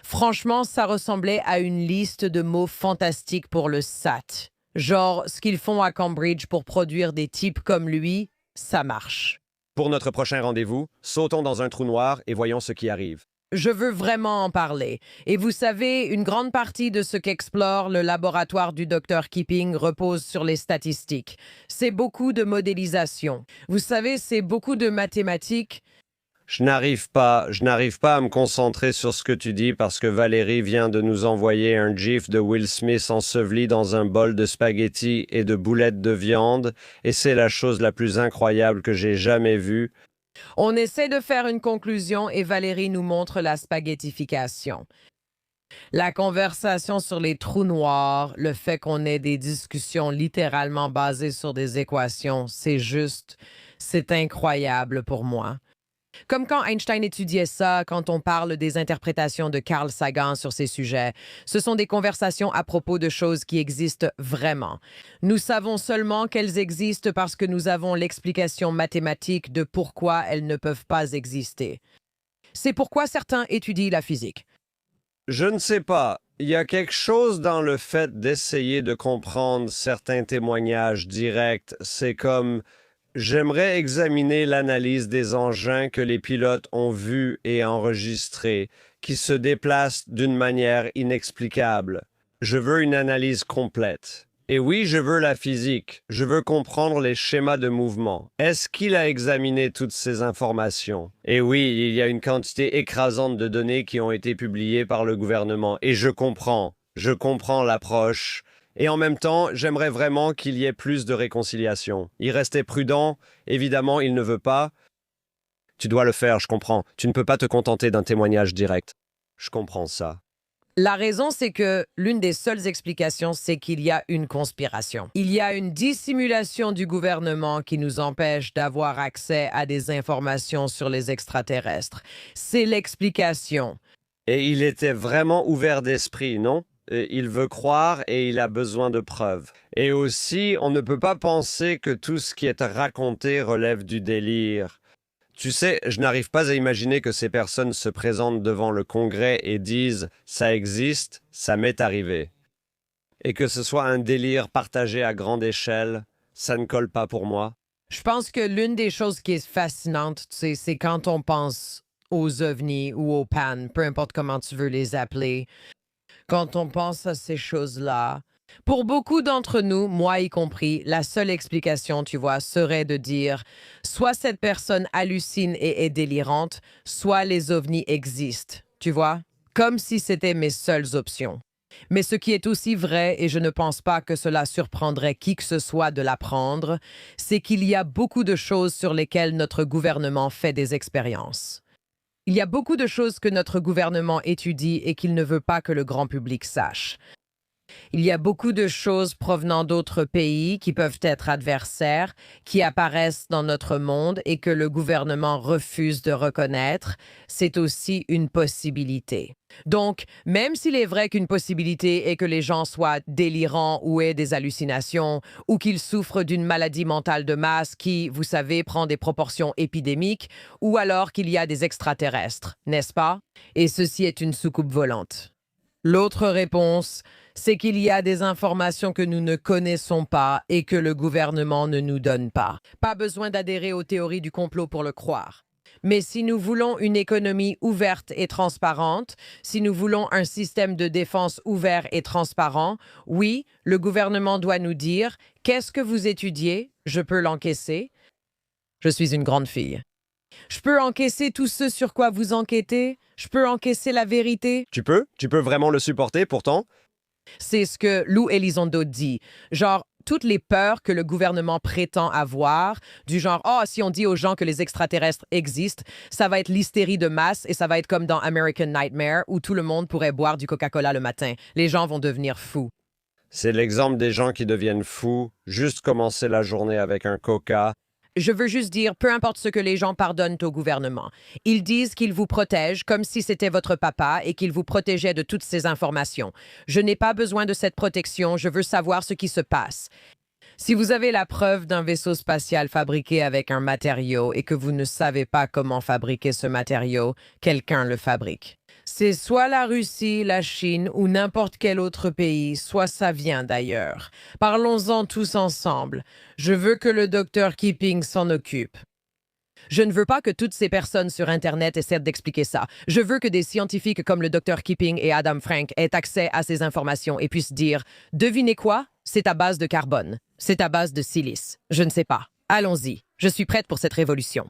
Franchement, ça ressemblait à une liste de mots fantastiques pour le SAT. Genre, ce qu'ils font à Cambridge pour produire des types comme lui, ça marche. Pour notre prochain rendez-vous, sautons dans un trou noir et voyons ce qui arrive. Je veux vraiment en parler. Et vous savez, une grande partie de ce qu'explore le laboratoire du Dr Keeping repose sur les statistiques. C'est beaucoup de modélisation. Vous savez, c'est beaucoup de mathématiques. Je n'arrive pas à me concentrer sur ce que tu dis parce que Valérie vient de nous envoyer un gif de Will Smith enseveli dans un bol de spaghettis et de boulettes de viande, et c'est la chose la plus incroyable que j'ai jamais vue. On essaie de faire une conclusion et Valérie nous montre la spaghettification. La conversation sur les trous noirs, le fait qu'on ait des discussions littéralement basées sur des équations, c'est incroyable pour moi. Comme quand Einstein étudiait ça, quand on parle des interprétations de Carl Sagan sur ces sujets. Ce sont des conversations à propos de choses qui existent vraiment. Nous savons seulement qu'elles existent parce que nous avons l'explication mathématique de pourquoi elles ne peuvent pas exister. C'est pourquoi certains étudient la physique. Je ne sais pas. Il y a quelque chose dans le fait d'essayer de comprendre certains témoignages directs. C'est comme... J'aimerais examiner l'analyse des engins que les pilotes ont vus et enregistrés, qui se déplacent d'une manière inexplicable. Je veux une analyse complète. Et oui, je veux la physique. Je veux comprendre les schémas de mouvement. Est-ce qu'il a examiné toutes ces informations? Et oui, il y a une quantité écrasante de données qui ont été publiées par le gouvernement. Et je comprends l'approche. Et en même temps, j'aimerais vraiment qu'il y ait plus de réconciliation. Il restait prudent, évidemment, il ne veut pas. Tu dois le faire, je comprends. Tu ne peux pas te contenter d'un témoignage direct. Je comprends ça. La raison, c'est que l'une des seules explications, c'est qu'il y a une conspiration. Il y a une dissimulation du gouvernement qui nous empêche d'avoir accès à des informations sur les extraterrestres. C'est l'explication. Et il était vraiment ouvert d'esprit, non? Il veut croire et il a besoin de preuves. Et aussi, on ne peut pas penser que tout ce qui est raconté relève du délire. Tu sais, je n'arrive pas à imaginer que ces personnes se présentent devant le Congrès et disent « ça existe, ça m'est arrivé ». Et que ce soit un délire partagé à grande échelle, ça ne colle pas pour moi. Je pense que l'une des choses qui est fascinante, c'est quand on pense aux ovnis ou aux pannes, peu importe comment tu veux les appeler, quand on pense à ces choses-là. Pour beaucoup d'entre nous, moi y compris, la seule explication, tu vois, serait de dire soit cette personne hallucine et est délirante, soit les ovnis existent, tu vois, comme si c'était mes seules options. Mais ce qui est aussi vrai, et je ne pense pas que cela surprendrait qui que ce soit de l'apprendre, c'est qu'il y a beaucoup de choses sur lesquelles notre gouvernement fait des expériences. Il y a beaucoup de choses que notre gouvernement étudie et qu'il ne veut pas que le grand public sache. Il y a beaucoup de choses provenant d'autres pays qui peuvent être adversaires, qui apparaissent dans notre monde et que le gouvernement refuse de reconnaître. C'est aussi une possibilité. Donc, même s'il est vrai qu'une possibilité est que les gens soient délirants ou aient des hallucinations, ou qu'ils souffrent d'une maladie mentale de masse qui, vous savez, prend des proportions épidémiques, ou alors qu'il y a des extraterrestres, n'est-ce pas? Et ceci est une soucoupe volante. L'autre réponse, c'est qu'il y a des informations que nous ne connaissons pas et que le gouvernement ne nous donne pas. Pas besoin d'adhérer aux théories du complot pour le croire. Mais si nous voulons une économie ouverte et transparente, si nous voulons un système de défense ouvert et transparent, oui, le gouvernement doit nous dire « Qu'est-ce que vous étudiez? Je peux l'encaisser. Je suis une grande fille. Je peux encaisser tout ce sur quoi vous enquêtez. Je peux encaisser la vérité. » Tu peux? Tu peux vraiment le supporter pourtant? C'est ce que Lou Elizondo dit. Genre, toutes les peurs que le gouvernement prétend avoir, du genre, oh, si on dit aux gens que les extraterrestres existent, ça va être l'hystérie de masse et ça va être comme dans American Nightmare où tout le monde pourrait boire du Coca-Cola le matin. Les gens vont devenir fous. C'est l'exemple des gens qui deviennent fous, juste commencer la journée avec un coca. Je veux juste dire, peu importe ce que les gens pardonnent au gouvernement, ils disent qu'ils vous protègent comme si c'était votre papa et qu'ils vous protégeaient de toutes ces informations. Je n'ai pas besoin de cette protection, je veux savoir ce qui se passe. Si vous avez la preuve d'un vaisseau spatial fabriqué avec un matériau et que vous ne savez pas comment fabriquer ce matériau, quelqu'un le fabrique. C'est soit la Russie, la Chine ou n'importe quel autre pays, soit ça vient d'ailleurs. Parlons-en tous ensemble. Je veux que le docteur Keeping s'en occupe. Je ne veux pas que toutes ces personnes sur Internet essaient d'expliquer ça. Je veux que des scientifiques comme le docteur Keeping et Adam Frank aient accès à ces informations et puissent dire « Devinez quoi? C'est à base de carbone. C'est à base de silice. Je ne sais pas. Allons-y. Je suis prête pour cette révolution. »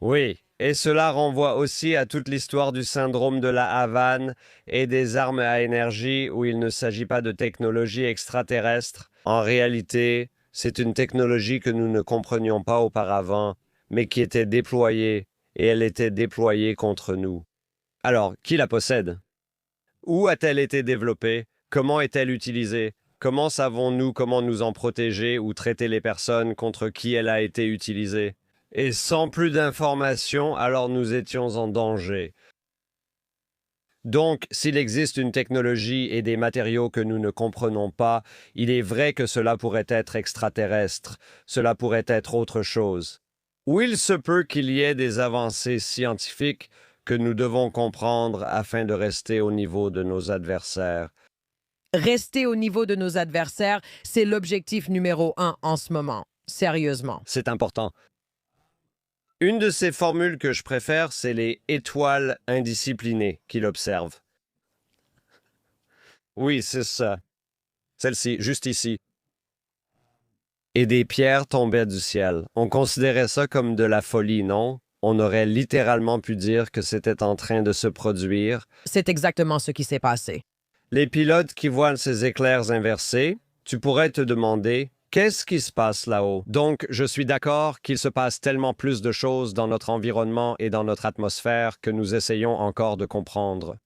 Oui, et cela renvoie aussi à toute l'histoire du syndrome de la Havane et des armes à énergie où il ne s'agit pas de technologie extraterrestre. En réalité, c'est une technologie que nous ne comprenions pas auparavant, mais qui était déployée, et elle était déployée contre nous. Alors, qui la possède? Où a-t-elle été développée? Comment est-elle utilisée? Comment savons-nous comment nous en protéger ou traiter les personnes contre qui elle a été utilisée? Et sans plus d'informations, alors nous étions en danger. Donc, s'il existe une technologie et des matériaux que nous ne comprenons pas, il est vrai que cela pourrait être extraterrestre, cela pourrait être autre chose. Ou il se peut qu'il y ait des avancées scientifiques que nous devons comprendre afin de rester au niveau de nos adversaires. Rester au niveau de nos adversaires, c'est l'objectif numéro 1 en ce moment. Sérieusement. C'est important. Une de ces formules que je préfère, c'est les étoiles indisciplinées qu'il observe. Oui, c'est ça. Celle-ci, juste ici. Et des pierres tombaient du ciel. On considérait ça comme de la folie, non? On aurait littéralement pu dire que c'était en train de se produire. C'est exactement ce qui s'est passé. Les pilotes qui voient ces éclairs inversés, tu pourrais te demander qu'est-ce qui se passe là-haut? Donc, je suis d'accord qu'il se passe tellement plus de choses dans notre environnement et dans notre atmosphère que nous essayons encore de comprendre.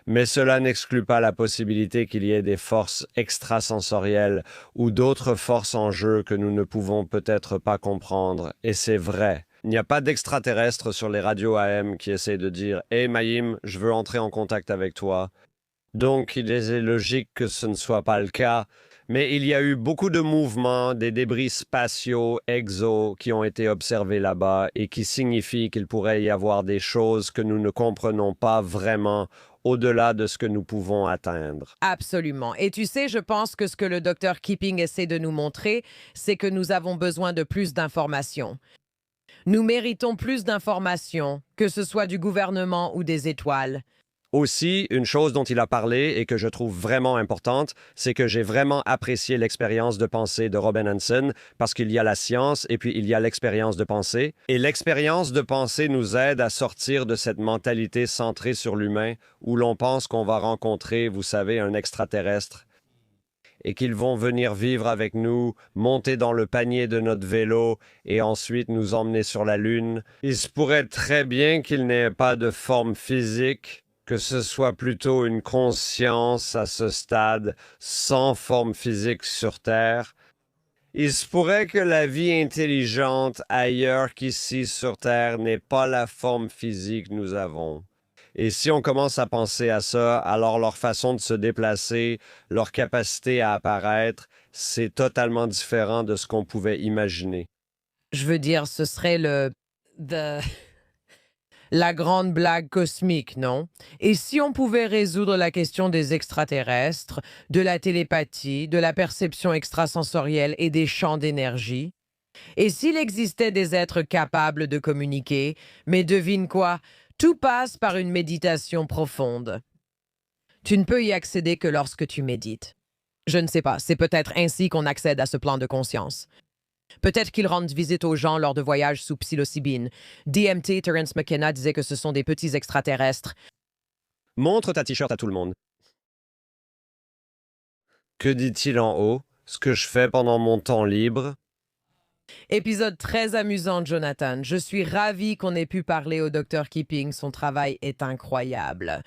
Mais cela n'exclut pas la possibilité qu'il y ait des forces extrasensorielles ou d'autres forces en jeu que nous ne pouvons peut-être pas comprendre. Et c'est vrai. Il n'y a pas d'extraterrestres sur les radios AM qui essaient de dire « Hey Maïm, je veux entrer en contact avec toi ». Donc il est logique que ce ne soit pas le cas. Mais il y a eu beaucoup de mouvements, des débris spatiaux, exo, qui ont été observés là-bas et qui signifient qu'il pourrait y avoir des choses que nous ne comprenons pas vraiment au-delà de ce que nous pouvons atteindre. Absolument. Et tu sais, je pense que ce que le docteur Keeping essaie de nous montrer, c'est que nous avons besoin de plus d'informations. Nous méritons plus d'informations, que ce soit du gouvernement ou des étoiles. Aussi, une chose dont il a parlé et que je trouve vraiment importante, c'est que j'ai vraiment apprécié l'expérience de pensée de Robin Hanson parce qu'il y a la science et puis il y a l'expérience de pensée. Et l'expérience de pensée nous aide à sortir de cette mentalité centrée sur l'humain où l'on pense qu'on va rencontrer, vous savez, un extraterrestre et qu'ils vont venir vivre avec nous, monter dans le panier de notre vélo et ensuite nous emmener sur la Lune. Il se pourrait très bien qu'il n'ait pas de forme physique, que ce soit plutôt une conscience à ce stade, sans forme physique sur Terre. Il se pourrait que la vie intelligente ailleurs qu'ici sur Terre n'ait pas la forme physique que nous avons. Et si on commence à penser à ça, alors leur façon de se déplacer, leur capacité à apparaître, c'est totalement différent de ce qu'on pouvait imaginer. Je veux dire, ce serait la grande blague cosmique, non? Et si on pouvait résoudre la question des extraterrestres, de la télépathie, de la perception extrasensorielle et des champs d'énergie? Et s'il existait des êtres capables de communiquer, mais devine quoi? Tout passe par une méditation profonde. Tu ne peux y accéder que lorsque tu médites. Je ne sais pas, c'est peut-être ainsi qu'on accède à ce plan de conscience. Peut-être qu'ils rendent visite aux gens lors de voyages sous psilocybine. DMT, Terence McKenna disait que ce sont des petits extraterrestres. Montre ta t-shirt à tout le monde. Que dit-il en haut? Ce que je fais pendant mon temps libre? Épisode très amusant, Jonathan. Je suis ravie qu'on ait pu parler au Dr. Keeping. Son travail est incroyable.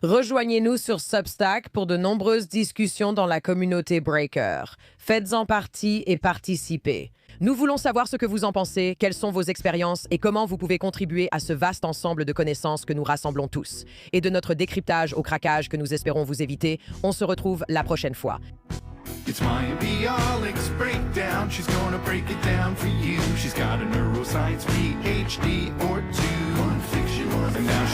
Rejoignez-nous sur Substack pour de nombreuses discussions dans la communauté Breaker. Faites-en partie et participez. Nous voulons savoir ce que vous en pensez, quelles sont vos expériences et comment vous pouvez contribuer à ce vaste ensemble de connaissances que nous rassemblons tous. Et de notre décryptage au craquage que nous espérons vous éviter, on se retrouve la prochaine fois. It's Maya Bialik's breakdown. She's gonna break it down for you. She's got a neuroscience PhD or two. One fiction, and now